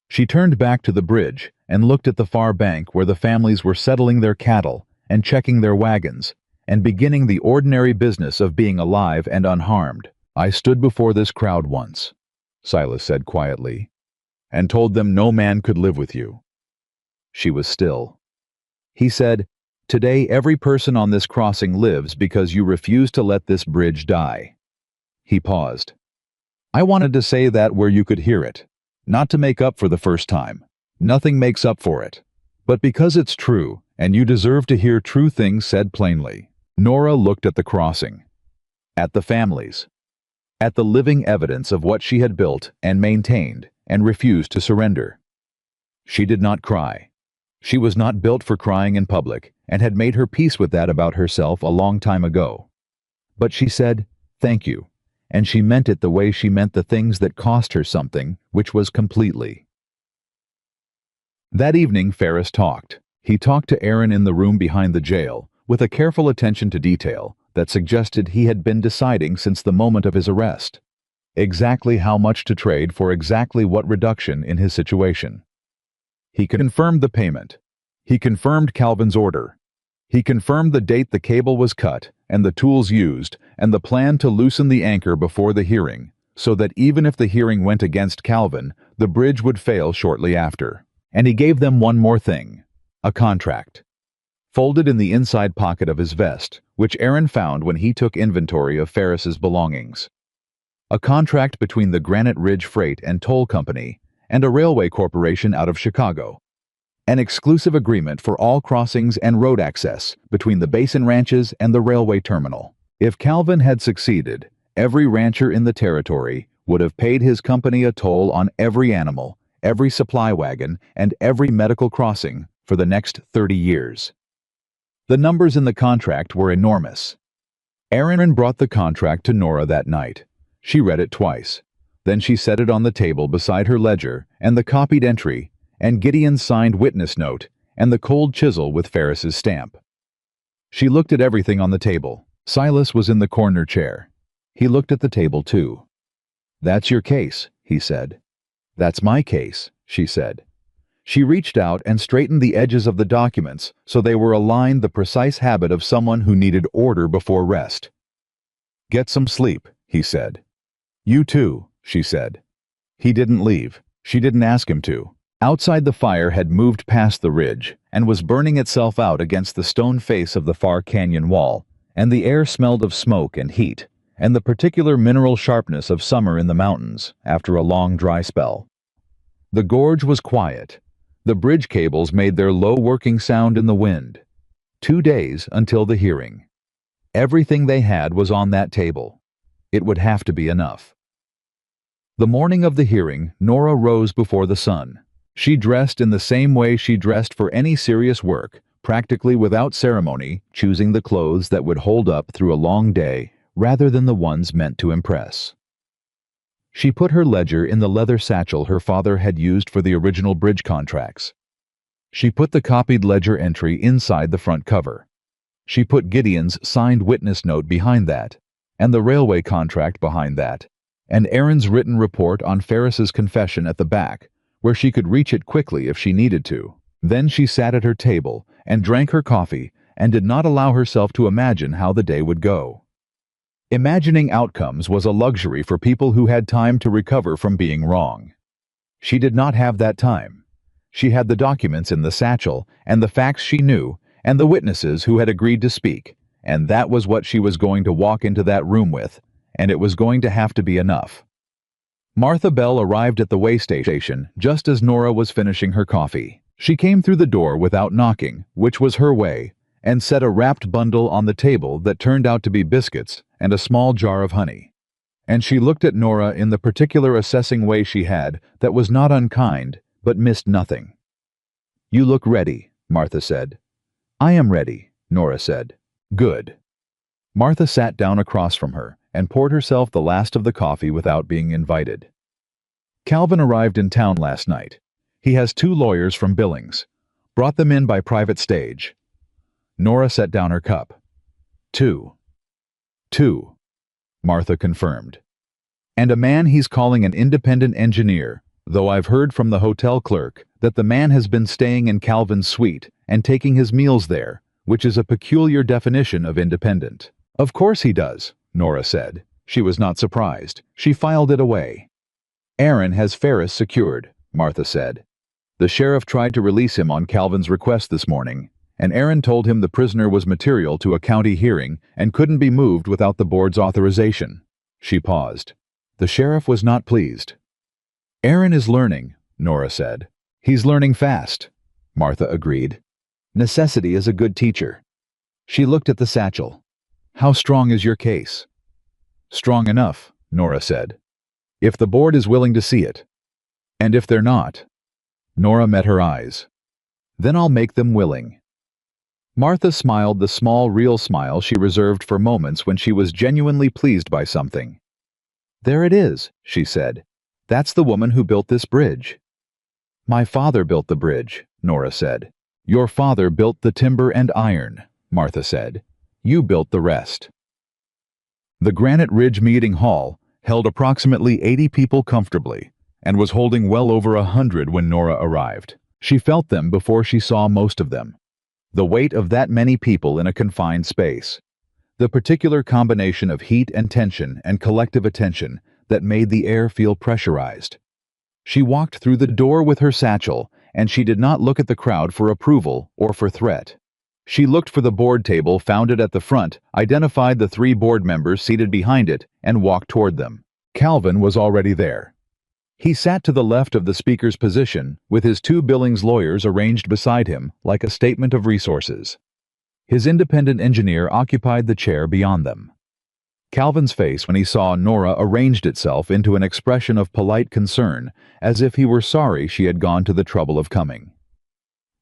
She turned back to the bridge and looked at the far bank where the families were settling their cattle and checking their wagons and beginning the ordinary business of being alive and unharmed. "I stood before this crowd once," Silas said quietly, "and told them no man could live with you." She was still. He said, "Today every person on this crossing lives because you refuse to let this bridge die." He paused. "I wanted to say that where you could hear it, not to make up for the first time. Nothing makes up for it. But because it's true, and you deserve to hear true things said plainly." Nora looked at the crossing, at the families, at the living evidence of what she had built and maintained and refused to surrender. She did not cry. She was not built for crying in public and had made her peace with that about herself a long time ago. But she said, "Thank you," and she meant it the way she meant the things that cost her something, which was completely. That evening Ferris talked. He talked to Aaron in the room behind the jail, with a careful attention to detail that suggested he had been deciding since the moment of his arrest exactly how much to trade for exactly what reduction in his situation. He confirmed the payment. He confirmed Calvin's order. He confirmed the date the cable was cut and the tools used and the plan to loosen the anchor before the hearing, so that even if the hearing went against Calvin, the bridge would fail shortly after. And he gave them one more thing, a contract, folded in the inside pocket of his vest, which Aaron found when he took inventory of Ferris's belongings. A contract between the Granite Ridge Freight and Toll Company and a railway corporation out of Chicago. An exclusive agreement for all crossings and road access between the Basin Ranches and the railway terminal. If Calvin had succeeded, every rancher in the territory would have paid his company a toll on every animal, every supply wagon, and every medical crossing for the next 30 years. The numbers in the contract were enormous. Aaron brought the contract to Nora that night. She read it twice. Then she set it on the table beside her ledger and the copied entry and Gideon's signed witness note and the cold chisel with Ferris's stamp. She looked at everything on the table. Silas was in the corner chair. He looked at the table too. "That's your case," he said. "That's my case," she said. She reached out and straightened the edges of the documents so they were aligned, the precise habit of someone who needed order before rest. "Get some sleep," he said. "You too," she said. He didn't leave. She didn't ask him to. Outside, the fire had moved past the ridge and was burning itself out against the stone face of the far canyon wall, and the air smelled of smoke and heat, and the particular mineral sharpness of summer in the mountains after a long dry spell. The gorge was quiet. The bridge cables made their low working sound in the wind. 2 days until the hearing. Everything they had was on that table. It would have to be enough. The morning of the hearing, Nora rose before the sun. She dressed in the same way she dressed for any serious work, practically without ceremony, choosing the clothes that would hold up through a long day rather than the ones meant to impress. She put her ledger in the leather satchel her father had used for the original bridge contracts. She put the copied ledger entry inside the front cover. She put Gideon's signed witness note behind that, and the railway contract behind that, and Aaron's written report on Ferris's confession at the back, where she could reach it quickly if she needed to. Then she sat at her table and drank her coffee and did not allow herself to imagine how the day would go. Imagining outcomes was a luxury for people who had time to recover from being wrong. She did not have that time. She had the documents in the satchel and the facts she knew and the witnesses who had agreed to speak, and that was what she was going to walk into that room with, and it was going to have to be enough. Martha Bell arrived at the way station just as Nora was finishing her coffee. She came through the door without knocking, which was her way, and set a wrapped bundle on the table that turned out to be biscuits and a small jar of honey. And she looked at Nora in the particular assessing way she had that was not unkind, but missed nothing. "You look ready," Martha said. "I am ready," Nora said. "Good." Martha sat down across from her and poured herself the last of the coffee without being invited. Calvin arrived in town last night. He has 2 lawyers from Billings. Brought them in by private stage. Nora set down her cup. 2. 2, Martha confirmed. And a man he's calling an independent engineer, though I've heard from the hotel clerk that the man has been staying in Calvin's suite and taking his meals there, which is a peculiar definition of independent. Of course he does, Nora said. She was not surprised. She filed it away. Aaron has Ferris secured, Martha said. The sheriff tried to release him on Calvin's request this morning, and Aaron told him the prisoner was material to a county hearing and couldn't be moved without the board's authorization. She paused. The sheriff was not pleased. Aaron is learning, Nora said. He's learning fast, Martha agreed. Necessity is a good teacher. She looked at the satchel. How strong is your case? Strong enough, Nora said. If the board is willing to see it. And if they're not? Nora met her eyes. Then I'll make them willing. Martha smiled the small, real smile she reserved for moments when she was genuinely pleased by something. There it is, she said. That's the woman who built this bridge. My father built the bridge, Nora said. Your father built the timber and iron, Martha said. You built the rest. The Granite Ridge Meeting Hall held approximately 80 people comfortably and was holding well over 100 when Nora arrived. She felt them before she saw most of them. The weight of that many people in a confined space. The particular combination of heat and tension and collective attention that made the air feel pressurized. She walked through the door with her satchel, and she did not look at the crowd for approval or for threat. She looked for the board table found it at the front, identified the 3 board members seated behind it, and walked toward them. Calvin was already there. He sat to the left of the speaker's position, with his 2 Billings lawyers arranged beside him like a statement of resources. His independent engineer occupied the chair beyond them. Calvin's face when he saw Nora arranged itself into an expression of polite concern, as if he were sorry she had gone to the trouble of coming.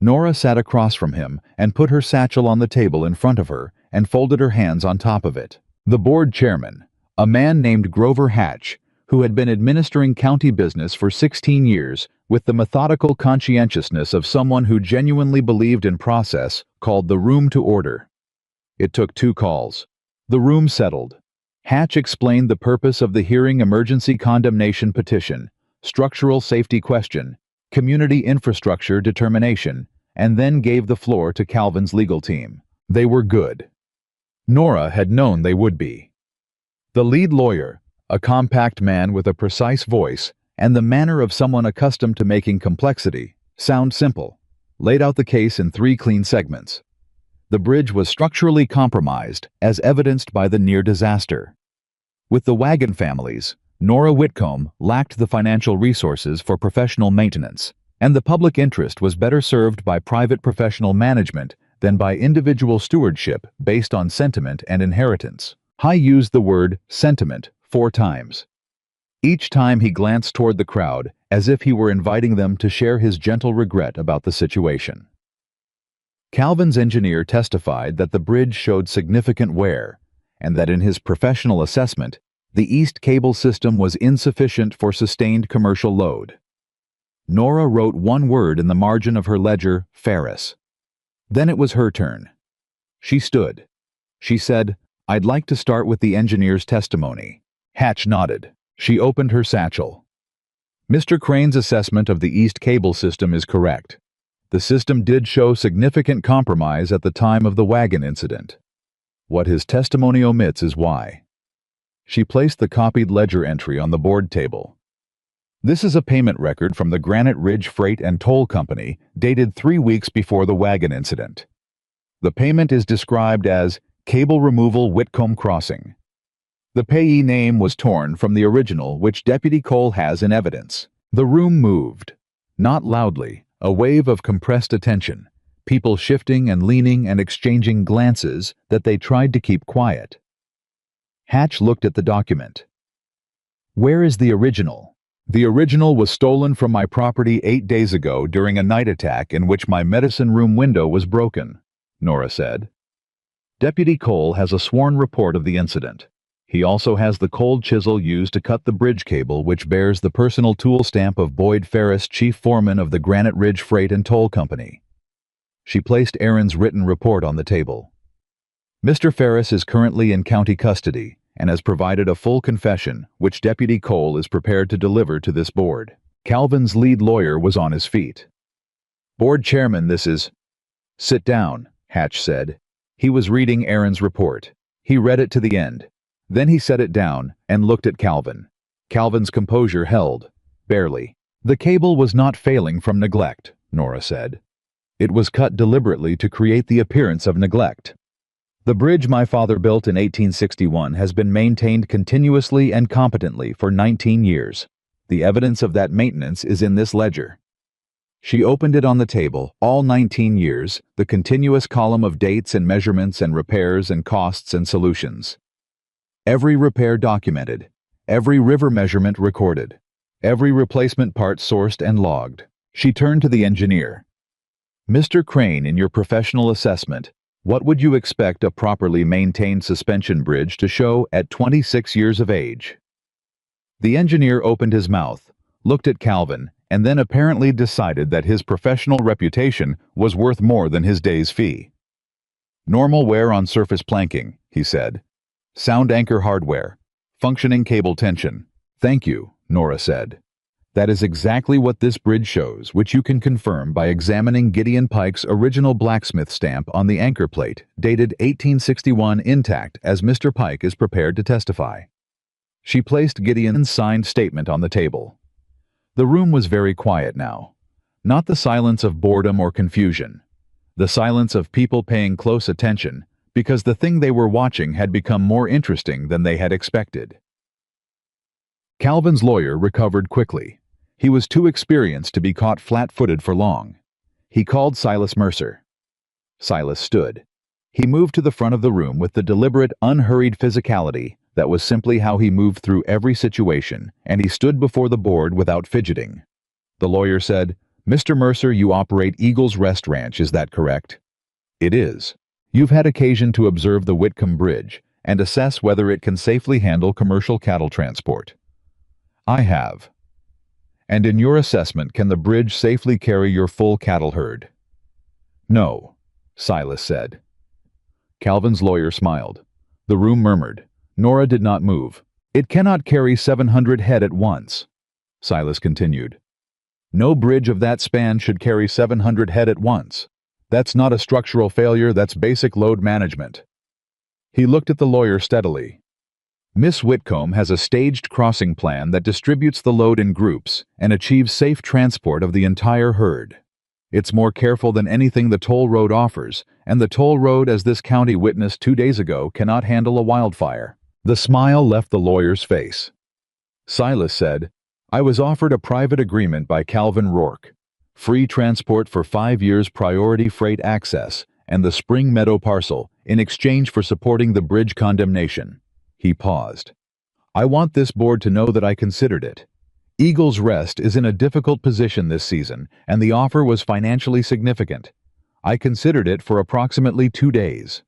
Nora sat across from him and put her satchel on the table in front of her and folded her hands on top of it. The board chairman, a man named Grover Hatch, who had been administering county business for 16 years with the methodical conscientiousness of someone who genuinely believed in process, called the room to order. It took 2 calls. The room settled. Hatch explained the purpose of the hearing: emergency condemnation petition, structural safety question, community infrastructure determination, and then gave the floor to Calvin's legal team. They were good. Nora had known they would be. The lead lawyer, a compact man with a precise voice and the manner of someone accustomed to making complexity sound simple, laid out the case in 3 clean segments. The bridge was structurally compromised, as evidenced by the near disaster. With the Wagon families, Nora Whitcomb lacked the financial resources for professional maintenance, and the public interest was better served by private professional management than by individual stewardship based on sentiment and inheritance. High used the word sentiment 4 times. Each time he glanced toward the crowd as if he were inviting them to share his gentle regret about the situation. Calvin's engineer testified that the bridge showed significant wear, and that in his professional assessment, the east cable system was insufficient for sustained commercial load. Nora wrote 1 word in the margin of her ledger: Ferris. Then it was her turn. She stood. She said, "I'd like to start with the engineer's testimony." Hatch nodded. She opened her satchel. Mr. Crane's assessment of the east cable system is correct. The system did show significant compromise at the time of the wagon incident. What his testimony omits is why. She placed the copied ledger entry on the board table. This is a payment record from the Granite Ridge Freight and Toll Company, dated 3 weeks before the wagon incident. The payment is described as Cable Removal Whitcomb Crossing. The payee name was torn from the original, which Deputy Cole has in evidence. The room moved. Not loudly, a wave of compressed attention, people shifting and leaning and exchanging glances that they tried to keep quiet. Hatch looked at the document. "Where is the original?" "The original was stolen from my property 8 days ago during a night attack in which my medicine room window was broken," Nora said. Deputy Cole has a sworn report of the incident. He also has the cold chisel used to cut the bridge cable, which bears the personal tool stamp of Boyd Ferris, chief foreman of the Granite Ridge Freight and Toll Company. She placed Aaron's written report on the table. Mr. Ferris is currently in county custody and has provided a full confession, which Deputy Cole is prepared to deliver to this board. Calvin's lead lawyer was on his feet. Board chairman, this is... Sit down, Hatch said. He was reading Aaron's report. He read it to the end. Then he set it down and looked at Calvin. Calvin's composure held, barely. The cable was not failing from neglect, Nora said. It was cut deliberately to create the appearance of neglect. The bridge my father built in 1861 has been maintained continuously and competently for 19 years. The evidence of that maintenance is in this ledger. She opened it on the table, all 19 years, the continuous column of dates and measurements and repairs and costs and solutions. Every repair documented, every river measurement recorded, every replacement part sourced and logged. She turned to the engineer. Mr. Crane, in your professional assessment, what would you expect a properly maintained suspension bridge to show at 26 years of age? The engineer opened his mouth, looked at Calvin, and then apparently decided that his professional reputation was worth more than his day's fee. Normal wear on surface planking, he said. Sound anchor hardware. Functioning cable tension. Thank you, Nora said. That is exactly what this bridge shows, which you can confirm by examining Gideon Pike's original blacksmith stamp on the anchor plate, dated 1861, intact, as Mr. Pike is prepared to testify. She placed Gideon's signed statement on the table. The room was very quiet now. Not the silence of boredom or confusion. The silence of people paying close attention, because the thing they were watching had become more interesting than they had expected. Calvin's lawyer recovered quickly. He was too experienced to be caught flat-footed for long. He called Silas Mercer. Silas stood. He moved to the front of the room with the deliberate, unhurried physicality that was simply how he moved through every situation, and he stood before the board without fidgeting. The lawyer said, "Mr. Mercer, you operate Eagle's Rest Ranch, is that correct?" "It is. You've had occasion to observe the Whitcomb Bridge and assess whether it can safely handle commercial cattle transport." "I have." "And in your assessment, can the bridge safely carry your full cattle herd?" "No," Silas said. Calvin's lawyer smiled. The room murmured. Nora did not move. "It cannot carry 700 head at once," Silas continued. "No bridge of that span should carry 700 head at once. That's not a structural failure, that's basic load management." He looked at the lawyer steadily. "Miss Whitcomb has a staged crossing plan that distributes the load in groups and achieves safe transport of the entire herd. It's more careful than anything the toll road offers, and the toll road, as this county witnessed 2 days ago, cannot handle a wildfire." The smile left the lawyer's face. Silas said, "I was offered a private agreement by Calvin Rourke. Free transport for 5 years, priority freight access, and the Spring Meadow parcel, in exchange for supporting the bridge condemnation." He paused. "I want this board to know that I considered it. Eagle's Rest is in a difficult position this season, and the offer was financially significant. I considered it for approximately 2 days.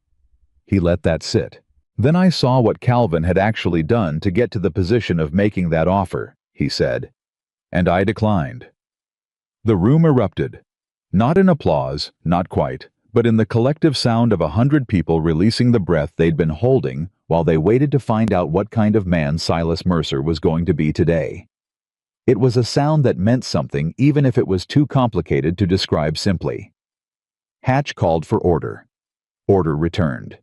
He let that sit. "Then I saw what Calvin had actually done to get to the position of making that offer," he said. "And I declined." The room erupted. Not in applause, not quite, but in the collective sound of 100 people releasing the breath they'd been holding while they waited to find out what kind of man Silas Mercer was going to be today. It was a sound that meant something even if it was too complicated to describe simply. Hatch called for order. Order returned.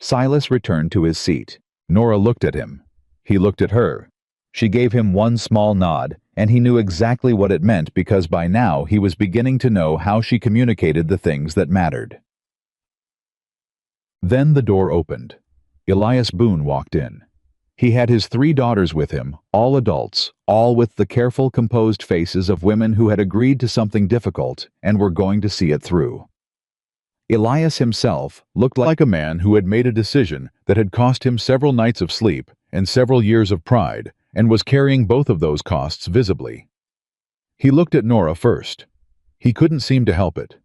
Silas returned to his seat. Nora looked at him. He looked at her. She gave him one small nod, and he knew exactly what it meant because by now he was beginning to know how she communicated the things that mattered. Then the door opened. Elias Boone walked in. He had his 3 daughters with him, all adults, all with the careful, composed faces of women who had agreed to something difficult and were going to see it through. Elias himself looked like a man who had made a decision that had cost him several nights of sleep and several years of pride, and was carrying both of those costs visibly. He looked at Nora first. He couldn't seem to help it.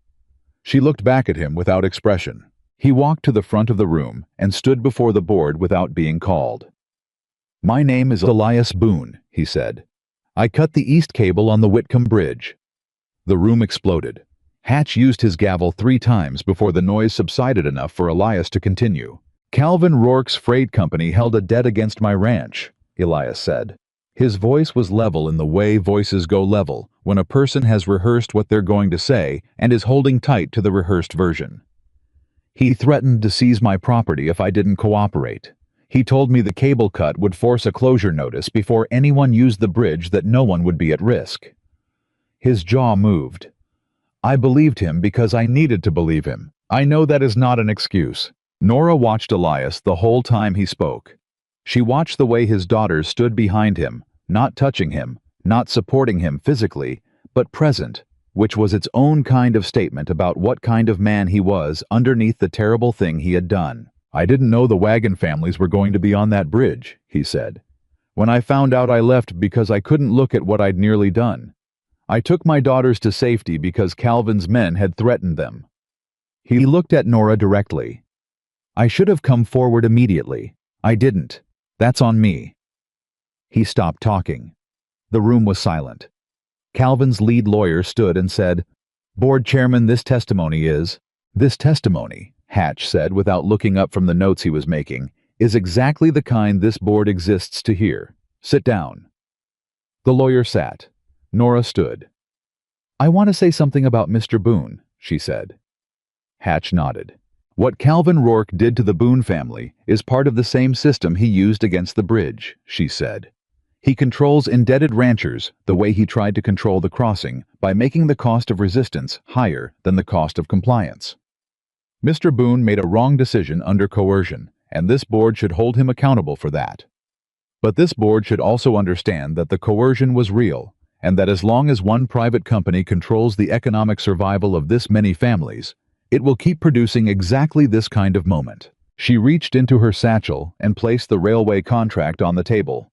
She looked back at him without expression. He walked to the front of the room and stood before the board without being called. "My name is Elias Boone," he said. "I cut the east cable on the Whitcomb Bridge." The room exploded. Hatch used his gavel 3 times before the noise subsided enough for Elias to continue. "Calvin Rourke's freight company held a debt against my ranch," Elias said. His voice was level in the way voices go level when a person has rehearsed what they're going to say and is holding tight to the rehearsed version. "He threatened to seize my property if I didn't cooperate. He told me the cable cut would force a closure notice before anyone used the bridge, that no one would be at risk." His jaw moved. "I believed him because I needed to believe him. I know that is not an excuse." Nora watched Elias the whole time he spoke. She watched the way his daughters stood behind him, not touching him, not supporting him physically, but present, which was its own kind of statement about what kind of man he was underneath the terrible thing he had done. "I didn't know the wagon families were going to be on that bridge," he said. "When I found out, I left because I couldn't look at what I'd nearly done. I took my daughters to safety because Calvin's men had threatened them." He looked at Nora directly. "I should have come forward immediately. I didn't. That's on me." He stopped talking. The room was silent. Calvin's lead lawyer stood and said, "Board Chairman, this testimony," Hatch said without looking up from the notes he was making, "is exactly the kind this board exists to hear. Sit down." The lawyer sat. Nora stood. "I want to say something about Mr. Boone," she said. Hatch nodded. "What Calvin Rourke did to the Boone family is part of the same system he used against the bridge," she said. "He controls indebted ranchers the way he tried to control the crossing by making the cost of resistance higher than the cost of compliance. Mr. Boone made a wrong decision under coercion, and this board should hold him accountable for that. But this board should also understand that the coercion was real, and that as long as one private company controls the economic survival of this many families, it will keep producing exactly this kind of moment." She reached into her satchel and placed the railway contract on the table.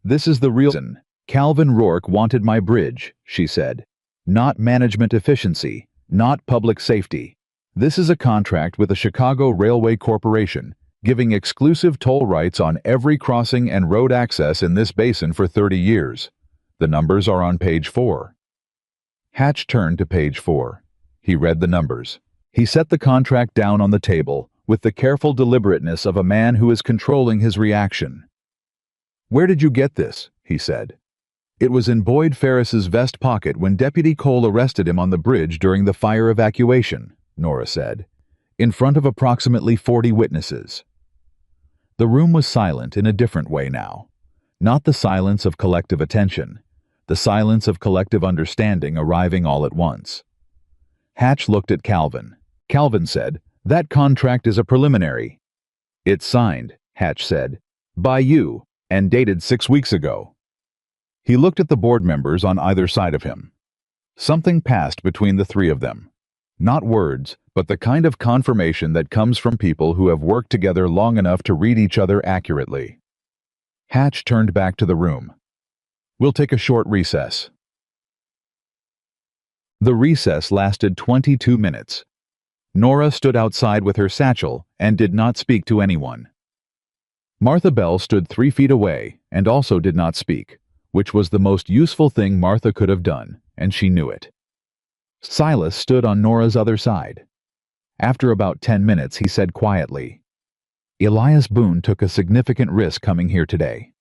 "This is the reason Calvin Rourke wanted my bridge," she said. "Not management efficiency, not public safety. This is a contract with the Chicago Railway Corporation, giving exclusive toll rights on every crossing and road access in this basin for 30 years. The numbers are on page 4. Hatch turned to page 4. He read the numbers. He set the contract down on the table with the careful deliberateness of a man who is controlling his reaction. "Where did you get this?" he said. "It was in Boyd Ferris's vest pocket when Deputy Cole arrested him on the bridge during the fire evacuation," Nora said, "in front of approximately 40 witnesses." The room was silent in a different way now. Not the silence of collective attention, the silence of collective understanding arriving all at once. Hatch looked at Calvin. Calvin said, "That contract is a preliminary." "It's signed," Hatch said, "by you, and dated 6 weeks ago." He looked at the board members on either side of him. Something passed between the 3 of them. Not words, but the kind of confirmation that comes from people who have worked together long enough to read each other accurately. Hatch turned back to the room. "We'll take a short recess." The recess lasted 22 minutes. Nora stood outside with her satchel and did not speak to anyone. Martha Bell stood 3 feet away and also did not speak, which was the most useful thing Martha could have done, and she knew it. Silas stood on Nora's other side. After about 10 minutes, he said quietly, "Elias Boone took a significant risk coming here today."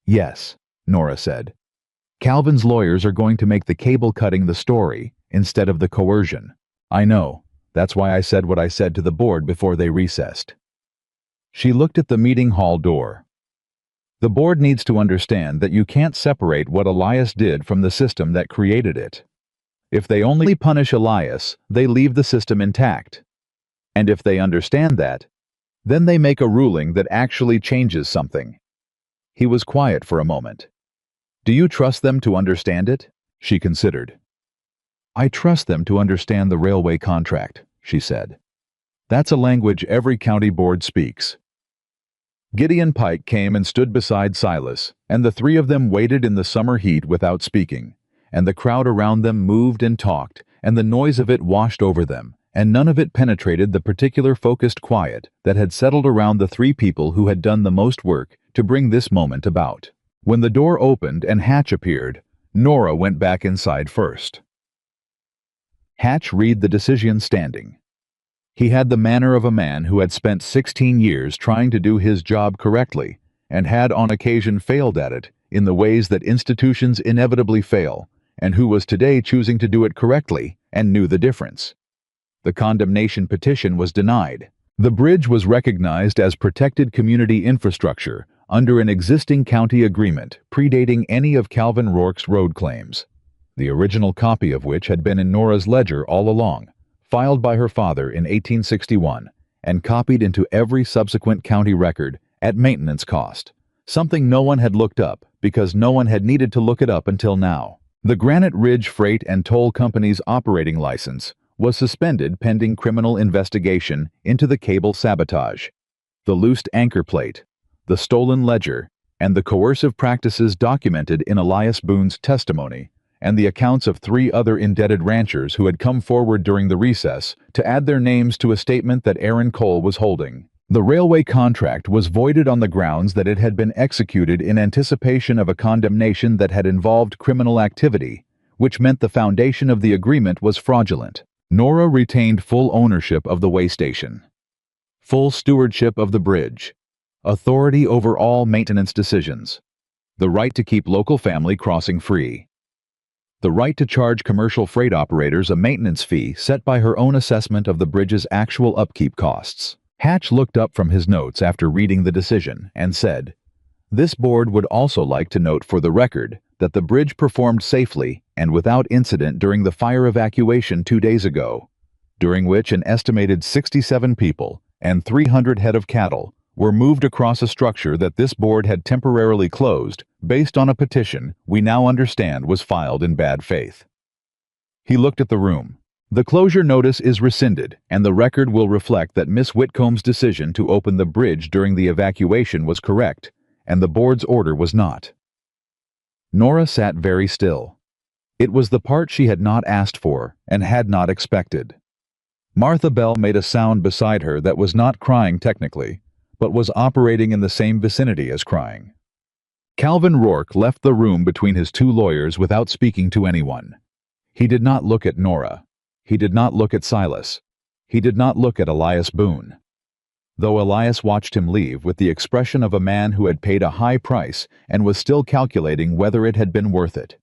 "Yes," Nora said. "Calvin's lawyers are going to make the cable cutting the story instead of the coercion. I know. That's why I said what I said to the board before they recessed." She looked at the meeting hall door. "The board needs to understand that you can't separate what Elias did from the system that created it. If they only punish Elias, they leave the system intact. And if they understand that, then they make a ruling that actually changes something." He was quiet for a moment. "Do you trust them to understand it?" She considered. "I trust them to understand the railway contract," she said. "That's a language every county board speaks." Gideon Pike came and stood beside Silas, and the 3 of them waited in the summer heat without speaking, and the crowd around them moved and talked, and the noise of it washed over them, and none of it penetrated the particular focused quiet that had settled around the three people who had done the most work to bring this moment about. When the door opened and Hatch appeared, Nora went back inside first. Hatch read the decision standing. He had the manner of a man who had spent 16 years trying to do his job correctly and had on occasion failed at it in the ways that institutions inevitably fail, and who was today choosing to do it correctly and knew the difference. The condemnation petition was denied. The bridge was recognized as protected community infrastructure under an existing county agreement predating any of Calvin Rourke's road claims, the original copy of which had been in Nora's ledger all along, filed by her father in 1861, and copied into every subsequent county record at maintenance cost, something no one had looked up because no one had needed to look it up until now. The Granite Ridge Freight and Toll Company's operating license was suspended pending criminal investigation into the cable sabotage, the loosed anchor plate, the stolen ledger, and the coercive practices documented in Elias Boone's testimony, and the accounts of 3 other indebted ranchers who had come forward during the recess to add their names to a statement that Aaron Cole was holding. The railway contract was voided on the grounds that it had been executed in anticipation of a condemnation that had involved criminal activity, which meant the foundation of the agreement was fraudulent. Nora retained full ownership of the way station, full stewardship of the bridge, authority over all maintenance decisions, the right to keep local family crossing free, the right to charge commercial freight operators a maintenance fee set by her own assessment of the bridge's actual upkeep costs. Hatch looked up from his notes after reading the decision and said, "This board would also like to note for the record that the bridge performed safely and without incident during the fire evacuation 2 days ago, during which an estimated 67 people and 300 head of cattle were moved across a structure that this board had temporarily closed based on a petition we now understand was filed in bad faith." He looked at the room. "The closure notice is rescinded, and the record will reflect that Miss Whitcomb's decision to open the bridge during the evacuation was correct, and the board's order was not." Nora sat very still. It was the part she had not asked for and had not expected. Martha Bell made a sound beside her that was not crying technically, but was operating in the same vicinity as crying. Calvin Rourke left the room between his 2 lawyers without speaking to anyone. He did not look at Nora. He did not look at Silas. He did not look at Elias Boone, though Elias watched him leave with the expression of a man who had paid a high price and was still calculating whether it had been worth it.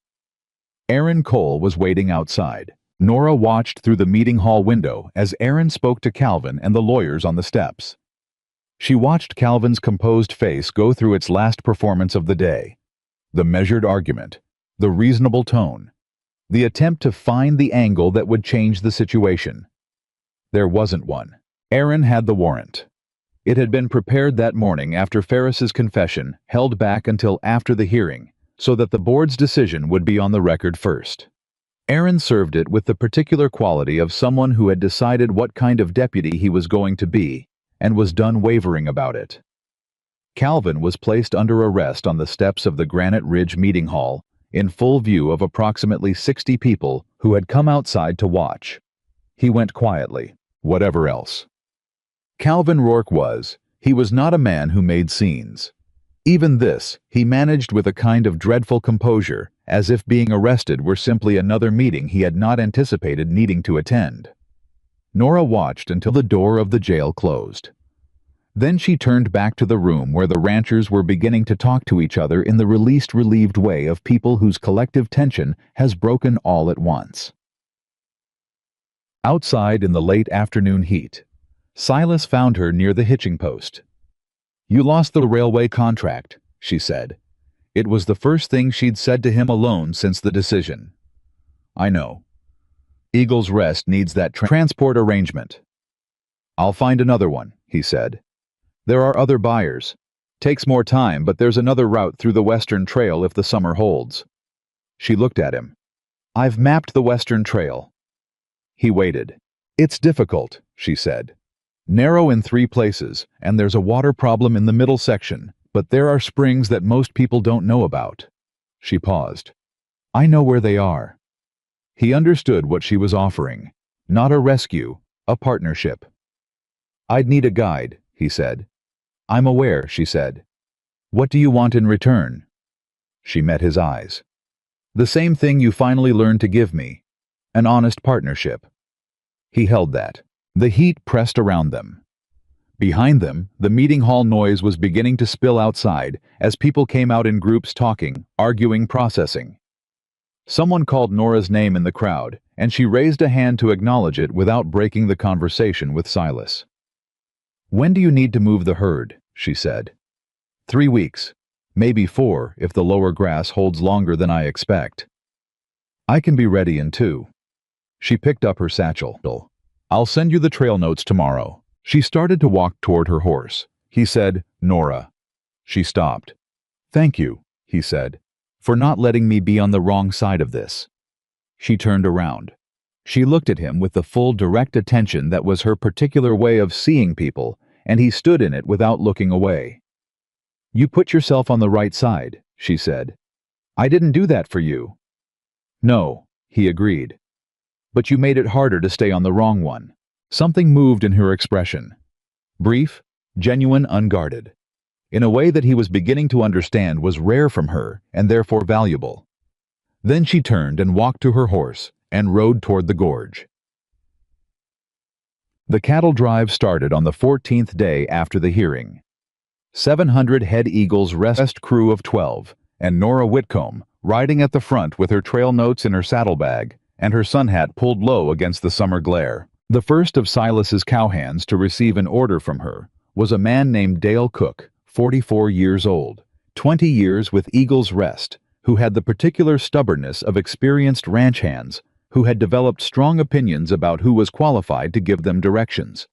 Aaron Cole was waiting outside. Nora watched through the meeting hall window as Aaron spoke to Calvin and the lawyers on the steps. She watched Calvin's composed face go through its last performance of the day, the measured argument, the reasonable tone, the attempt to find the angle that would change the situation. There wasn't one. Aaron had the warrant. It had been prepared that morning after Ferris's confession, held back until after the hearing, so that the board's decision would be on the record first. Aaron served it with the particular quality of someone who had decided what kind of deputy he was going to be, and was done wavering about it. Calvin was placed under arrest on the steps of the Granite Ridge Meeting Hall, in full view of approximately 60 people who had come outside to watch. He went quietly, whatever else. Calvin Rourke he was not a man who made scenes. Even this, he managed with a kind of dreadful composure, as if being arrested were simply another meeting he had not anticipated needing to attend. Nora watched until the door of the jail closed. Then she turned back to the room where the ranchers were beginning to talk to each other in the released, relieved way of people whose collective tension has broken all at once. Outside in the late afternoon heat, Silas found her near the hitching post. "You lost the railway contract," she said. It was the first thing she'd said to him alone since the decision. "I know. Eagle's Rest needs that transport arrangement." "I'll find another one," he said. "There are other buyers. Takes more time, but there's another route through the Western Trail if the summer holds." She looked at him. "I've mapped the Western Trail." He waited. "It's difficult," she said. "Narrow in 3 places, and there's a water problem in the middle section, but there are springs that most people don't know about." She paused. "I know where they are." He understood what she was offering. Not a rescue, A partnership. I'd need a guide, he said. I'm aware, she said. What do you want in return? She met his eyes. The same thing you finally learned to give me. An honest partnership. He held that. The heat pressed around them. Behind them, the meeting hall noise was beginning to spill outside as people came out in groups talking, arguing, processing. Someone called Nora's name in the crowd, and she raised a hand to acknowledge it without breaking the conversation with Silas. When do you need to move the herd? She said. 3 weeks. Maybe 4 if the lower grass holds longer than I expect. I can be ready in 2. She picked up her satchel. I'll send you the trail notes tomorrow. She started to walk toward her horse. He said, Nora. She stopped. Thank you, he said, for not letting me be on the wrong side of this. She turned around. She looked at him with the full direct attention that was her particular way of seeing people, and he stood in it without looking away. You put yourself on the right side, she said. I didn't do that for you. No, he agreed. But you made it harder to stay on the wrong one. Something moved in her expression. Brief, genuine, unguarded. In a way that he was beginning to understand was rare from her and therefore valuable. Then she turned and walked to her horse and rode toward the gorge. The cattle drive started on the 14th day after the hearing. 700 head Eagles rest crew of 12, and Nora Whitcomb, riding at the front with her trail notes in her saddlebag and her sun hat pulled low against the summer glare. The first of Silas's cowhands to receive an order from her was a man named Dale Cook, 44 years old, 20 years with Eagles Rest, who had the particular stubbornness of experienced ranch hands who had developed strong opinions about who was qualified to give them directions.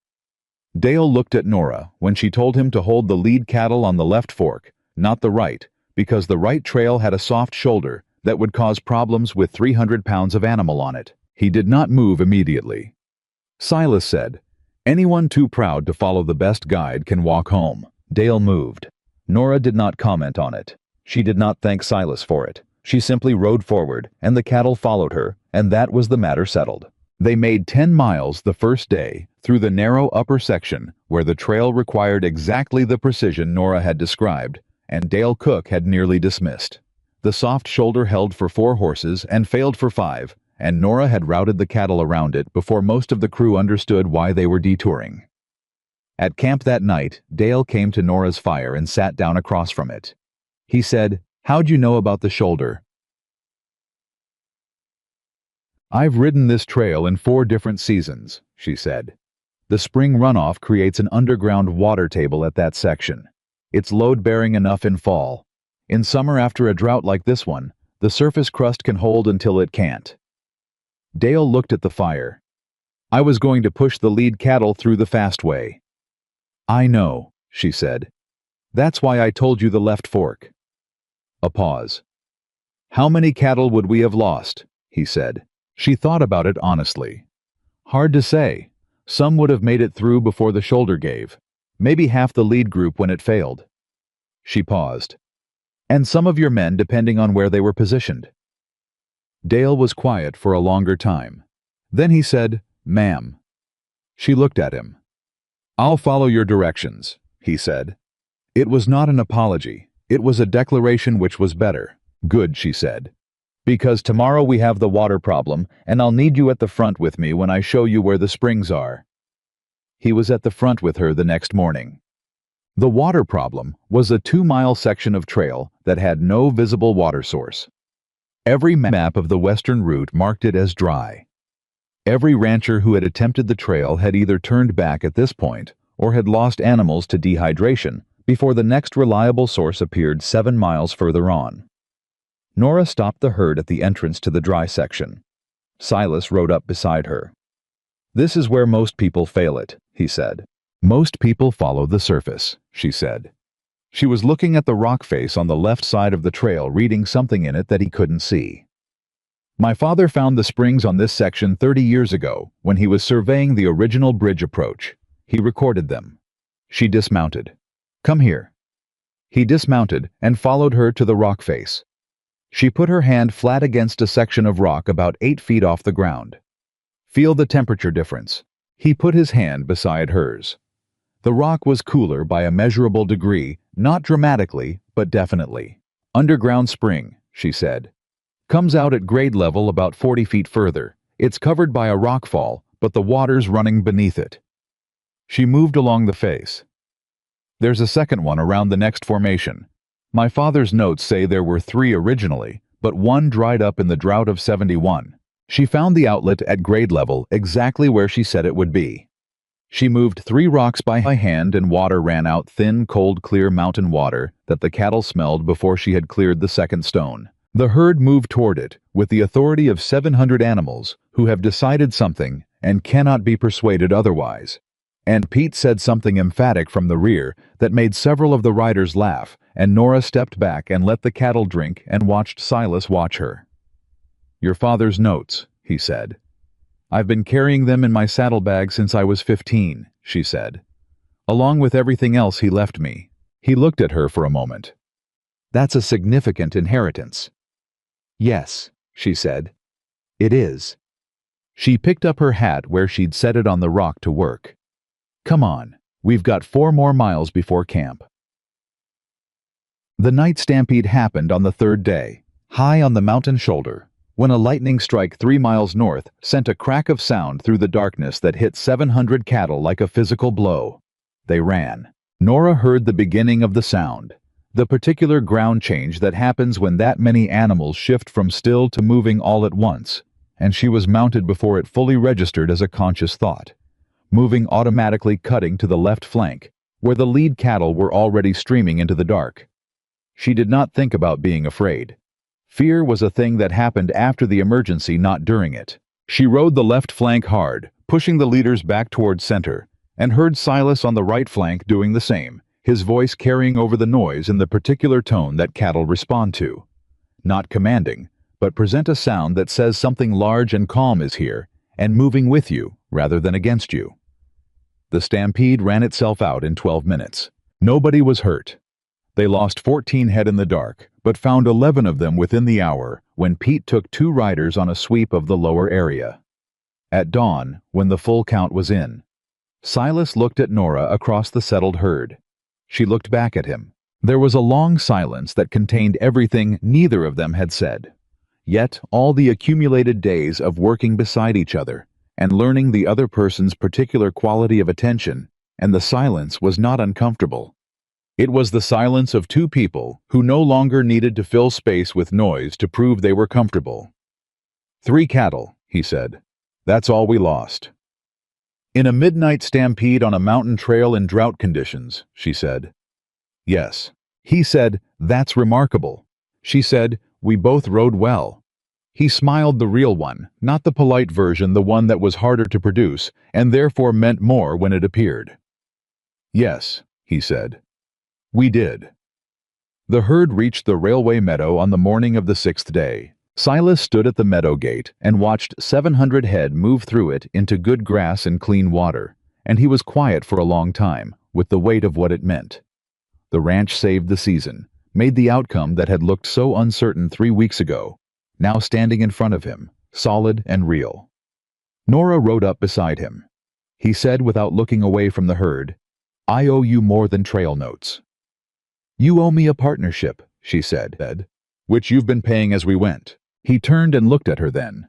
Dale looked at Nora when she told him to hold the lead cattle on the left fork, not the right, because the right trail had a soft shoulder that would cause problems with 300 pounds of animal on it. He did not move immediately. Silas said, anyone too proud to follow the best guide can walk home. Dale moved. Nora did not comment on it. She did not thank Silas for it. She simply rode forward, and the cattle followed her, and that was the matter settled. They made 10 miles the first day through the narrow upper section where the trail required exactly the precision Nora had described, and Dale Cook had nearly dismissed. The soft shoulder held for 4 horses and failed for 5, and Nora had routed the cattle around it before most of the crew understood why they were detouring. At camp that night, Dale came to Nora's fire and sat down across from it. He said, How'd you know about the shoulder? I've ridden this trail in 4 different seasons, she said. The spring runoff creates an underground water table at that section. It's load-bearing enough in fall. In summer after a drought like this one, the surface crust can hold until it can't. Dale looked at the fire. I was going to push the lead cattle through the fast way. I know, she said. That's why I told you the left fork. A pause. How many cattle would we have lost? He said. She thought about it honestly. Hard to say. Some would have made it through before the shoulder gave. Maybe half the lead group when it failed. She paused. And some of your men depending on where they were positioned. Dale was quiet for a longer time. Then he said, Ma'am. She looked at him. I'll follow your directions, he said. It was not an apology. It was a declaration which was better. Good, she said. Because tomorrow we have the water problem, and I'll need you at the front with me when I show you where the springs are. He was at the front with her the next morning. The water problem was a 2-mile section of trail that had no visible water source. Every map of the western route marked it as dry. Every rancher who had attempted the trail had either turned back at this point or had lost animals to dehydration before the next reliable source appeared 7 miles further on. Nora stopped the herd at the entrance to the dry section. Silas rode up beside her. This is where most people fail it, he said. Most people follow the surface, she said. She was looking at the rock face on the left side of the trail, reading something in it that he couldn't see. My father found the springs on this section 30 years ago when he was surveying the original bridge approach. He recorded them. She dismounted. Come here. He dismounted and followed her to the rock face. She put her hand flat against a section of rock about 8 feet off the ground. Feel the temperature difference. He put his hand beside hers. The rock was cooler by a measurable degree, not dramatically, but definitely. Underground spring, she said. Comes out at grade level about 40 feet further. It's covered by a rockfall, but the water's running beneath it. She moved along the face. There's a second one around the next formation. My father's notes say there were 3 originally, but one dried up in the drought of 71. She found the outlet at grade level exactly where she said it would be. She moved 3 rocks by hand and water ran out, thin, cold, clear mountain water that the cattle smelled before she had cleared the second stone. The herd moved toward it with the authority of 700 animals who have decided something and cannot be persuaded otherwise. And Pete said something emphatic from the rear that made several of the riders laugh, and Nora stepped back and let the cattle drink and watched Silas watch her. "Your father's notes," he said. "I've been carrying them in my saddlebag since I was 15, she said. "Along with everything else he left me." He looked at her for a moment. "That's a significant inheritance." "Yes," she said. "It is." She picked up her hat where she'd set it on the rock to work. "Come on, we've got 4 more miles before camp." The night stampede happened on the 3rd day, high on the mountain shoulder, when a lightning strike 3 miles north sent a crack of sound through the darkness that hit 700 cattle like a physical blow. They ran. Nora heard the beginning of the sound, the particular ground change that happens when that many animals shift from still to moving all at once, and she was mounted before it fully registered as a conscious thought, moving automatically, cutting to the left flank, where the lead cattle were already streaming into the dark. She did not think about being afraid. Fear was a thing that happened after the emergency, not during it. She rode the left flank hard, pushing the leaders back toward center, and heard Silas on the right flank doing the same, his voice carrying over the noise in the particular tone that cattle respond to. Not commanding, but present a sound that says something large and calm is here, and moving with you rather than against you. The stampede ran itself out in 12 minutes. Nobody was hurt. They lost 14 head in the dark, but found 11 of them within the hour when Pete took 2 riders on a sweep of the lower area. At dawn, when the full count was in, Silas looked at Nora across the settled herd. She looked back at him. There was a long silence that contained everything neither of them had said. Yet all the accumulated days of working beside each other and learning the other person's particular quality of attention, and the silence was not uncomfortable. It was the silence of 2 people who no longer needed to fill space with noise to prove they were comfortable. 3 cattle, he said. That's all we lost. In a midnight stampede on a mountain trail in drought conditions, she said. Yes. He said, that's remarkable. She said, we both rode well. He smiled, the real one, not the polite version, the one that was harder to produce and therefore meant more when it appeared. Yes, he said. We did. The herd reached the railway meadow on the morning of the 6th day. Silas stood at the meadow gate and watched 700 head move through it into good grass and clean water, and he was quiet for a long time, with the weight of what it meant. The ranch saved the season, made the outcome that had looked so uncertain 3 weeks ago, now standing in front of him, solid and real. Nora rode up beside him. He said without looking away from the herd, I owe you more than trail notes. You owe me a partnership, she said, which you've been paying as we went. He turned and looked at her then.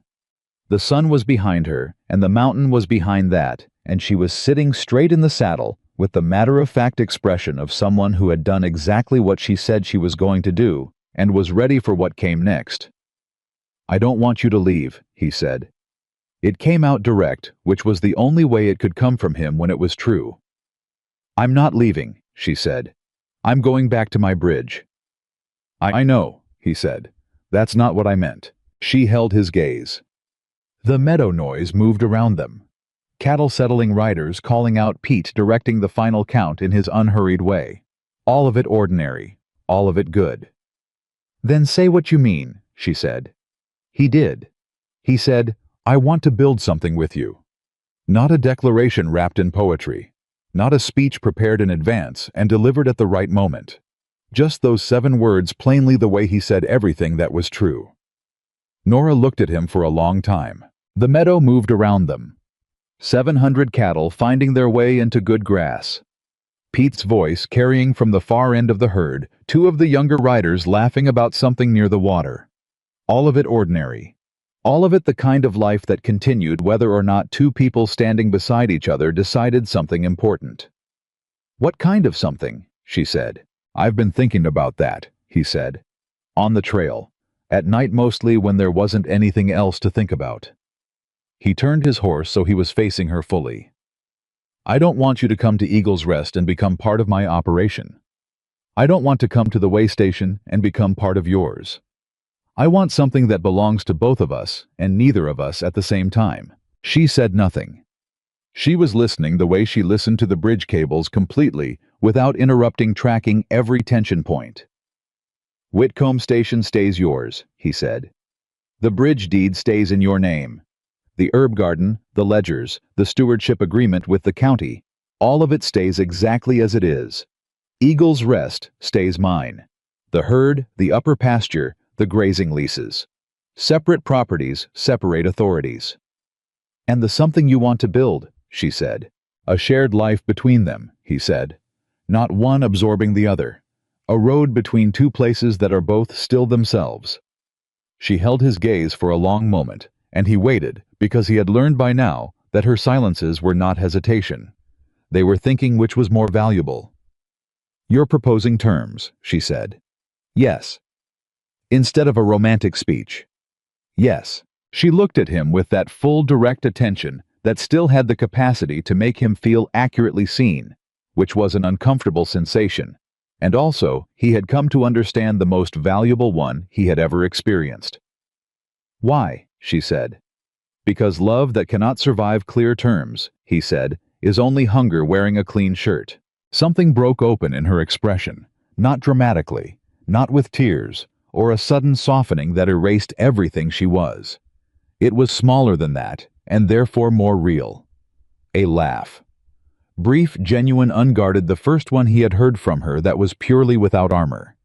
The sun was behind her, and the mountain was behind that, and she was sitting straight in the saddle with the matter-of-fact expression of someone who had done exactly what she said she was going to do and was ready for what came next. I don't want you to leave, he said. It came out direct, which was the only way it could come from him when it was true. I'm not leaving, she said. I'm going back to my bridge. I know, he said. That's not what I meant. She held his gaze. The meadow noise moved around them. Cattle settling, riders calling out, Pete directing the final count in his unhurried way. All of it ordinary, all of it good. Then say what you mean, she said. He did. He said, I want to build something with you. Not a declaration wrapped in poetry. Not a speech prepared in advance and delivered at the right moment. Just those 7 words, plainly the way he said everything that was true. Nora looked at him for a long time. The meadow moved around them. 700 cattle finding their way into good grass. Pete's voice carrying from the far end of the herd, two of the younger riders laughing about something near the water. All of it ordinary. All of it the kind of life that continued whether or not two people standing beside each other decided something important. "What kind of something?" she said. "I've been thinking about that," he said. "On the trail. At night mostly when there wasn't anything else to think about." He turned his horse so he was facing her fully. "I don't want you to come to Eagle's Rest and become part of my operation. I don't want to come to the way station and become part of yours. I want something that belongs to both of us and neither of us at the same time." She said nothing. She was listening the way she listened to the bridge cables completely, without interrupting, tracking every tension point. "Whitcomb Station stays yours," he said. "The bridge deed stays in your name. The herb garden, the ledgers, the stewardship agreement with the county, all of it stays exactly as it is. Eagle's Rest stays mine. The herd, the upper pasture, the grazing leases. Separate properties, separate authorities." "And the something you want to build," she said. "A shared life between them," he said. "Not one absorbing the other. A road between two places that are both still themselves." She held his gaze for a long moment, and he waited because he had learned by now that her silences were not hesitation. They were thinking which was more valuable. "You're proposing terms," she said. "Yes." "Instead of a romantic speech." "Yes." She looked at him with that full, direct attention that still had the capacity to make him feel accurately seen, which was an uncomfortable sensation, and also he had come to understand the most valuable one he had ever experienced. "Why?" she said. "Because love that cannot survive clear terms," he said, "is only hunger wearing a clean shirt." Something broke open in her expression, not dramatically, not with tears, or a sudden softening that erased everything she was. It was smaller than that, and therefore more real. A laugh. Brief, genuine, unguarded, the first one he had heard from her that was purely without armor.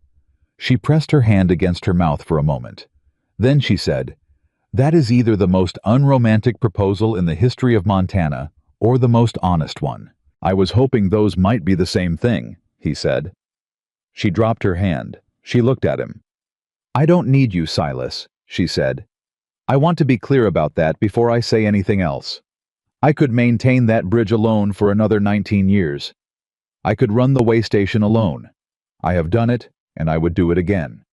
She pressed her hand against her mouth for a moment. Then she said, "That is either the most unromantic proposal in the history of Montana, or the most honest one." "I was hoping those might be the same thing," he said. She dropped her hand. She looked at him. "I don't need you, Silas," she said. "I want to be clear about that before I say anything else. I could maintain that bridge alone for another 19 years. I could run the way station alone. I have done it, and I would do it again."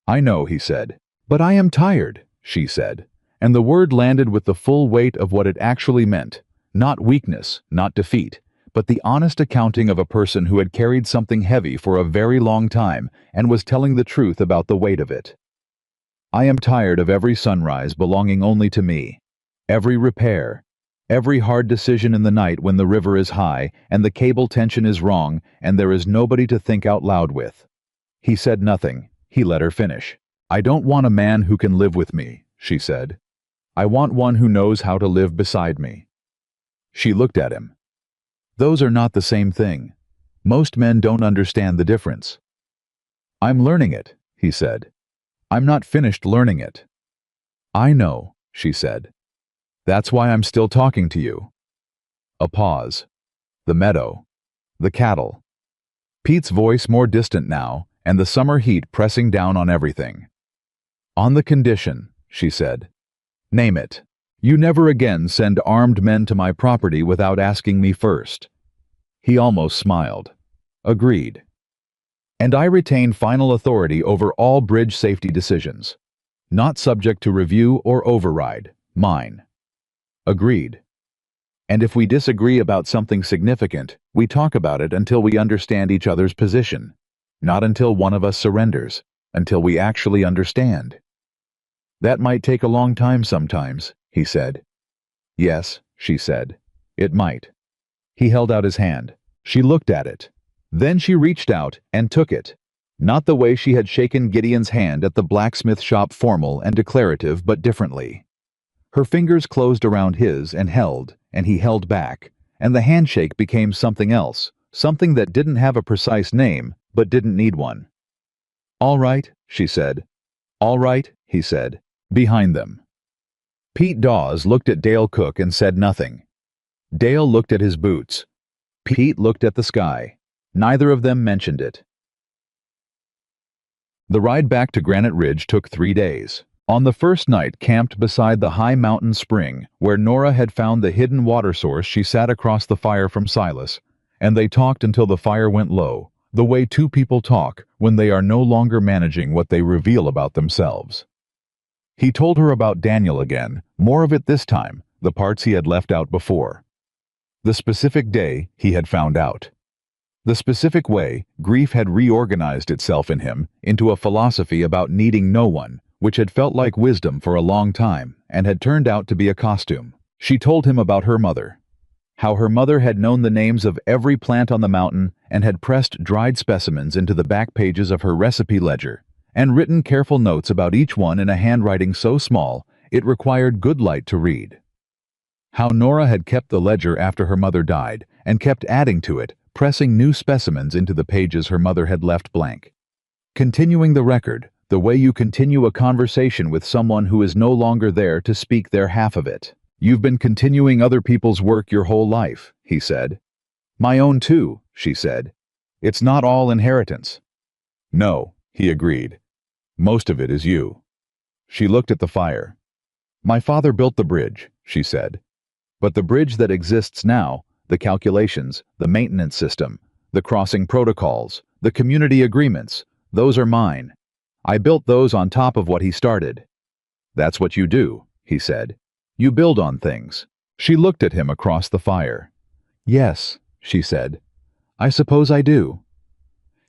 "I know," he said. "But I am tired," she said, and the word landed with the full weight of what it actually meant. Not weakness, not defeat, but the honest accounting of a person who had carried something heavy for a very long time and was telling the truth about the weight of it. "I am tired of every sunrise belonging only to me. Every repair. Every hard decision in the night when the river is high and the cable tension is wrong and there is nobody to think out loud with." He said nothing. He let her finish. "I don't want a man who can live with me," she said. "I want one who knows how to live beside me." She looked at him. "Those are not the same thing. Most men don't understand the difference." "I'm learning it," he said. "I'm not finished learning it." "I know," she said. "That's why I'm still talking to you." A pause. The meadow. The cattle. Pete's voice more distant now, and the summer heat pressing down on everything. "On the condition," she said. "Name it. You never again send armed men to my property without asking me first." He almost smiled. "Agreed." "And I retain final authority over all bridge safety decisions. Not subject to review or override. Mine." "Agreed." "And if we disagree about something significant, we talk about it until we understand each other's position. Not until one of us surrenders. Until we actually understand." "That might take a long time sometimes," he said. "Yes," she said. "It might." He held out his hand. She looked at it. Then she reached out and took it. Not the way she had shaken Gideon's hand at the blacksmith shop, formal and declarative, but differently. Her fingers closed around his and he held back, and the handshake became something else, something that didn't have a precise name, but didn't need one. "All right," she said. "All right," he said. Behind them. Pete Dawes looked at Dale Cook and said nothing. Dale looked at his boots. Pete looked at the sky. Neither of them mentioned it. The ride back to Granite Ridge took 3 days. On the first night, camped beside the high mountain spring, where Nora had found the hidden water source, she sat across the fire from Silas, and they talked until the fire went low, the way two people talk when they are no longer managing what they reveal about themselves. He told her about Daniel again, more of it this time, the parts he had left out before. The specific day he had found out. The specific way grief had reorganized itself in him into a philosophy about needing no one, which had felt like wisdom for a long time and had turned out to be a costume. She told him about her mother. How her mother had known the names of every plant on the mountain and had pressed dried specimens into the back pages of her recipe ledger and written careful notes about each one in a handwriting so small it required good light to read. How Nora had kept the ledger after her mother died and kept adding to it, pressing new specimens into the pages her mother had left blank. Continuing the record, the way you continue a conversation with someone who is no longer there to speak their half of it. You've been continuing other people's work your whole life, he said. My own too, she said. It's not all inheritance. No, he agreed. Most of it is you. She looked at the fire. My father built the bridge, she said. But the bridge that exists now, the calculations, the maintenance system, the crossing protocols, the community agreements, those are mine. I built those on top of what he started. That's what you do, he said. You build on things. She looked at him across the fire. Yes, she said. I suppose I do.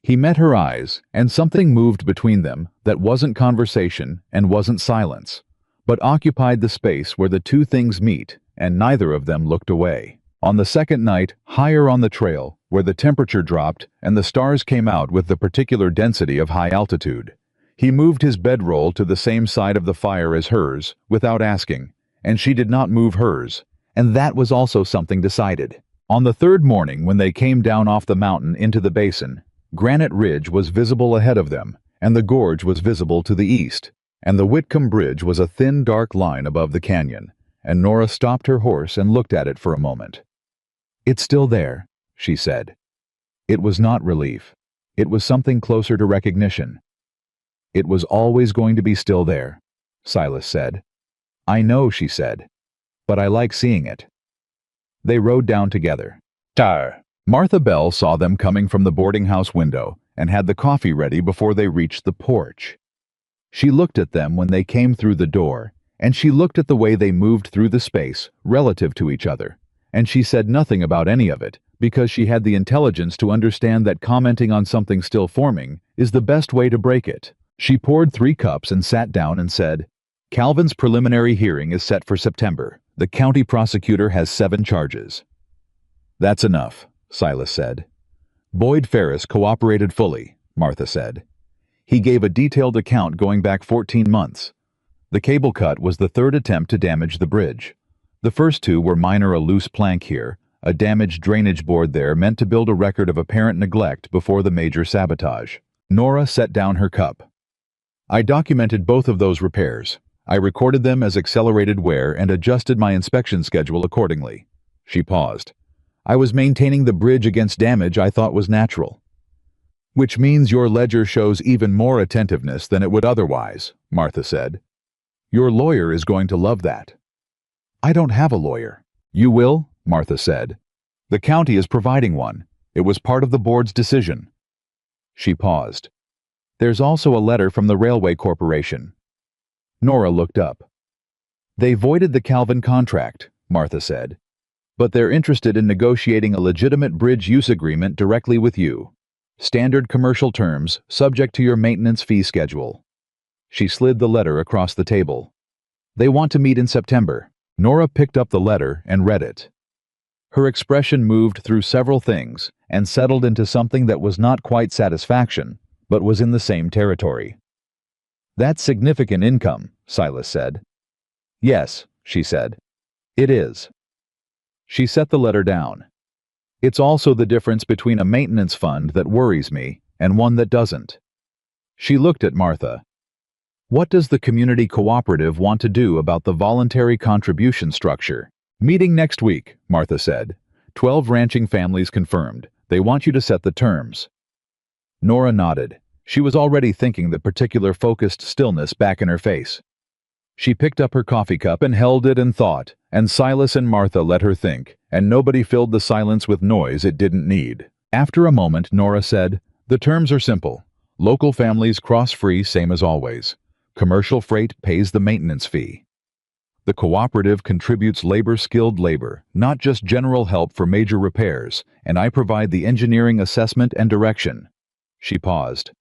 He met her eyes, and something moved between them that wasn't conversation and wasn't silence, but occupied the space where the two things meet, and neither of them looked away. On the second night, higher on the trail, where the temperature dropped and the stars came out with the particular density of high altitude, he moved his bedroll to the same side of the fire as hers, without asking, and she did not move hers, and that was also something decided. On the third morning, when they came down off the mountain into the basin, Granite Ridge was visible ahead of them, and the gorge was visible to the east, and the Whitcomb Bridge was a thin dark line above the canyon, and Nora stopped her horse and looked at it for a moment. It's still there, she said. It was not relief. It was something closer to recognition. It was always going to be still there, Silas said. I know, she said, but I like seeing it. They rode down together. Tar. Martha Bell saw them coming from the boarding house window and had the coffee ready before they reached the porch. She looked at them when they came through the door, and she looked at the way they moved through the space relative to each other, and she said nothing about any of it because she had the intelligence to understand that commenting on something still forming is the best way to break it. She poured 3 cups and sat down and said, Calvin's preliminary hearing is set for September. The county prosecutor has 7 charges. That's enough, Silas said. Boyd Ferris cooperated fully, Martha said. He gave a detailed account going back 14 months. The cable cut was the 3rd attempt to damage the bridge. The first 2 were minor: a loose plank here, a damaged drainage board there meant to build a record of apparent neglect before the major sabotage. Nora set down her cup. I documented both of those repairs. I recorded them as accelerated wear and adjusted my inspection schedule accordingly. She paused. I was maintaining the bridge against damage I thought was natural. Which means your ledger shows even more attentiveness than it would otherwise, Martha said. Your lawyer is going to love that. I don't have a lawyer. You will, Martha said. The county is providing one. It was part of the board's decision. She paused. There's also a letter from the Railway Corporation. Nora looked up. They voided the Calvin contract, Martha said, but they're interested in negotiating a legitimate bridge use agreement directly with you. Standard commercial terms, subject to your maintenance fee schedule. She slid the letter across the table. They want to meet in September. Nora picked up the letter and read it. Her expression moved through several things and settled into something that was not quite satisfaction, but was in the same territory. That's significant income, Silas said. Yes, she said. It is. She set the letter down. It's also the difference between a maintenance fund that worries me and one that doesn't. She looked at Martha. What does the community cooperative want to do about the voluntary contribution structure? Meeting next week, Martha said. 12 ranching families confirmed. They want you to set the terms. Nora nodded. She was already thinking the particular focused stillness back in her face. She picked up her coffee cup and held it and thought, and Silas and Martha let her think, and nobody filled the silence with noise it didn't need. After a moment, Nora said, "The terms are simple. Local families cross free, same as always. Commercial freight pays the maintenance fee. The cooperative contributes skilled labor, not just general help for major repairs, and I provide the engineering assessment and direction." She paused.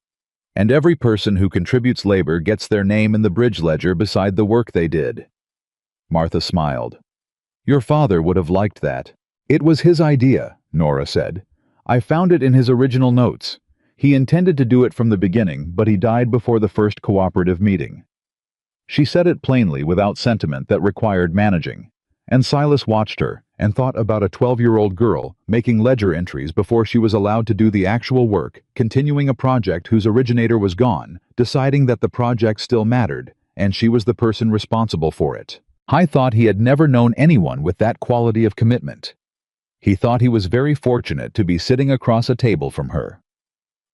"And every person who contributes labor gets their name in the bridge ledger beside the work they did." Martha smiled. "Your father would have liked that." "It was his idea," Nora said. "I found it in his original notes. He intended to do it from the beginning, but he died before the first cooperative meeting." She said it plainly without sentiment that required managing, and Silas watched her and thought about a 12-year-old girl making ledger entries before she was allowed to do the actual work, continuing a project whose originator was gone, deciding that the project still mattered, and she was the person responsible for it. I thought he had never known anyone with that quality of commitment. He thought he was very fortunate to be sitting across a table from her.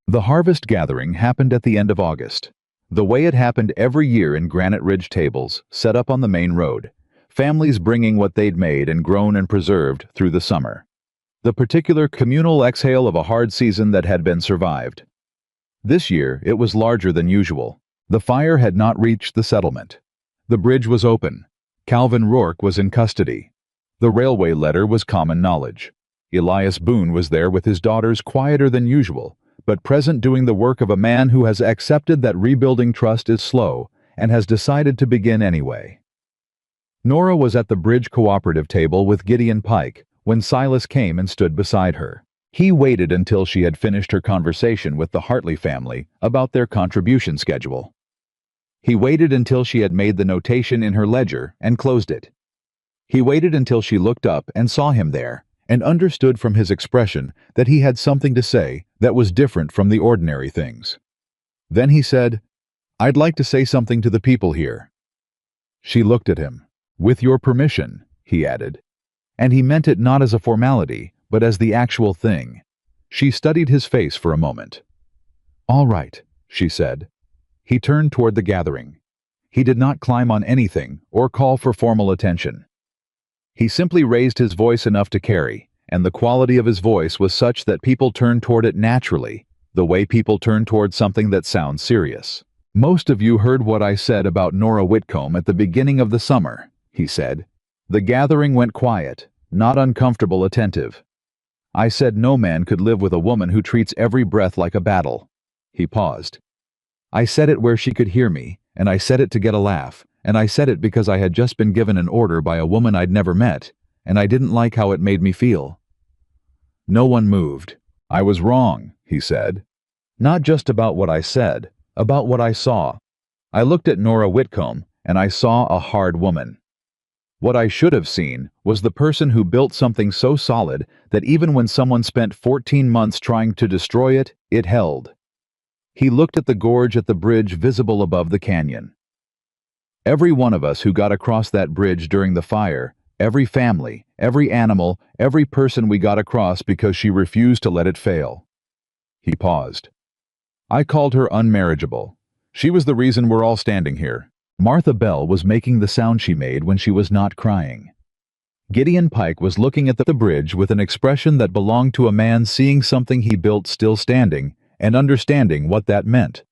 The harvest gathering happened at the end of August. The way it happened every year in Granite Ridge tables, set up on the main road, families bringing what they'd made and grown and preserved through the summer. The particular communal exhale of a hard season that had been survived. This year, it was larger than usual. The fire had not reached the settlement. The bridge was open. Calvin Rourke was in custody. The railway letter was common knowledge. Elias Boone was there with his daughters, quieter than usual, but present, doing the work of a man who has accepted that rebuilding trust is slow and has decided to begin anyway. Nora was at the bridge cooperative table with Gideon Pike when Silas came and stood beside her. He waited until she had finished her conversation with the Hartley family about their contribution schedule. He waited until she had made the notation in her ledger and closed it. He waited until she looked up and saw him there, and understood from his expression that he had something to say that was different from the ordinary things. Then he said, "I'd like to say something to the people here." She looked at him. "With your permission," he added. And he meant it not as a formality, but as the actual thing. She studied his face for a moment. "All right," she said. He turned toward the gathering. He did not climb on anything or call for formal attention. He simply raised his voice enough to carry, and the quality of his voice was such that people turned toward it naturally, the way people turn toward something that sounds serious. "Most of you heard what I said about Nora Whitcomb at the beginning of the summer," he said. The gathering went quiet, not uncomfortable, attentive. "I said no man could live with a woman who treats every breath like a battle." He paused. "I said it where she could hear me, and I said it to get a laugh, and I said it because I had just been given an order by a woman I'd never met, and I didn't like how it made me feel." No one moved. "I was wrong," he said. "Not just about what I said, about what I saw. I looked at Nora Whitcomb, and I saw a hard woman. What I should have seen was the person who built something so solid that even when someone spent 14 months trying to destroy it, it held." He looked at the gorge at the bridge visible above the canyon. "Every one of us who got across that bridge during the fire, every family, every animal, every person we got across because she refused to let it fail." He paused. "I called her unmarriageable. She was the reason we're all standing here." Martha Bell was making the sound she made when she was not crying. Gideon Pike was looking at the bridge with an expression that belonged to a man seeing something he built still standing and understanding what that meant.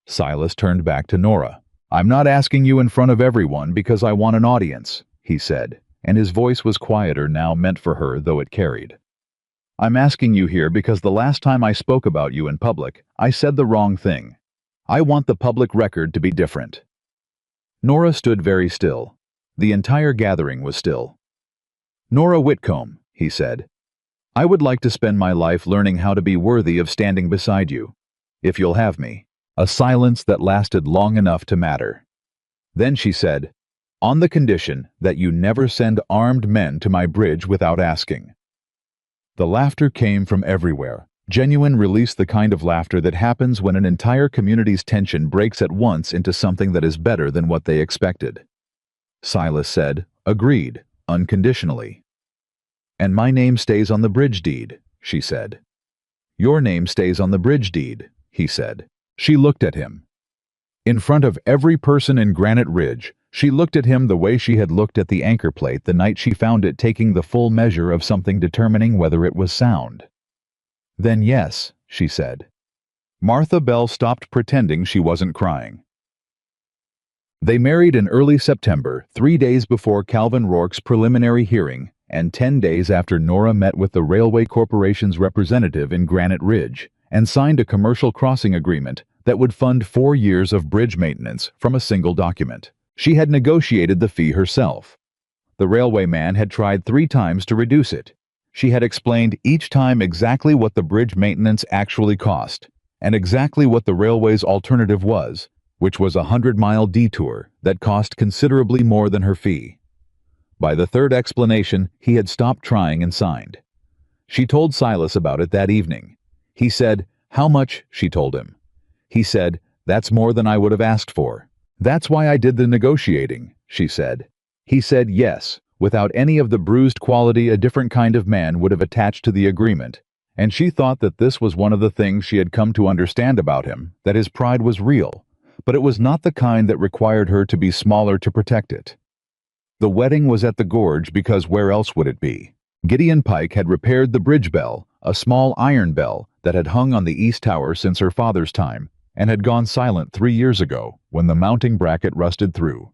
Silas turned back to Nora. "I'm not asking you in front of everyone because I want an audience," he said, and his voice was quieter now, meant for her, though it carried. "I'm asking you here because the last time I spoke about you in public, I said the wrong thing. I want the public record to be different." Nora stood very still. The entire gathering was still. "Nora Whitcomb," he said, "I would like to spend my life learning how to be worthy of standing beside you, if you'll have me." A silence that lasted long enough to matter. Then she said, "On the condition that you never send armed men to my bridge without asking." The laughter came from everywhere. Genuine, release, the kind of laughter that happens when an entire community's tension breaks at once into something that is better than what they expected. Silas said, "Agreed. unconditionally. "And my name stays on the bridge deed," she said. "Your name stays on the bridge deed," he said. She looked at him. In front of every person in Granite Ridge, she looked at him the way she had looked at the anchor plate the night she found it taking the full measure of something determining whether it was sound. "Then yes," she said. Martha Bell stopped pretending she wasn't crying. They married in early September, 3 days before Calvin Rourke's preliminary hearing, and 10 days after Nora met with the Railway Corporation's representative in Granite Ridge, and signed a commercial crossing agreement that would fund 4 years of bridge maintenance from a single document. She had negotiated the fee herself. The railway man had tried 3 times to reduce it. She had explained each time exactly what the bridge maintenance actually cost, and exactly what the railway's alternative was, which was a 100-mile detour that cost considerably more than her fee. By the 3rd explanation, he had stopped trying and signed. She told Silas about it that evening. He said, "How much?" she told him. He said, "That's more than I would have asked for." "That's why I did the negotiating," she said. He said yes, without any of the bruised quality a different kind of man would have attached to the agreement, and she thought that this was one of the things she had come to understand about him, that his pride was real, but it was not the kind that required her to be smaller to protect it. The wedding was at the gorge because where else would it be? Gideon Pike had repaired the bridge bell, a small iron bell that had hung on the east tower since her father's time, and had gone silent 3 years ago when the mounting bracket rusted through.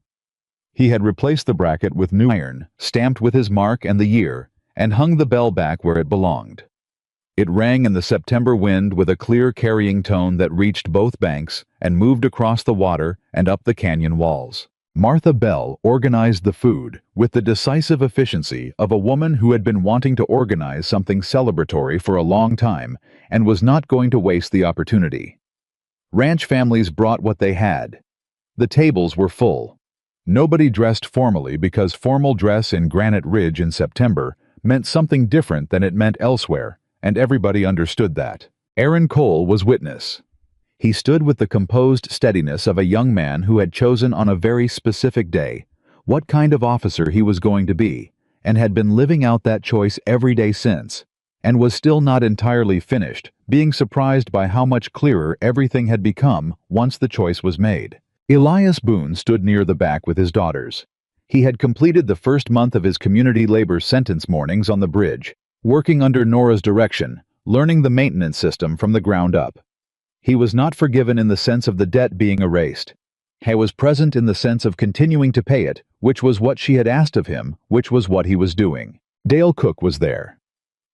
He had replaced the bracket with new iron, stamped with his mark and the year, and hung the bell back where it belonged. It rang in the September wind with a clear carrying tone that reached both banks and moved across the water and up the canyon walls. Martha Bell organized the food with the decisive efficiency of a woman who had been wanting to organize something celebratory for a long time and was not going to waste the opportunity. Ranch families brought what they had. The tables were full. Nobody dressed formally because formal dress in Granite Ridge in September meant something different than it meant elsewhere, and everybody understood that. Aaron Cole was witness. He stood with the composed steadiness of a young man who had chosen on a very specific day what kind of officer he was going to be, and had been living out that choice every day since, and was still not entirely finished, being surprised by how much clearer everything had become once the choice was made. Elias Boone stood near the back with his daughters. He had completed the first month of his community labor sentence mornings on the bridge, working under Nora's direction, learning the maintenance system from the ground up. He was not forgiven in the sense of the debt being erased. He was present in the sense of continuing to pay it, which was what she had asked of him, which was what he was doing. Dale Cook was there.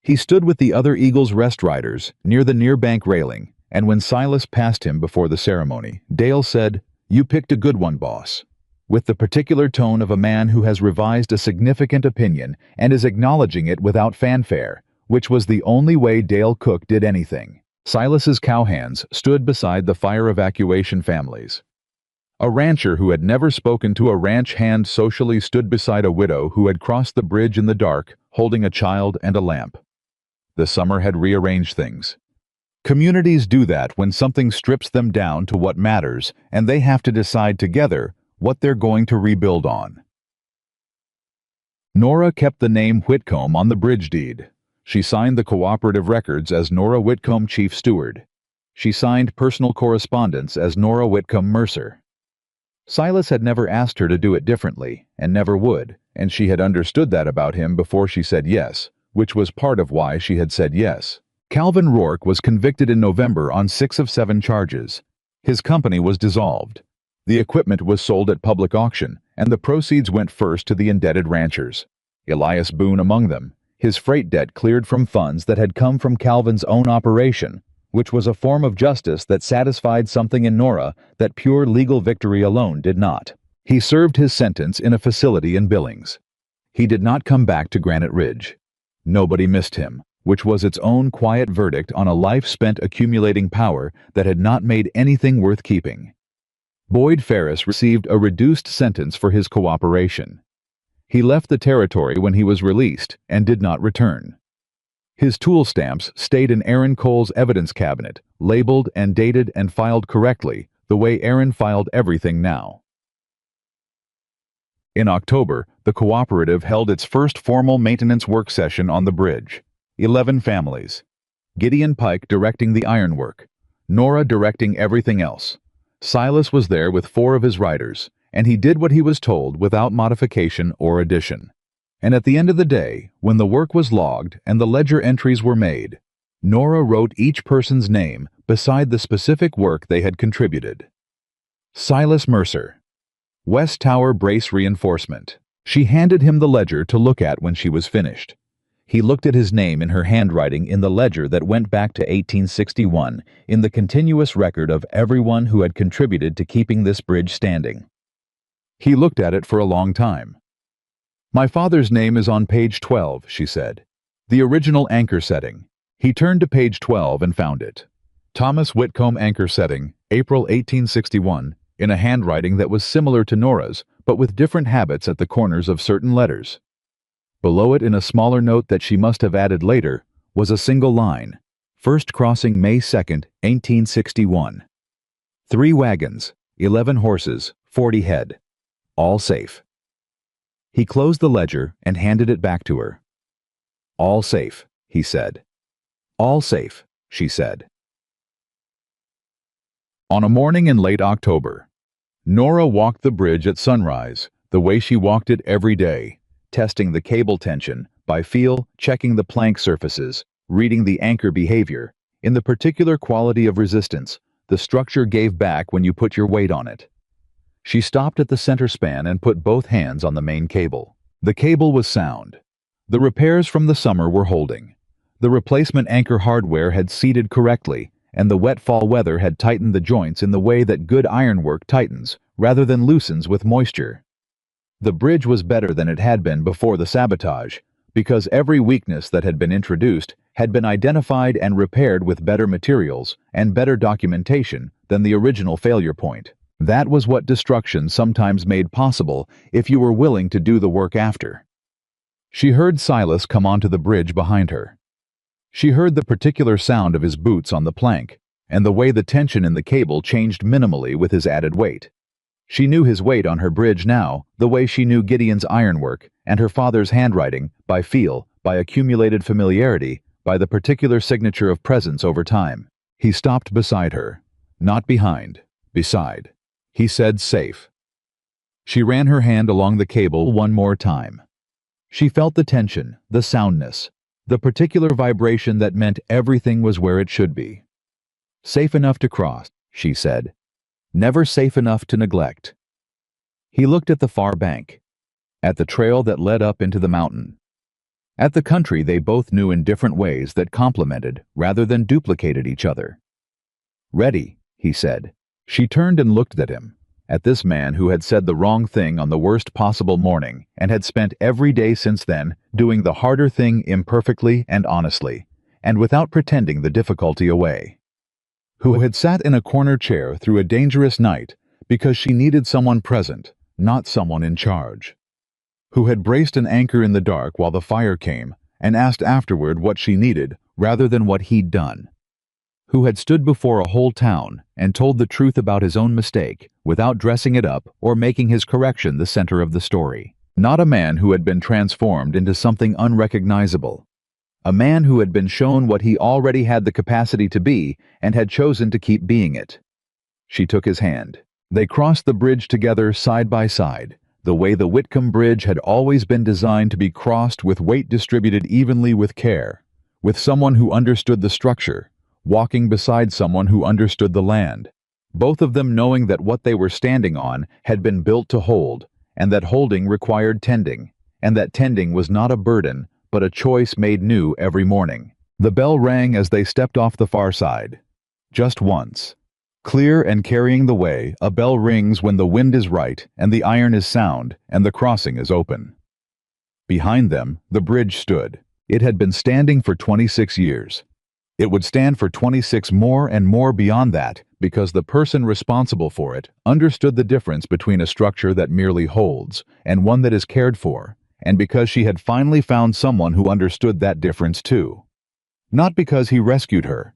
He stood with the other Eagles Rest riders near the near-bank railing, and when Silas passed him before the ceremony, Dale said, "You picked a good one, boss," with the particular tone of a man who has revised a significant opinion and is acknowledging it without fanfare, which was the only way Dale Cook did anything. Silas's cowhands stood beside the fire evacuation families. A rancher who had never spoken to a ranch hand socially stood beside a widow who had crossed the bridge in the dark, holding a child and a lamp. The summer had rearranged things. Communities do that when something strips them down to what matters, and they have to decide together what they're going to rebuild on. Nora kept the name Whitcomb on the bridge deed. She signed the cooperative records as Nora Whitcomb Chief Steward. She signed personal correspondence as Nora Whitcomb Mercer. Silas had never asked her to do it differently, and never would, and she had understood that about him before she said yes, which was part of why she had said yes. Calvin Rourke was convicted in November on 6 of 7 charges. His company was dissolved. The equipment was sold at public auction, and the proceeds went first to the indebted ranchers, Elias Boone among them. His freight debt cleared from funds that had come from Calvin's own operation, which was a form of justice that satisfied something in Nora that pure legal victory alone did not. He served his sentence in a facility in Billings. He did not come back to Granite Ridge. Nobody missed him, which was its own quiet verdict on a life spent accumulating power that had not made anything worth keeping. Boyd Ferris received a reduced sentence for his cooperation. He left the territory when he was released and did not return. His tool stamps stayed in Aaron Cole's evidence cabinet, labeled and dated and filed correctly, the way Aaron filed everything now. In October, the cooperative held its first formal maintenance work session on the bridge. 11 families. Gideon Pike directing the ironwork. Nora directing everything else. Silas was there with 4 of his riders, and he did what he was told without modification or addition. And at the end of the day, when the work was logged and the ledger entries were made, Nora wrote each person's name beside the specific work they had contributed. Silas Mercer. West Tower Brace Reinforcement. She handed him the ledger to look at when she was finished. He looked at his name in her handwriting in the ledger that went back to 1861, in the continuous record of everyone who had contributed to keeping this bridge standing. He looked at it for a long time. "My father's name is on page 12, she said. "The original anchor setting." He turned to page 12 and found it. Thomas Whitcomb anchor setting, April 1861, in a handwriting that was similar to Nora's, but with different habits at the corners of certain letters. Below it, in a smaller note that she must have added later, was a single line. First crossing May 2nd, 1861. 3 wagons, 11 horses, 40 head. All safe. He closed the ledger and handed it back to her. "All safe," he said. "All safe," she said. On a morning in late October, Nora walked the bridge at sunrise, the way she walked it every day, testing the cable tension, by feel, checking the plank surfaces, reading the anchor behavior, in the particular quality of resistance the structure gave back when you put your weight on it. She stopped at the center span and put both hands on the main cable. The cable was sound. The repairs from the summer were holding. The replacement anchor hardware had seated correctly, and the wet fall weather had tightened the joints in the way that good ironwork tightens, rather than loosens with moisture. The bridge was better than it had been before the sabotage, because every weakness that had been introduced had been identified and repaired with better materials and better documentation than the original failure point. That was what destruction sometimes made possible if you were willing to do the work after. She heard Silas come onto the bridge behind her. She heard the particular sound of his boots on the plank, and the way the tension in the cable changed minimally with his added weight. She knew his weight on her bridge now, the way she knew Gideon's ironwork and her father's handwriting, by feel, by accumulated familiarity, by the particular signature of presence over time. He stopped beside her. Not behind, beside. He said, "Safe." She ran her hand along the cable one more time. She felt the tension, the soundness, the particular vibration that meant everything was where it should be. "Safe enough to cross," she said. "Never safe enough to neglect." He looked at the far bank, at the trail that led up into the mountain, at the country they both knew in different ways that complemented rather than duplicated each other. "Ready," he said. She turned and looked at him, at this man who had said the wrong thing on the worst possible morning and had spent every day since then doing the harder thing imperfectly and honestly, and without pretending the difficulty away. Who had sat in a corner chair through a dangerous night because she needed someone present, not someone in charge. Who had braced an anchor in the dark while the fire came and asked afterward what she needed rather than what he'd done. Who had stood before a whole town and told the truth about his own mistake without dressing it up or making his correction the center of the story. Not a man who had been transformed into something unrecognizable. A man who had been shown what he already had the capacity to be and had chosen to keep being it. She took his hand. They crossed the bridge together side by side, the way the Whitcomb Bridge had always been designed to be crossed, with weight distributed evenly with care, with someone who understood the structure, walking beside someone who understood the land, both of them knowing that what they were standing on had been built to hold, and that holding required tending, and that tending was not a burden, but a choice made new every morning. The bell rang as they stepped off the far side. Just once. Clear and carrying the way, a bell rings when the wind is right, and the iron is sound, and the crossing is open. Behind them, the bridge stood. It had been standing for 26 years. It would stand for 26 more and more beyond that, because the person responsible for it understood the difference between a structure that merely holds and one that is cared for, and because she had finally found someone who understood that difference too. Not because he rescued her,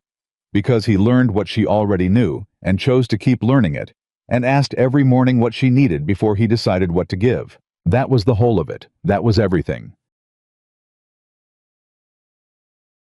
because he learned what she already knew and chose to keep learning it, and asked every morning what she needed before he decided what to give. That was the whole of it. That was everything.